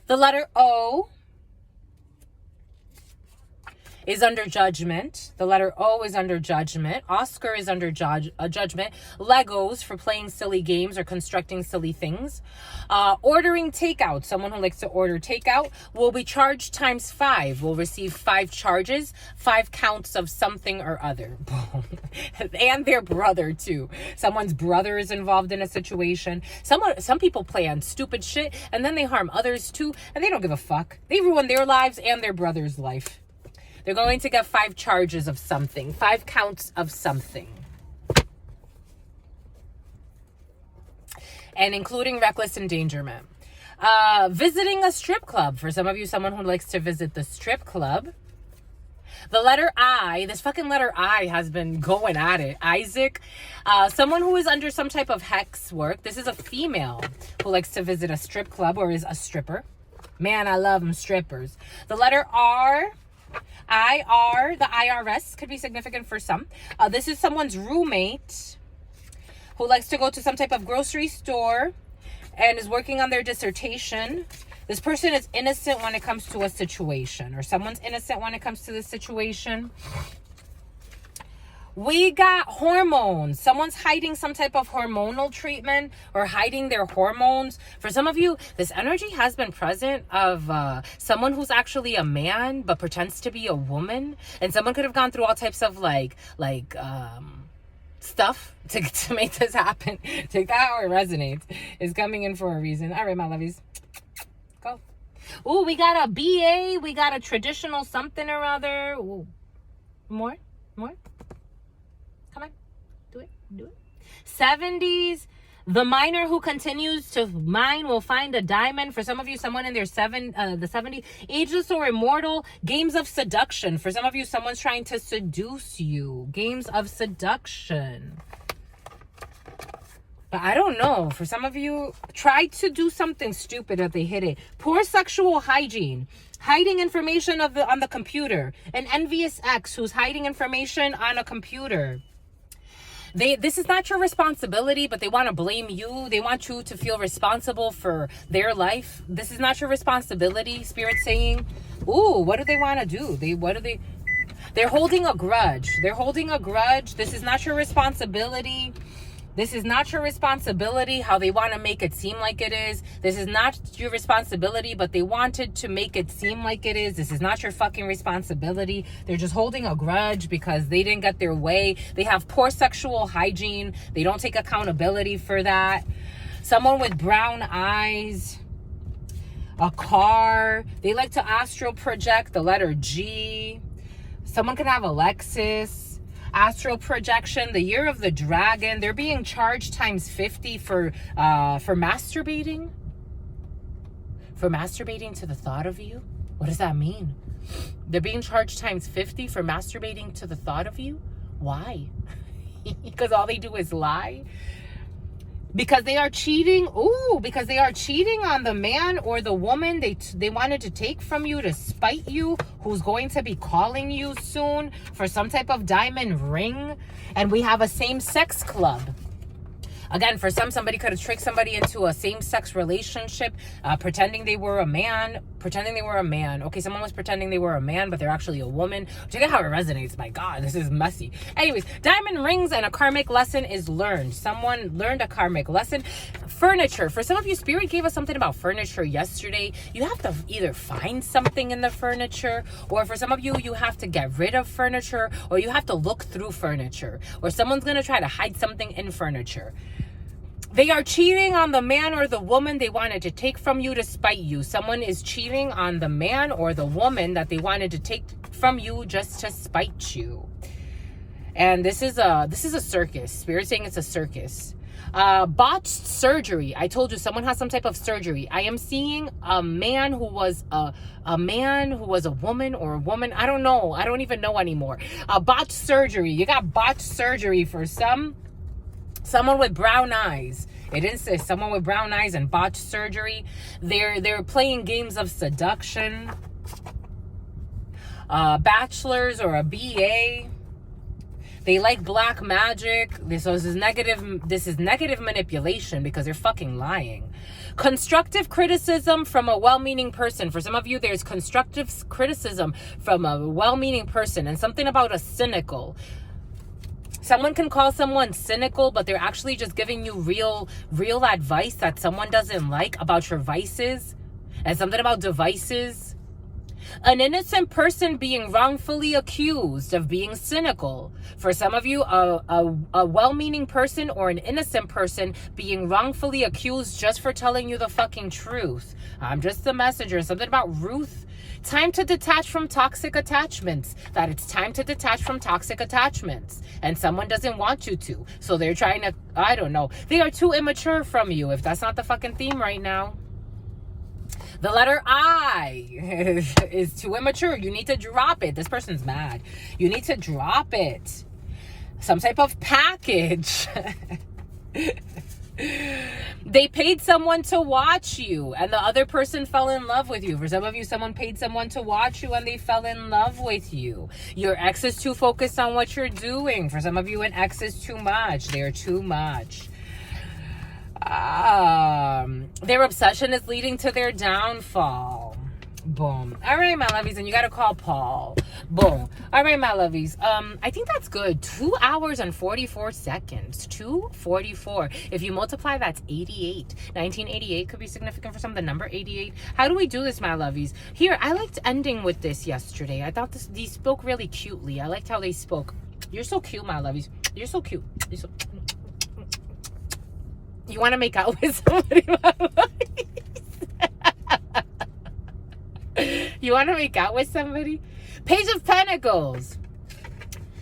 The letter O is under judgment. The letter O is under judgment. Oscar is under judgment. Legos for playing silly games or constructing silly things. Ordering takeout. Someone who likes to order takeout will be charged times 5. Will receive 5 charges, 5 counts of something or other. And their brother too. Someone's brother is involved in a situation. Some people plan stupid shit and then they harm others too, and they don't give a fuck. They ruin their lives and their brother's life. They're going to get 5 charges of something, 5 counts of something. And including reckless endangerment. Visiting a strip club. For some of you, someone who likes to visit the strip club. The letter I, this fucking letter I has been going at it. Isaac, someone who is under some type of hex work. This is a female who likes to visit a strip club or is a stripper. Man, I love them strippers. The letter R. the IRS could be significant for some. This is someone's roommate who likes to go to some type of grocery store and is working on their dissertation. This person is innocent when it comes to a situation, or someone's innocent when it comes to this situation. We got hormones. Someone's hiding some type of hormonal treatment or hiding their hormones. For some of you, this energy has been present of someone who's actually a man but pretends to be a woman. And someone could have gone through all types of stuff to make this happen. Take that how it resonates. It's coming in for a reason. All right, my lovies. Go. Ooh, we got a BA. We got a traditional something or other. Ooh. More. Come on. Do it. 70s. The miner who continues to mine will find a diamond. For some of you, someone in their the 70s. Ageless or immortal. Games of seduction. For some of you, someone's trying to seduce you. Games of seduction. But I don't know. For some of you, try to do something stupid if they hit it. Poor sexual hygiene. Hiding information on the computer. An envious ex who's hiding information on a computer. This is not your responsibility, but they want to blame you. They want you to feel responsible for their life. This is not your responsibility, Spirit saying. Ooh, what do they want to do? They're holding a grudge. This is not your responsibility. This is not your responsibility how they want to make it seem like it is. This is not your responsibility, but they wanted to make it seem like it is. This is not your fucking responsibility. They're just holding a grudge because they didn't get their way. They have poor sexual hygiene. They don't take accountability for that. Someone with brown eyes. A car. They like to astral project the letter G. Someone can have a Lexus. Astral projection, the year of the dragon. They're being charged times 50 for masturbating. For masturbating to the thought of you. What does that mean? They're being charged times 50 for masturbating to the thought of you. Why? Because all they do is lie. Because they are cheating. Ooh, because they are cheating on the man or the woman they wanted to take from you to spite you, who's going to be calling you soon for some type of diamond ring. And we have a same-sex club. Again, for somebody could have tricked somebody into a same-sex relationship, pretending they were a man. Okay, someone was pretending they were a man, but they're actually a woman. Check out how it resonates. My God, this is messy. Anyways, diamond rings and a karmic lesson is learned. Someone learned a karmic lesson. Furniture. For some of you, Spirit gave us something about furniture yesterday. You have to either find something in the furniture, or for some of you, you have to get rid of furniture, or you have to look through furniture, or someone's going to try to hide something in furniture. They are cheating on the man or the woman they wanted to take from you to spite you. Someone is cheating on the man or the woman that they wanted to take from you just to spite you. And this is a circus. Spirit saying it's a circus. Botched surgery. I told you someone has some type of surgery. I am seeing a man who was a man who was a woman or a woman. I don't know. I don't even know anymore. Botched surgery. You got botched surgery for someone with brown eyes. It didn't say someone with brown eyes and botched surgery. They're playing games of seduction. Bachelors or a BA. They like black magic. This is negative manipulation because they're fucking lying. Constructive criticism from a well-meaning person. For some of you, there's constructive criticism from a well-meaning person, and something about a cynical. Someone can call someone cynical, but they're actually just giving you real advice that someone doesn't like about your vices, and something about devices. An innocent person being wrongfully accused of being cynical. For some of you, a well-meaning person or an innocent person being wrongfully accused just for telling you the fucking truth. I'm just the messenger. Something about Ruth. Time to detach from toxic attachments. That it's time to detach from toxic attachments. And someone doesn't want you to. So they're trying to, I don't know. They are too immature from you, if that's not the fucking theme right now. The letter I is too immature. You need to drop it. This person's mad. You need to drop it. Some type of package. They paid someone to watch you and the other person fell in love with you. For some of you, someone paid someone to watch you and they fell in love with you. Your ex is too focused on what you're doing. For some of you, an ex is too much. They're too much. Their obsession is leading to their downfall. Boom. All right, my lovies, and you gotta call Paul. Boom. All right, my lovies. I think that's good. 2 hours and 44 seconds. 2:44. If you multiply, that's 88. 1988 could be significant for some. The number 88. How do we do this, my lovies? Here, I liked ending with this yesterday. I thought these spoke really cutely. I liked how they spoke. You're so cute, my lovies. You're so cute. You're so. You want to make out with somebody, my lovies? You want to make out with somebody? Page of Pentacles.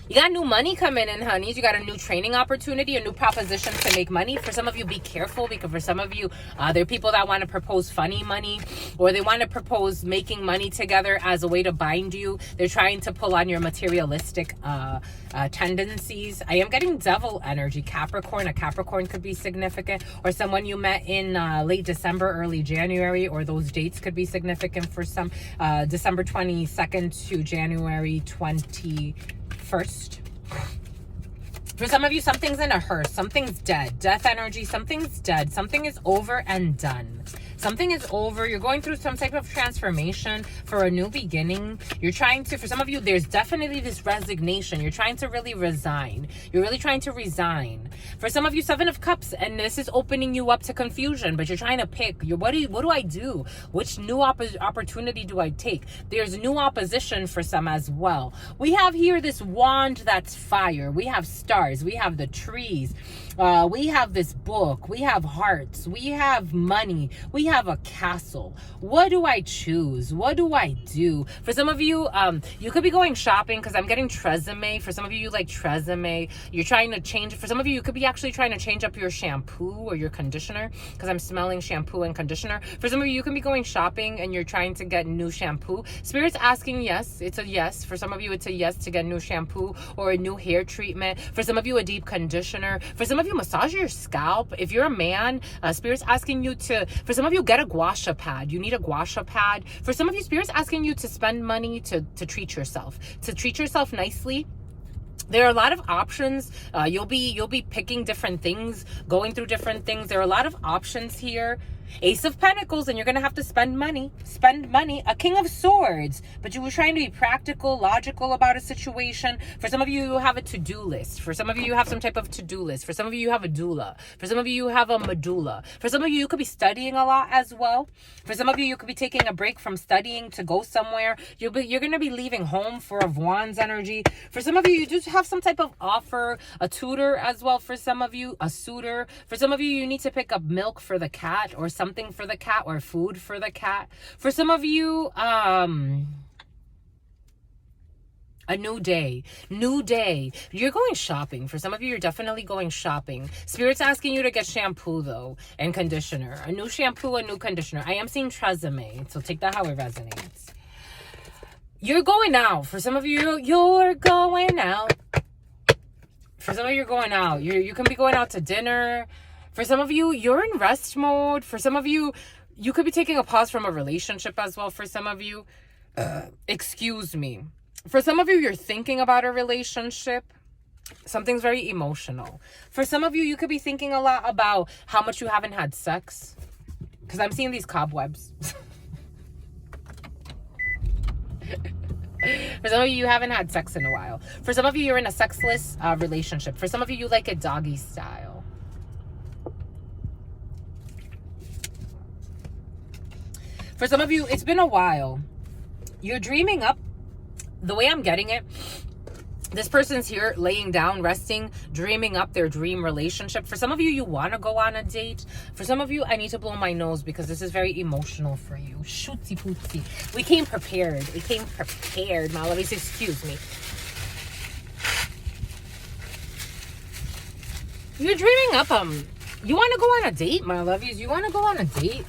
You got new money coming in, honeys. You got a new training opportunity, a new proposition to make money. For some of you, be careful, because for some of you, there are people that want to propose funny money, or they want to propose making money together as a way to bind you. They're trying to pull on your materialistic tendencies. I am getting devil energy, Capricorn. A Capricorn could be significant, or someone you met in late December, early January, or those dates could be significant for some. December 22nd to January 21st. For some of you, something's in a hearse. Something's dead. Death energy. Something's dead. Something is over and done. Something is over. You're going through some type of transformation for a new beginning. You're trying to, for some of you, there's definitely this resignation. You're trying to really resign. You're really trying to resign. For some of you, Seven of Cups, and this is opening you up to confusion, but you're trying to pick, what do I do? Which new opportunity do I take? There's new opposition for some as well. We have here this wand that's fire. We have stars. We have the trees. We have this book. We have hearts. We have money. We have a castle. What do I choose? What do I do? For some of you, you could be going shopping, because I'm getting tresemme. For some of you like tresemme. You're trying to change. For some of you could be actually trying to change up your shampoo or your conditioner, because I'm smelling shampoo and conditioner. For some of you can be going shopping and you're trying to get new shampoo. Spirit's asking yes. It's a yes. For some of you, it's a yes to get new shampoo or a new hair treatment. For some of you, a deep conditioner. For some of you, massage your scalp. If you're a man, Spirit's asking you to, for some of you, get a gua sha pad. You need a gua sha pad. For some of you, Spirit's asking you to spend money to treat yourself nicely. There are a lot of options. You'll be picking different things, going through different things. There are a lot of options here. Ace of Pentacles, and you're going to have to spend money. A King of Swords, but you were trying to be practical, logical about a situation. For some of you, you have a to-do list. For some of you, you have some type of to-do list. For some of you, you have a doula. For some of you, you have a medulla. For some of you, you could be studying a lot as well. For some of you, you could be taking a break from studying to go somewhere. You're going to be leaving home, Four of Wands energy. For some of you, you just have some type of offer, a tutor as well. For some of you, a suitor. For some of you, you need to pick up milk for the cat, or something for the cat, or food for the cat. For some of you, a new day. You're going shopping. For some of you, you're definitely going shopping. Spirit's asking you to get shampoo though, and conditioner. A new shampoo, a new conditioner. I am seeing tresemme, so take that how it resonates. You're going out. For some of you, you're going out. For some of you, you're going out. You can be going out to dinner. For some of you, you're in rest mode. For some of you, you could be taking a pause from a relationship as well. For some of you, excuse me. For some of you, you're thinking about a relationship. Something's very emotional. For some of you, you could be thinking a lot about how much you haven't had sex. Because I'm seeing these cobwebs. For some of you, you haven't had sex in a while. For some of you, you're in a sexless relationship. For some of you, you like it doggy style. For some of you, it's been a while. You're dreaming up. The way I'm getting it, this person's here laying down, resting, dreaming up their dream relationship. For some of you, you want to go on a date. For some of you, I need to blow my nose because this is very emotional for you. Shootsy pootsy. We came prepared, my lovies. Excuse me. You're dreaming up, you want to go on a date, my lovies. You want to go on a date.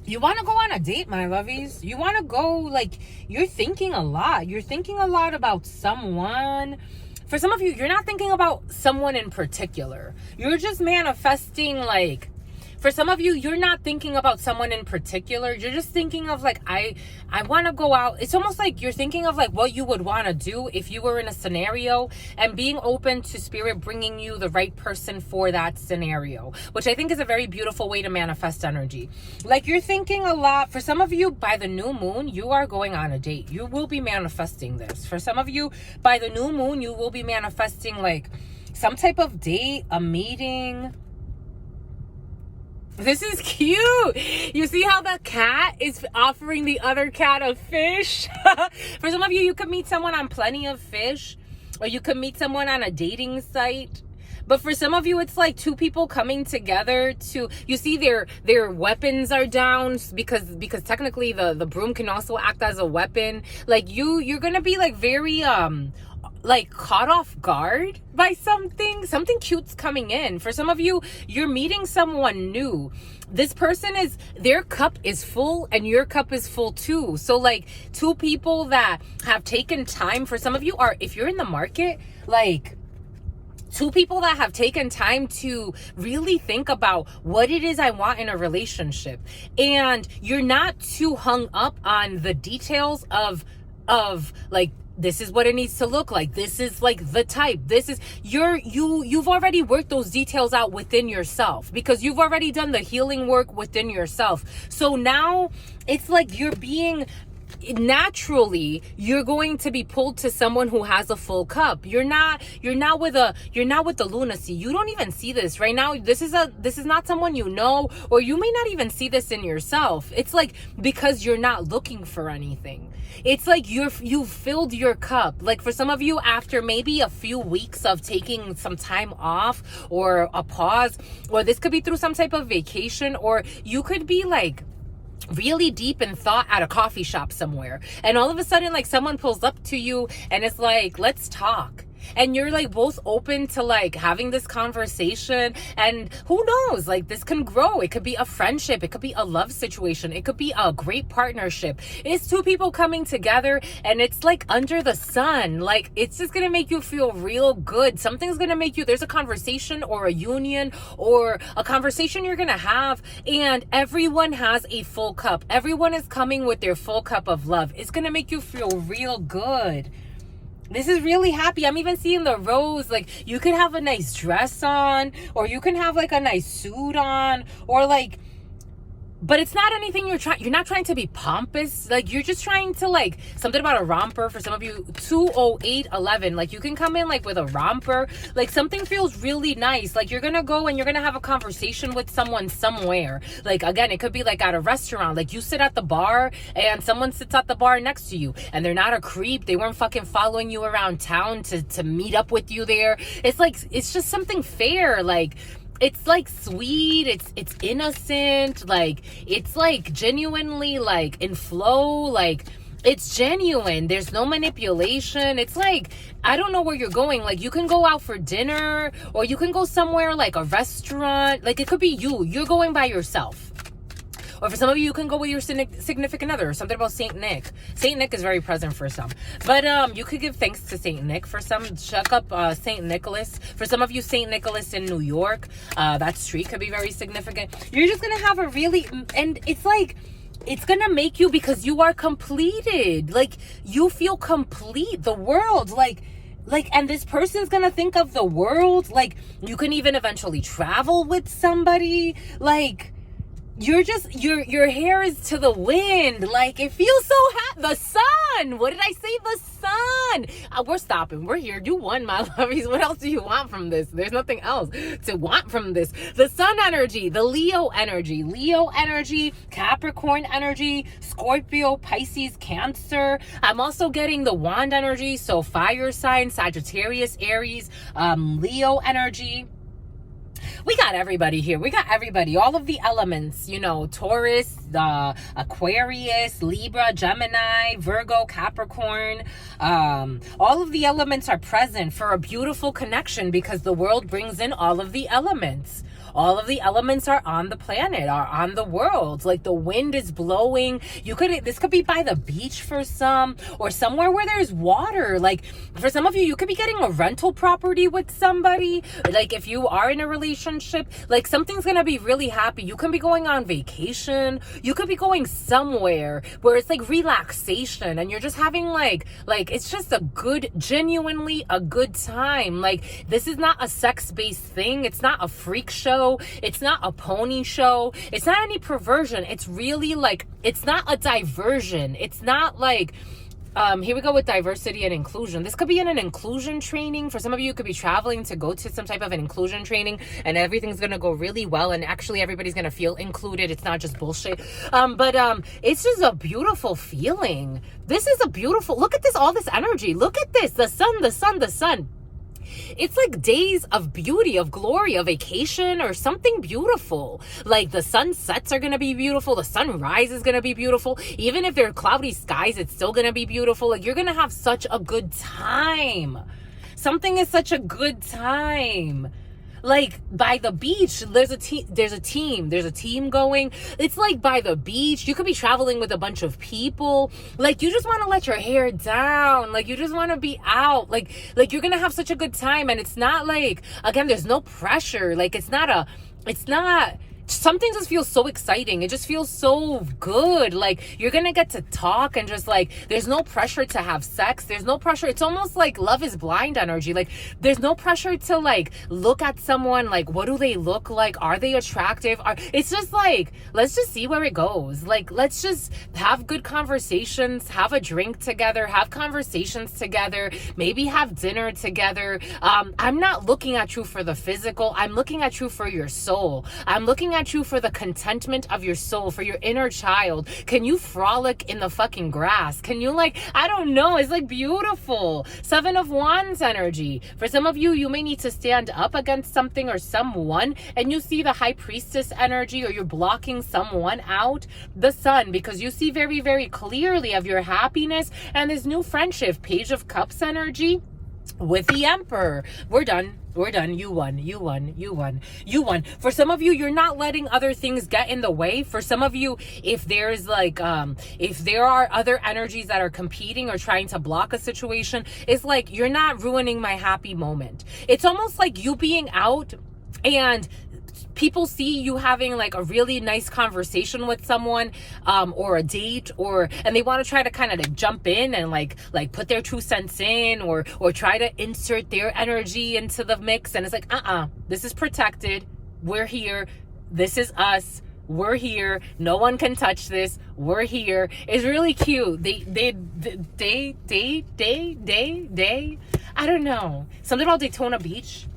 You want to go on a date, my lovies. You want to go, like, you're thinking a lot. You're thinking a lot about someone. For some of you, you're not thinking about someone in particular. You're just manifesting, like, for some of you, you're not thinking about someone in particular. You're just thinking of, like, I want to go out. It's almost like you're thinking of, like, what you would want to do if you were in a scenario, and being open to spirit bringing you the right person for that scenario, which I think is a very beautiful way to manifest energy. Like, you're thinking a lot. For some of you, by the new moon, you are going on a date. You will be manifesting this. For some of you, by the new moon, you will be manifesting, like, some type of date, a meeting. This is cute. You see how the cat is offering the other cat a fish? For some of you, you could meet someone on Plenty of Fish, or you could meet someone on a dating site. But for some of you, it's like two people coming together to, you see their weapons are down, because technically the broom can also act as a weapon. Like you're gonna be like very like caught off guard by something cute's coming in. For some of you, you're meeting someone new. This person is, their cup is full and your cup is full too. So like two people that have taken time, for some of you are, if you're in the market, like two people that have taken time to really think about what it is I want in a relationship. And you're not too hung up on the details of like, this is what it needs to look like. This is like the type. This is you've already worked those details out within yourself, because you've already done the healing work within yourself. So now it's like you're going to be pulled to someone who has a full cup. You're not with the lunacy. You don't even see this right now. This is not someone you know, or you may not even see this in yourself. It's like, because you're not looking for anything. It's like you've filled your cup. Like for some of you, after maybe a few weeks of taking some time off or a pause, or this could be through some type of vacation, or you could be like really deep in thought at a coffee shop somewhere, and all of a sudden like someone pulls up to you and it's like, let's talk. And you're like both open to like having this conversation, and who knows, like this can grow. It could be a friendship, it could be a love situation, it could be a great partnership. It's two people coming together, and it's like under the sun. Like it's just gonna make you feel real good. Something's gonna make you, there's a conversation or a union or a conversation you're gonna have, and everyone has a full cup. Everyone is coming with their full cup of love. It's gonna make you feel real good. This is really happy. I'm even seeing the rose. Like you could have a nice dress on, or you can have like a nice suit on, or like, but it's not anything you're not trying to be pompous. Like you're just trying to, like, something about a romper. For some of you, 20811, like you can come in like with a romper. Like something feels really nice. Like you're gonna go and you're gonna have a conversation with someone somewhere. Like again, it could be like at a restaurant. Like you sit at the bar and someone sits at the bar next to you, and they're not a creep. They weren't fucking following you around town to meet up with you there. It's like, it's just something fair. Like it's like sweet, it's innocent, like it's like genuinely like in flow, like it's genuine. There's no manipulation. It's like, I don't know where you're going. Like you can go out for dinner, or you can go somewhere like a restaurant. Like it could be you're going by yourself. Or for some of you, you can go with your significant other. Something about Saint Nick. Saint Nick is very present for some. But you could give thanks to Saint Nick. For some, check up Saint Nicholas. For some of you, Saint Nicholas in New York. That street could be very significant. You're just going to have a really... And it's like... It's going to make you, because you are completed. Like, you feel complete. The world, like, and this person's gonna think of the world. Like, you can even eventually travel with somebody. Like... You're just, your hair is to the wind. Like, it feels so hot. The sun. What did I say? The sun. We're stopping. We're here. You won, my lovies. What else do you want from this? There's nothing else to want from this. The sun energy, the Leo energy, Capricorn energy, Scorpio, Pisces, Cancer. I'm also getting the wand energy. So fire sign, Sagittarius, Aries, Leo energy. We got everybody here. We got everybody. All of the elements, you know, Taurus, Aquarius, Libra, Gemini, Virgo, Capricorn. All of the elements are present for a beautiful connection, because the world brings in all of the elements. All of the elements are on the planet, are on the world. Like the wind is blowing. This could be by the beach for some, or somewhere where there's water. Like for some of you, you could be getting a rental property with somebody. Like if you are in a relationship, like something's going to be really happy. You can be going on vacation. You could be going somewhere where it's like relaxation, and you're just having like it's just genuinely a good time. Like this is not a sex-based thing. It's not a freak show. It's not a pony show. It's not any perversion. It's really like, it's not a diversion. It's not like, here we go with diversity and inclusion. This could be in an inclusion training. For some of you, it could be traveling to go to some type of an inclusion training, and everything's going to go really well. And actually everybody's going to feel included. It's not just bullshit. But it's just a beautiful feeling. This is a beautiful, look at this, all this energy. Look at this, the sun. it's like days of beauty, of glory, a vacation or something beautiful. Like the sunsets are going to be beautiful. The sunrise is going to be beautiful. Even if there are cloudy skies, it's still going to be beautiful. Like you're going to have such a good time. Something is such a good time. Like by the beach, there's a team going. It's like by the beach, you could be traveling with a bunch of people. Like you just want to let your hair down. Like you just want to be out. Like you're going to have such a good time. And it's not like, again, there's no pressure. Like something just feels so exciting. It just feels so good. Like you're gonna get to talk and just like, there's no pressure to have sex. There's no pressure. It's almost like Love is Blind energy. Like there's no pressure to like look at someone. Like, what do they look like? Are they attractive? It's just like, let's just see where it goes. Like, let's just have good conversations, have a drink together, have conversations together, maybe have dinner together. I'm not looking at you for the physical. I'm looking at you for your soul. I'm looking at you for the contentment of your soul, for your inner child. Can you frolic in the fucking grass? Can you like, I don't know, it's like beautiful. 7 of Wands energy. For some of you, you may need to stand up against something or someone, and you see the High Priestess energy, or you're blocking someone out. The Sun, because you see very, very clearly of your happiness and this new friendship. Page of Cups energy with the Emperor. We're done. You won. For some of you, you're not letting other things get in the way. For some of you, if there's like, if there are other energies that are competing or trying to block a situation, it's like, you're not ruining my happy moment. It's almost like you being out and people see you having like a really nice conversation with someone, or a date, and they want to try to kind of like jump in and like put their 2 cents in, or try to insert their energy into the mix. And it's like, this is protected. We're here. This is us. We're here. No one can touch this. We're here. It's really cute. They I don't know. Something about Daytona Beach.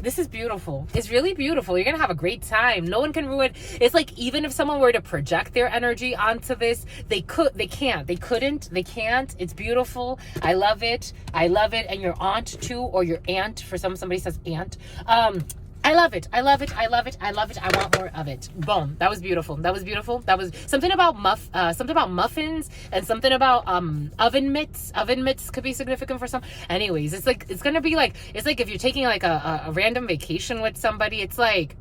This is beautiful. It's really beautiful. You're going to have a great time. No one can ruin. It's like, even if someone were to project their energy onto this, they can't. It's beautiful. I love it. And your aunt too, or your aunt, for somebody says aunt. I love it. I want more of it. Boom. That was beautiful. That was something about muffins, and something about oven mitts. Oven mitts could be significant for some. Anyways, it's like, it's gonna be like, it's like if you're taking like a random vacation with somebody, it's like,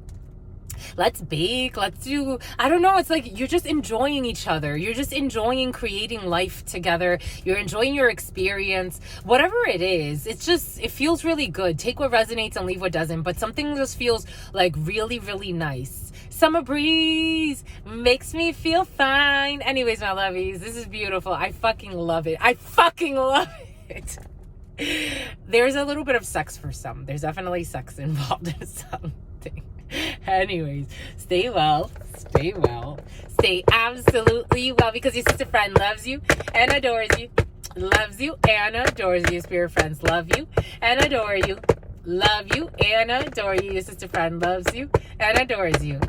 let's bake, let's do, I don't know, it's like you're just enjoying each other. You're just enjoying creating life together. You're enjoying your experience. Whatever it is, it feels really good. Take what resonates and leave what doesn't. But something just feels like really, really nice. Summer breeze makes me feel fine. Anyways, my lovies, this is beautiful. I fucking love it. There's a little bit of sex for some. There's definitely sex involved in something. Anyways, stay well, stay absolutely well, because your sister friend loves you and adores you, spirit friends love you and adore you, your sister friend loves you and adores you,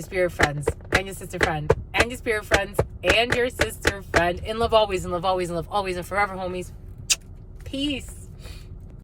spirit friends and your sister friend and your spirit friends and your sister friend, in love always, and forever, homies. Peace.